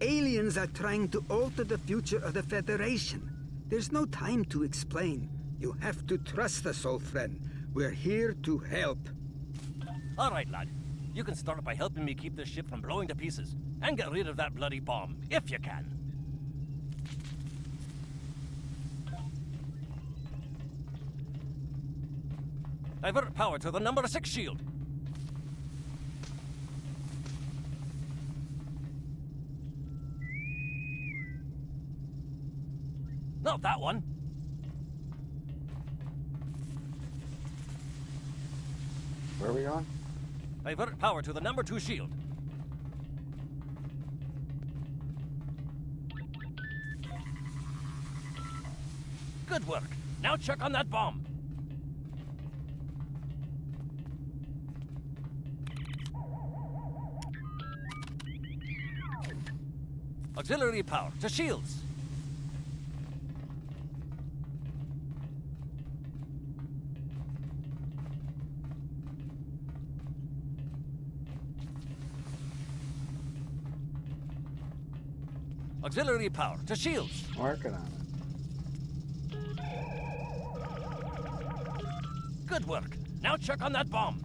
Aliens are trying to alter the future of the Federation. There's no time to explain. You have to trust us, old friend. We're here to help. All right, lad. You can start by helping me keep this ship from blowing to pieces, and get rid of that bloody bomb, if you can. Divert power to the number 6 shield. Not that one. Where are we on? Divert power to the number 2 shield. Good work. Now check on that bomb. Auxiliary power to shields. Auxiliary power to shields. Working on it. Good work. Now check on that bomb.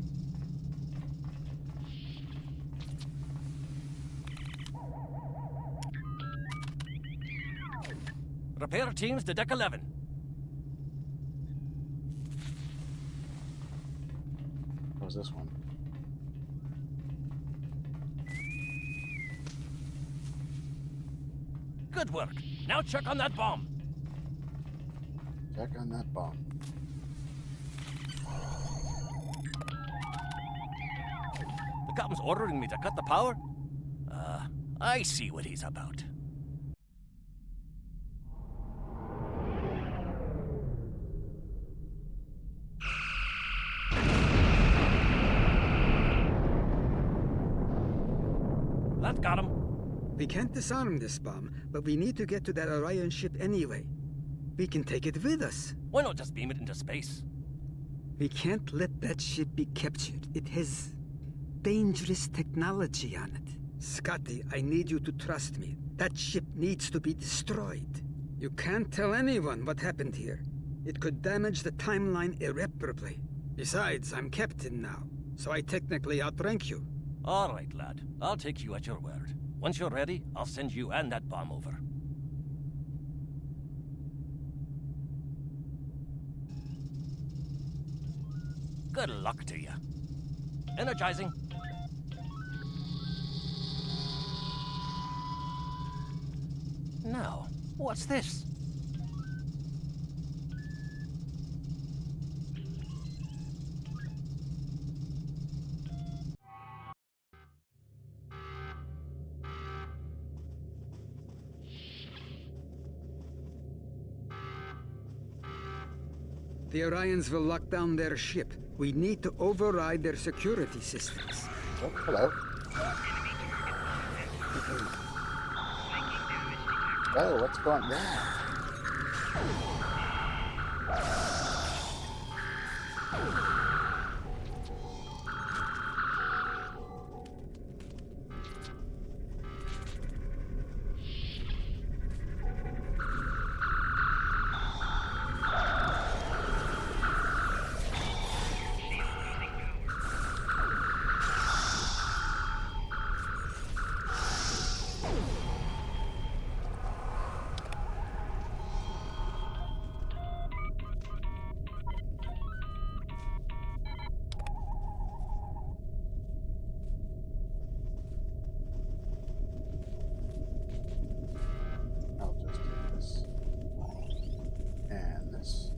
Repair teams to Deck 11. What was this one? Good work. Now check on that bomb. Check on that bomb. The captain's ordering me to cut the power? I see what he's about. That got him. We can't disarm this bomb, but we need to get to that Orion ship anyway. We can take it with us. Why not just beam it into space? We can't let that ship be captured. It has dangerous technology on it. Scotty, I need you to trust me. That ship needs to be destroyed. You can't tell anyone what happened here. It could damage the timeline irreparably. Besides, I'm captain now, so I technically outrank you. All right, lad. I'll take you at your word. Once you're ready, I'll send you and that bomb over. Good luck to you. Energizing. Now, what's this? The Orions will lock down their ship. We need to override their security systems. Oh, hello. Oh, what's going on? I'll just take this. And this.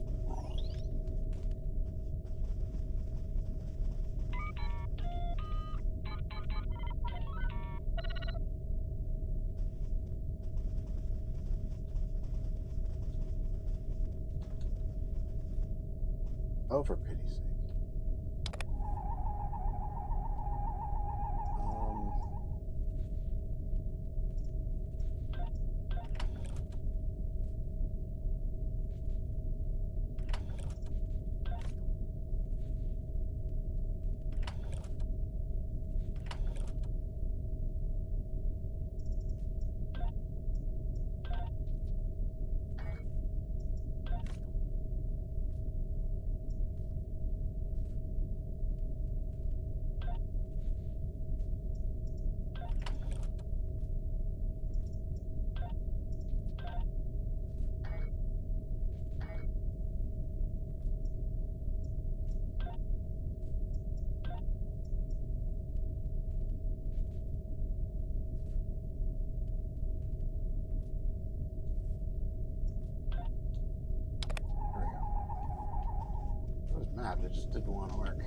Oh, for pity's sake. Map, it just didn't want to work.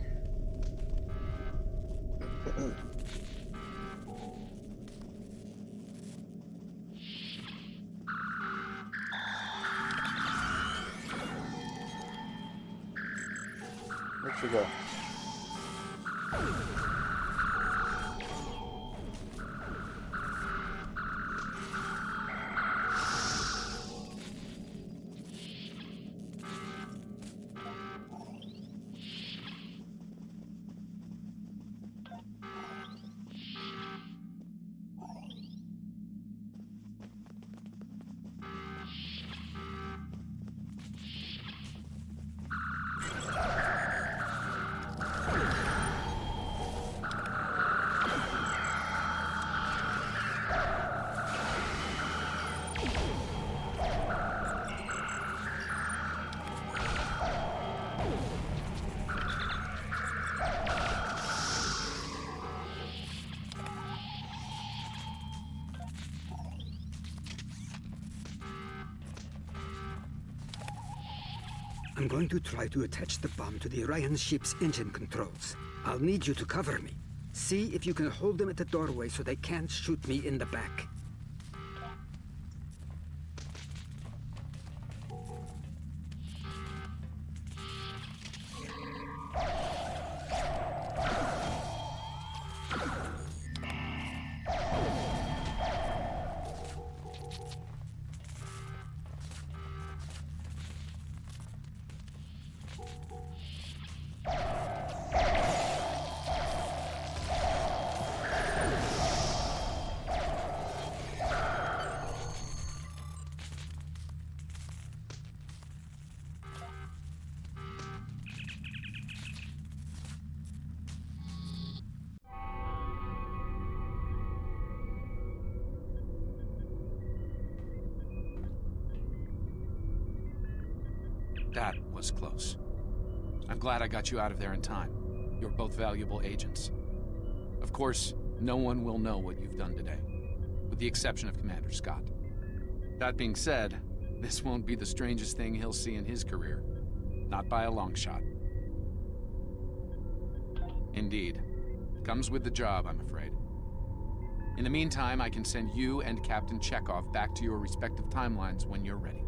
Where'd she go? I'm going to try to attach the bomb to the Orion ship's engine controls. I'll need you to cover me. See if you can hold them at the doorway so they can't shoot me in the back. That was close. I'm glad I got you out of there in time. You're both valuable agents. Of course, no one will know what you've done today, with the exception of Commander Scott. That being said, this won't be the strangest thing he'll see in his career. Not by a long shot. Indeed. Comes with the job, I'm afraid. In the meantime, I can send you and Captain Chekhov back to your respective timelines when you're ready.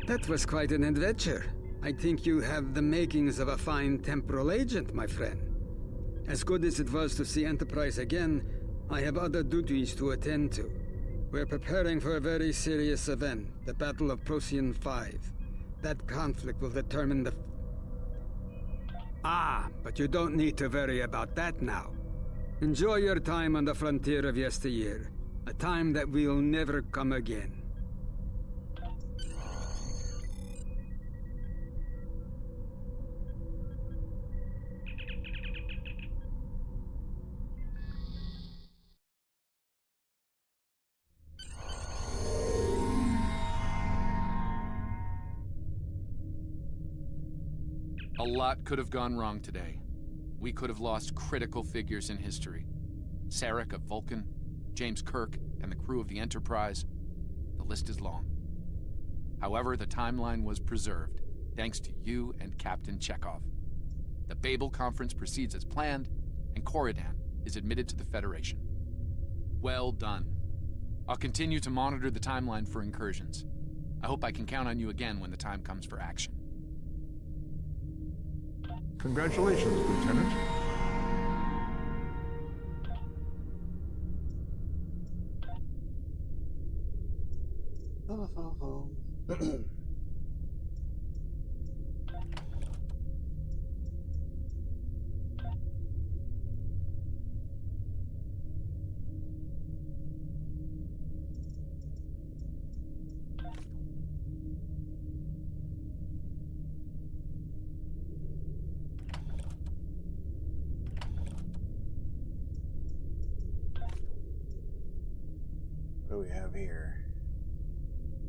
That was quite an adventure. I think you have the makings of a fine temporal agent, my friend. As good as it was to see Enterprise again, I have other duties to attend to. We're preparing for a very serious event, the Battle of Procyon 5. That conflict will determine the... but you don't need to worry about that now. Enjoy your time on the frontier of yesteryear, a time that will never come again. A lot could have gone wrong today. We could have lost critical figures in history. Sarek of Vulcan, James Kirk, and the crew of the Enterprise. The list is long. However, the timeline was preserved, thanks to you and Captain Chekhov. The Babel Conference proceeds as planned, and Corridan is admitted to the Federation. Well done. I'll continue to monitor the timeline for incursions. I hope I can count on you again when the time comes for action. Congratulations, Lieutenant. What do we have here?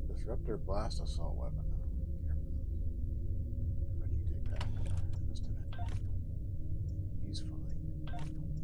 Disruptor blast assault weapon. I don't really care for those. How about you take that? Just a minute. He's fine. Cavern.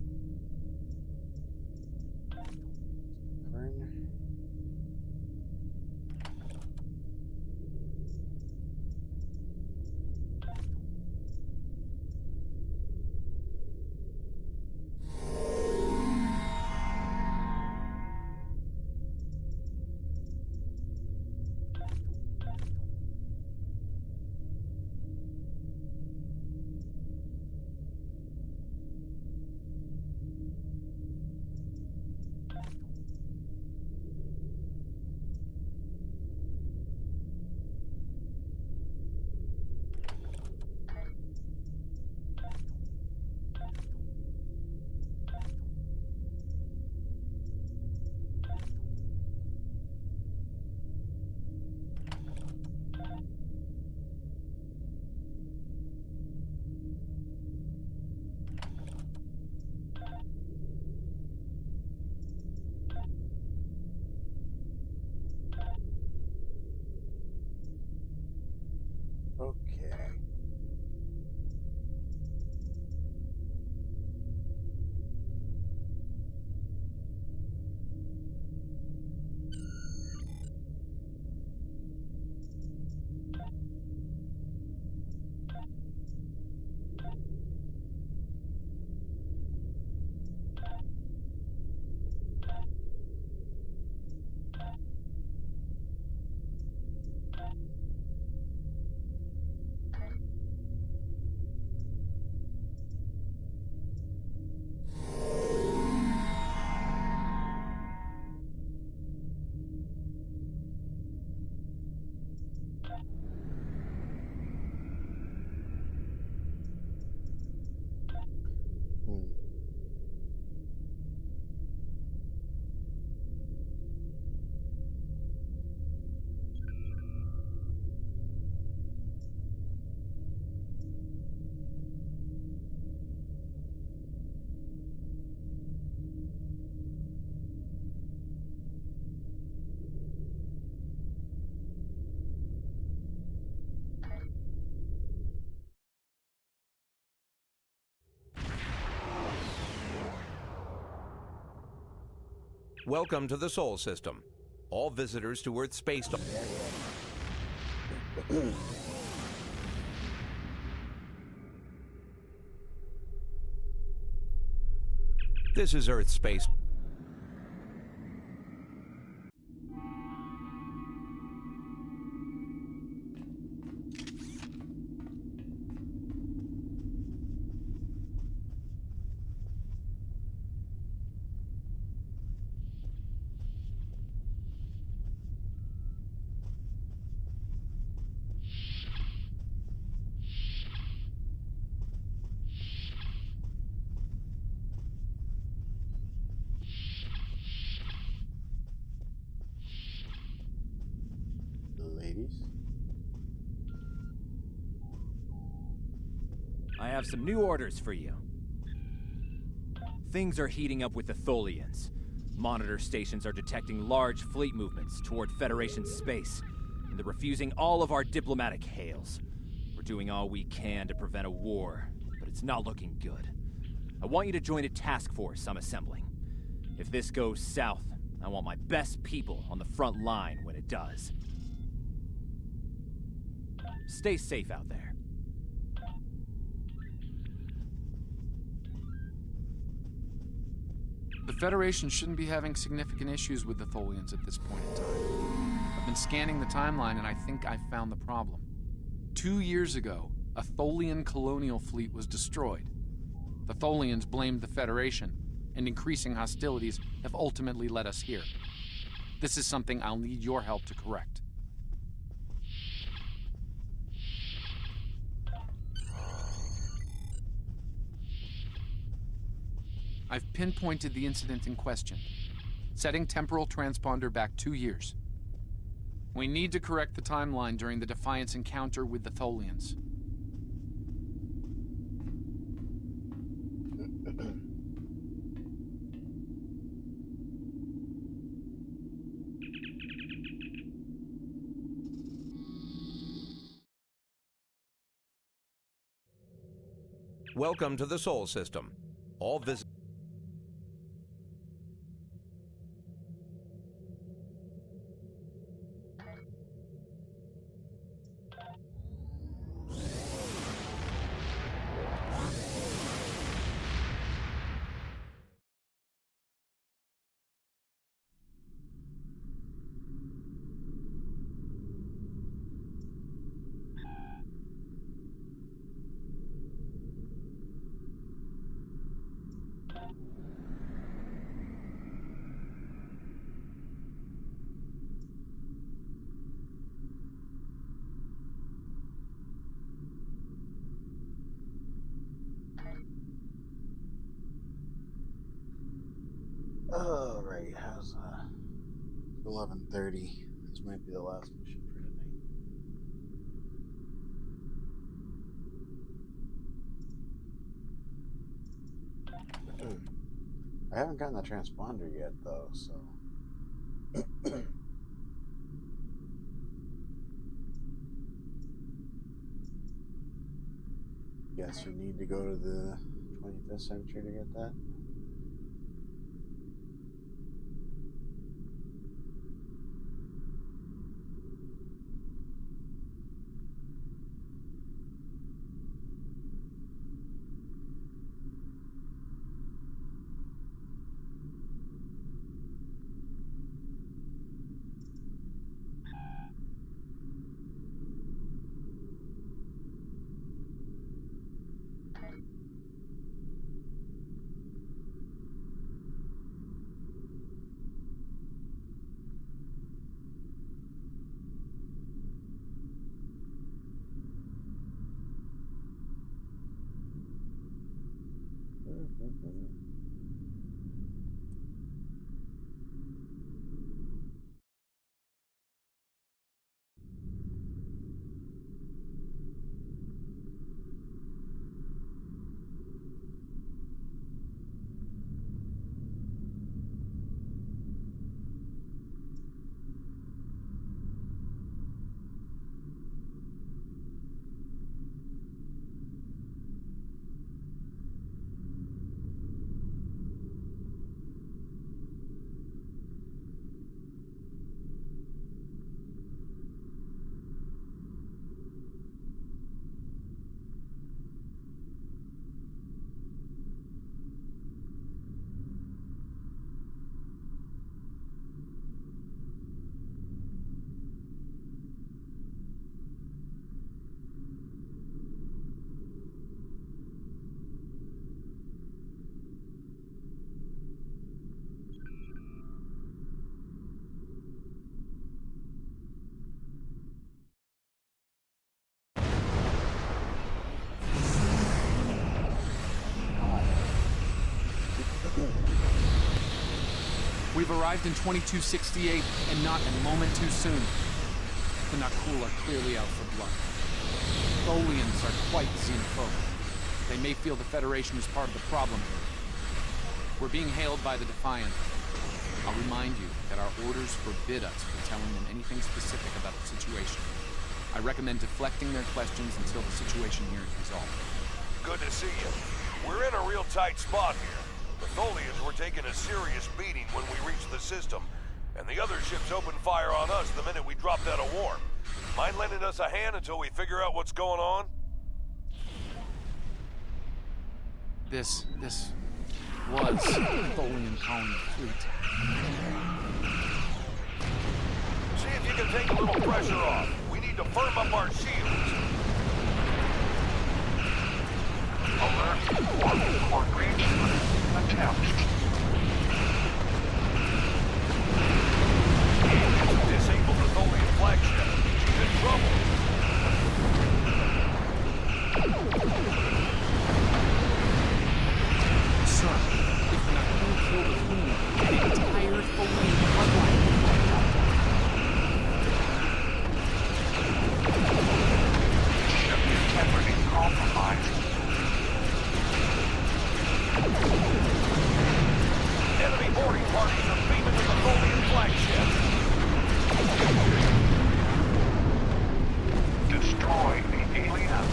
Welcome to the Sol System. All visitors to Earth space. This is Earth space. Ladies? I have some new orders for you. Things are heating up with the Tholians. Monitor stations are detecting large fleet movements toward Federation space, and they're refusing all of our diplomatic hails. We're doing all we can to prevent a war, but it's not looking good. I want you to join a task force I'm assembling. If this goes south, I want my best people on the front line when it does. Stay safe out there. The Federation shouldn't be having significant issues with the Tholians at this point in time. I've been scanning the timeline and I think I found the problem. 2 years ago, a Tholian colonial fleet was destroyed. The Tholians blamed the Federation, and increasing hostilities have ultimately led us here. This is something I'll need your help to correct. I've pinpointed the incident in question, setting temporal transponder back 2 years. We need to correct the timeline during the Defiance encounter with the Tholians. Welcome to the Sol System. All visitors. Alright, how's 11:30. This might be the last mission for tonight. I haven't gotten the transponder yet though, so guess you need to go to the 25th century to get that. We've arrived in 2268, and not a moment too soon. The Nakul are clearly out for blood. Tholians are quite xenophobic. They may feel the Federation is part of the problem here. We're being hailed by the Defiant. I'll remind you that our orders forbid us from telling them anything specific about the situation. I recommend deflecting their questions until the situation here is resolved. Good to see you. We're in a real tight spot here. The Tholians were taking a serious beating when we reached the system, and the other ships opened fire on us the minute we dropped out of warp. Mind lending us a hand until we figure out what's going on? This was Tholian colony fleet. See if you can take a little pressure off. We need to firm up our shields. Alert 1 for breach attempt. Disable the Tholian flagship. She's in trouble. Sir, if the Nakul kill the Queen, the entire Tholian bloodline will be wiped out. Ship integrity compromised. Enemy boarding parties are beaming to the Tholian flagship. Destroy the aliens.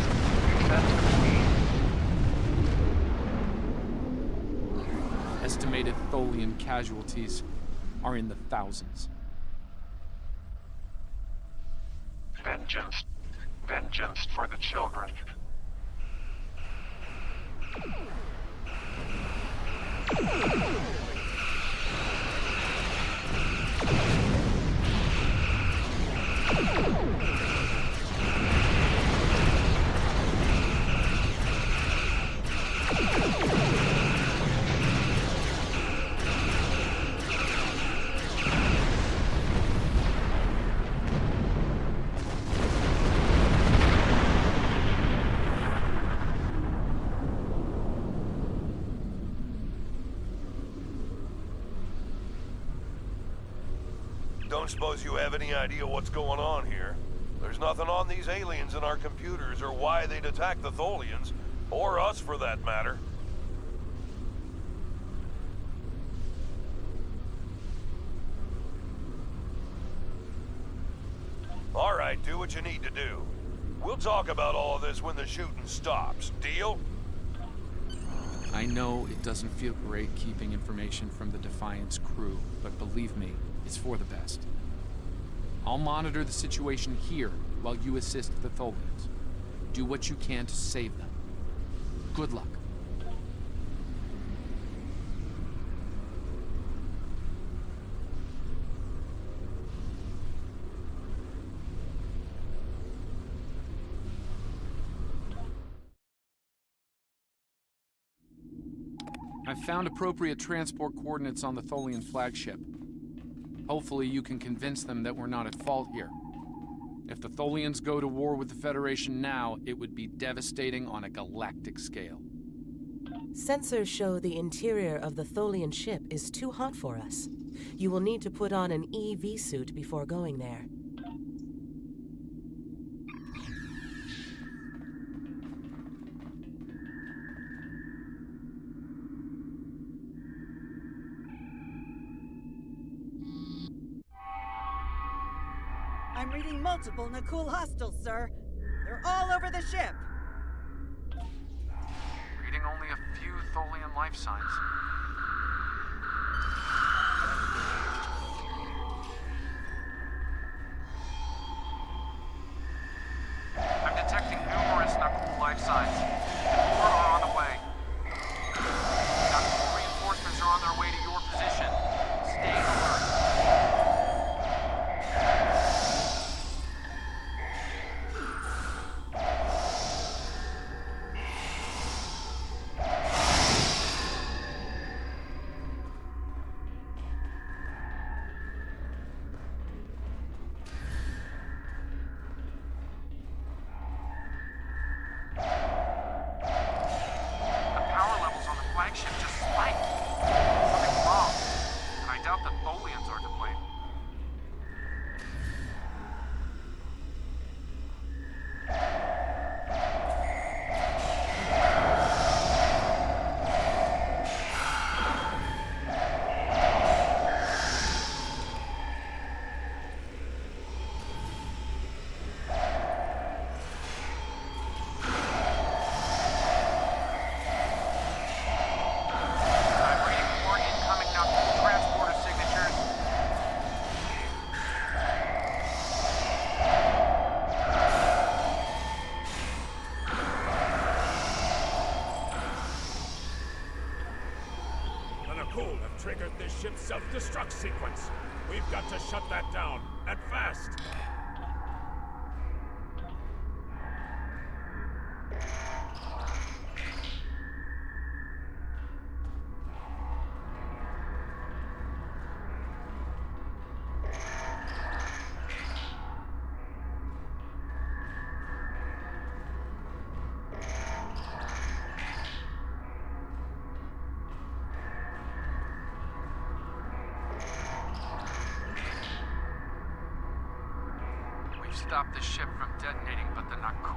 Defend the Queen. Estimated Tholian casualties are in the thousands. Vengeance. Vengeance for the children. Don't suppose you have any idea what's going on here. There's nothing on these aliens in our computers or why they'd attack the Tholians, or us for that matter. All right, do what you need to do. We'll talk about all of this when the shooting stops. Deal? I know it doesn't feel great keeping information from the Defiant's crew, but believe me, it's for the best. I'll monitor the situation here while you assist the Tholians. Do what you can to save them. Good luck. I've found appropriate transport coordinates on the Tholian flagship. Hopefully you can convince them that we're not at fault here. If the Tholians go to war with the Federation now, it would be devastating on a galactic scale. Sensors show the interior of the Tholian ship is too hot for us. You will need to put on an EV suit before going there. I'm reading multiple Nakul hostiles, sir. They're all over the ship. Reading only a few Tholian life signs. I'm detecting numerous Nakul life signs. More are on the way. Nakul reinforcements are on their way to your position. Stay alert. triggered this ship's self-destruct sequence. We've got to shut that down, and fast! Stop the ship from detonating, but they're not cool.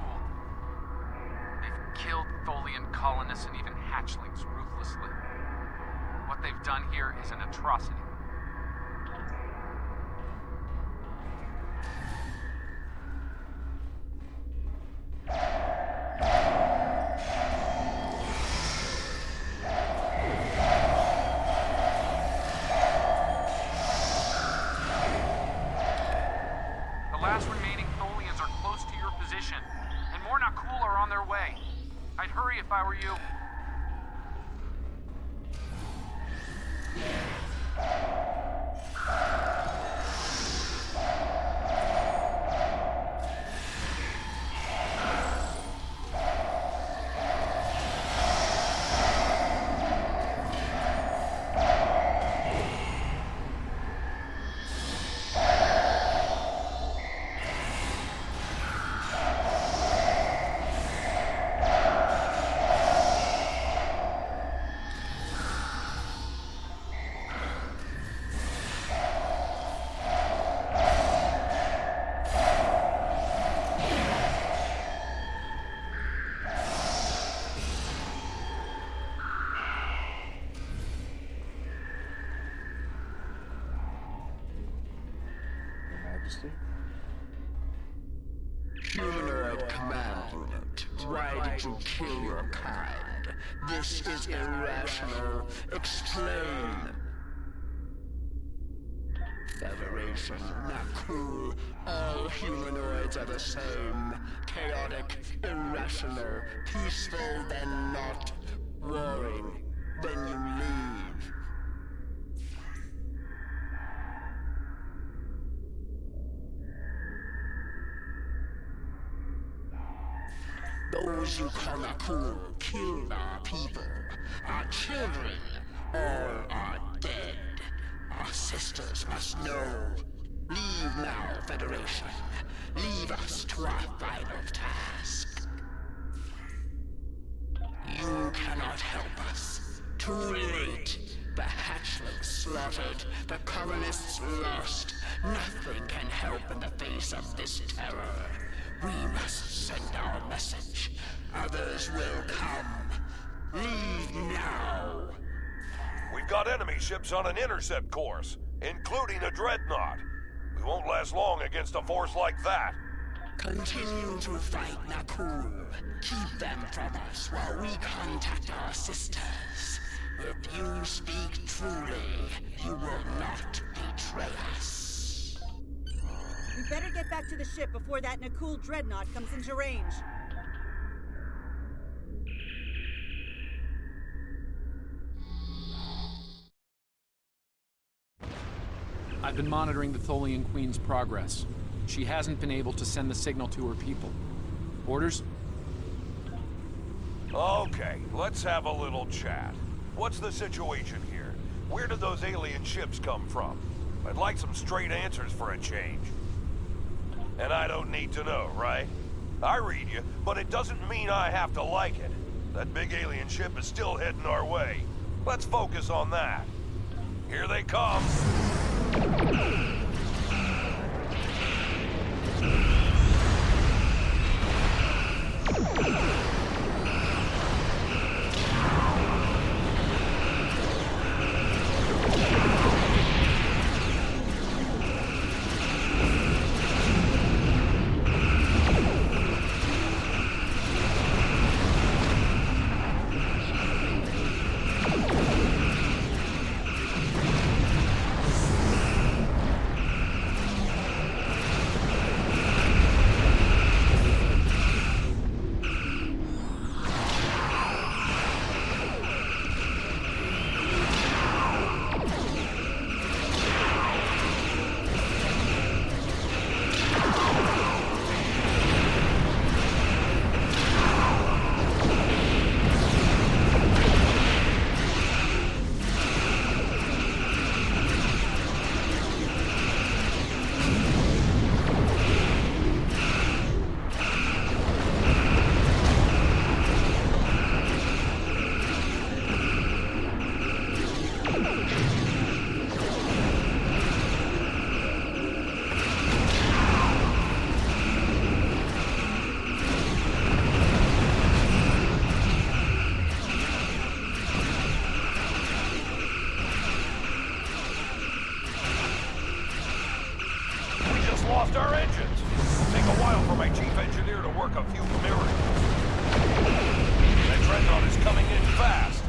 They've killed Tholian colonists and even hatchlings ruthlessly. What they've done here is an atrocity. I'd hurry if I were you. Humanoid commandment. Why did you kill your kind? This is irrational. Explain. Federation, not cool. All humanoids are the same. Chaotic, irrational, peaceful, then not. Warring, then you leave. Those you call not cool killed our people, our children, all are dead. Our sisters must know. Leave now, Federation. Leave us to our final task. You cannot help us. Too late. The hatchlings slaughtered, the colonists lost. Nothing can help in the face of this terror. We must send our message. Others will come. Leave now. We've got enemy ships on an intercept course, including a dreadnought. We won't last long against a force like that. Continue to fight, Nakul. Keep them from us while we contact our sisters. If you speak truly, you will not betray us. We better get back to the ship before that Nakul dreadnought comes into range. I've been monitoring the Tholian Queen's progress. She hasn't been able to send the signal to her people. Orders? Okay, let's have a little chat. What's the situation here? Where did those alien ships come from? I'd like some straight answers for a change. And I don't need to know, right? I read you, but it doesn't mean I have to like it. That big alien ship is still heading our way. Let's focus on that. Here they come. lost our engines. It'll take a while for my chief engineer to work a few miracles. That Dreadnought is coming in fast.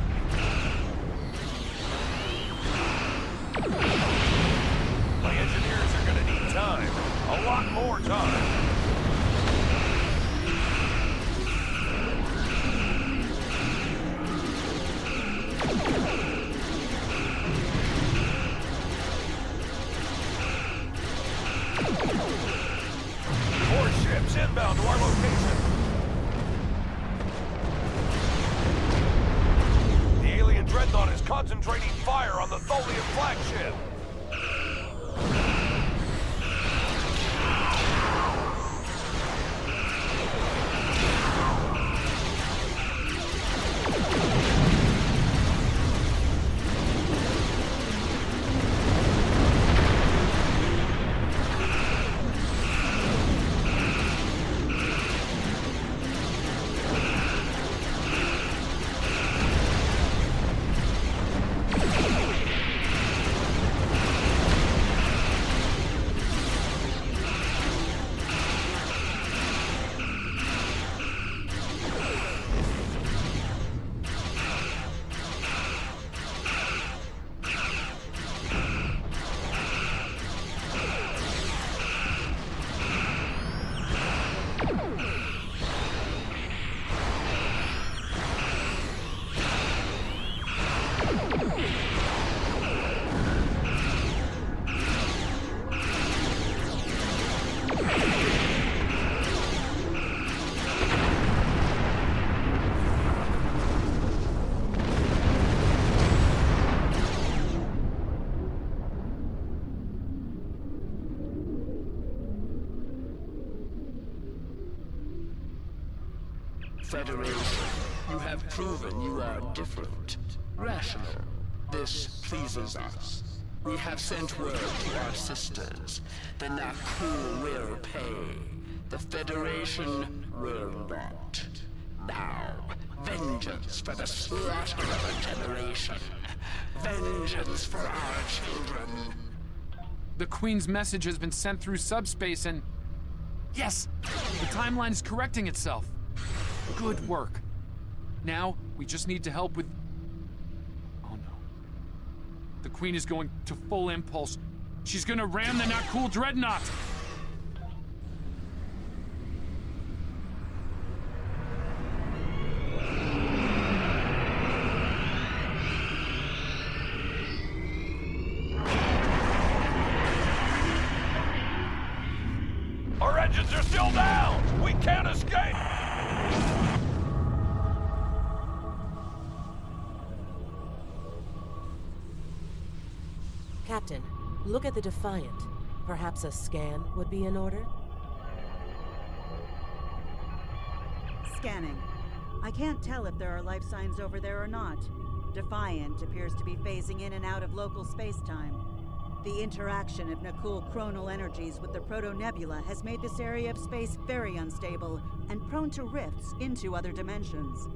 My engineers are gonna need time. A lot more time. More ships inbound to our location. The alien Dreadnought is concentrating fire on the Tholian flagship. Federation, you have proven you are different, rational. This pleases us. We have sent word to our sisters. The Naku will pay. The Federation will not. Now, vengeance for the slaughter of a generation. Vengeance for our children. The Queen's message has been sent through subspace and... Yes! The timeline is correcting itself. Good work. Now, we just need to help with... Oh no. The Queen is going to full impulse. She's gonna ram the not cool Dreadnought! Our engines are still down! We can't escape! Captain, look at the Defiant. Perhaps a scan would be in order? Scanning. I can't tell if there are life signs over there or not. Defiant appears to be phasing in and out of local space-time. The interaction of Nakul chronal energies with the proto-nebula has made this area of space very unstable and prone to rifts into other dimensions.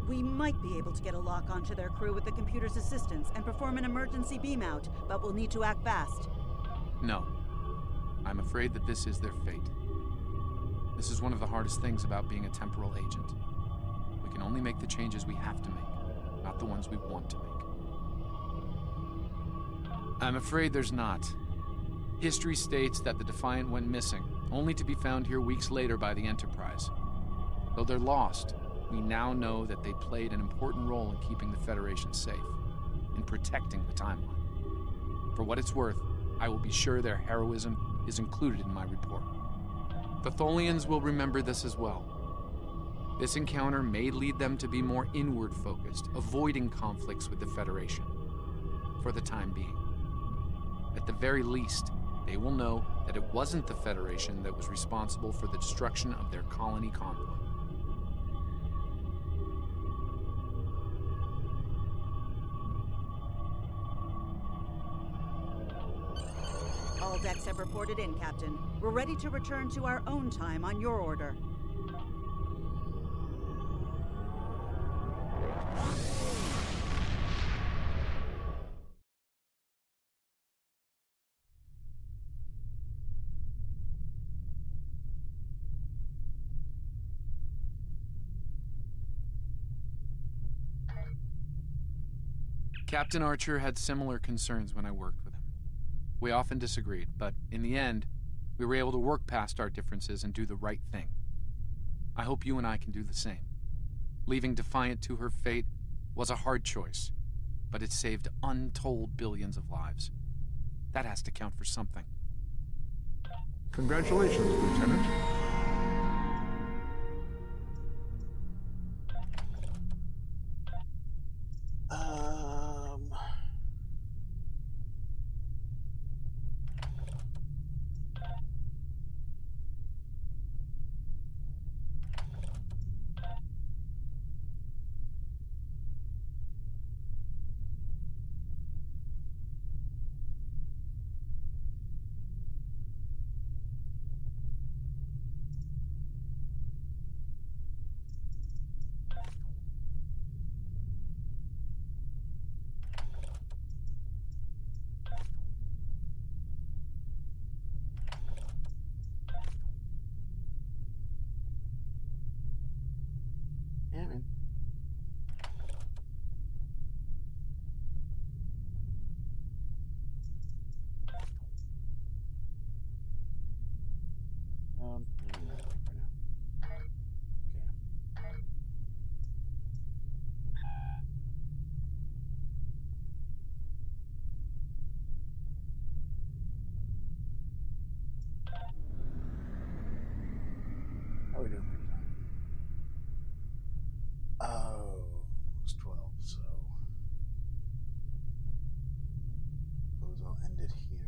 We might be able to get a lock onto their crew with the computer's assistance and perform an emergency beam-out, but we'll need to act fast. No. I'm afraid that this is their fate. This is one of the hardest things about being a temporal agent. We can only make the changes we have to make, not the ones we want to make. I'm afraid there's not. History states that the Defiant went missing, only to be found here weeks later by the Enterprise. Though they're lost, we now know that they played an important role in keeping the Federation safe, in protecting the timeline. For what it's worth, I will be sure their heroism is included in my report. The Tholians will remember this as well. This encounter may lead them to be more inward-focused, avoiding conflicts with the Federation, for the time being. At the very least, they will know that it wasn't the Federation that was responsible for the destruction of their colony convoy. All decks have reported in, Captain. We're ready to return to our own time on your order. Captain Archer had similar concerns when I worked with him. We often disagreed, but in the end, we were able to work past our differences and do the right thing. I hope you and I can do the same. Leaving Defiant to her fate was a hard choice, but it saved untold billions of lives. That has to count for something. Congratulations, Lieutenant. Yeah, man. Leave that there for now. Okay. How are we doing for time? Oh, almost 12, so suppose I'll end it here.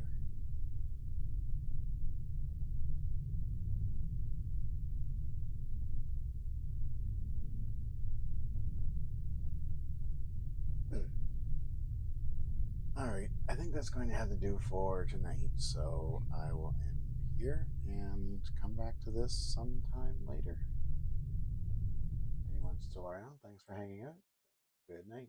Alright, I think that's going to have to do for tonight, so I will end here and come back to this sometime later. Anyone's still around, thanks for hanging out. Good night.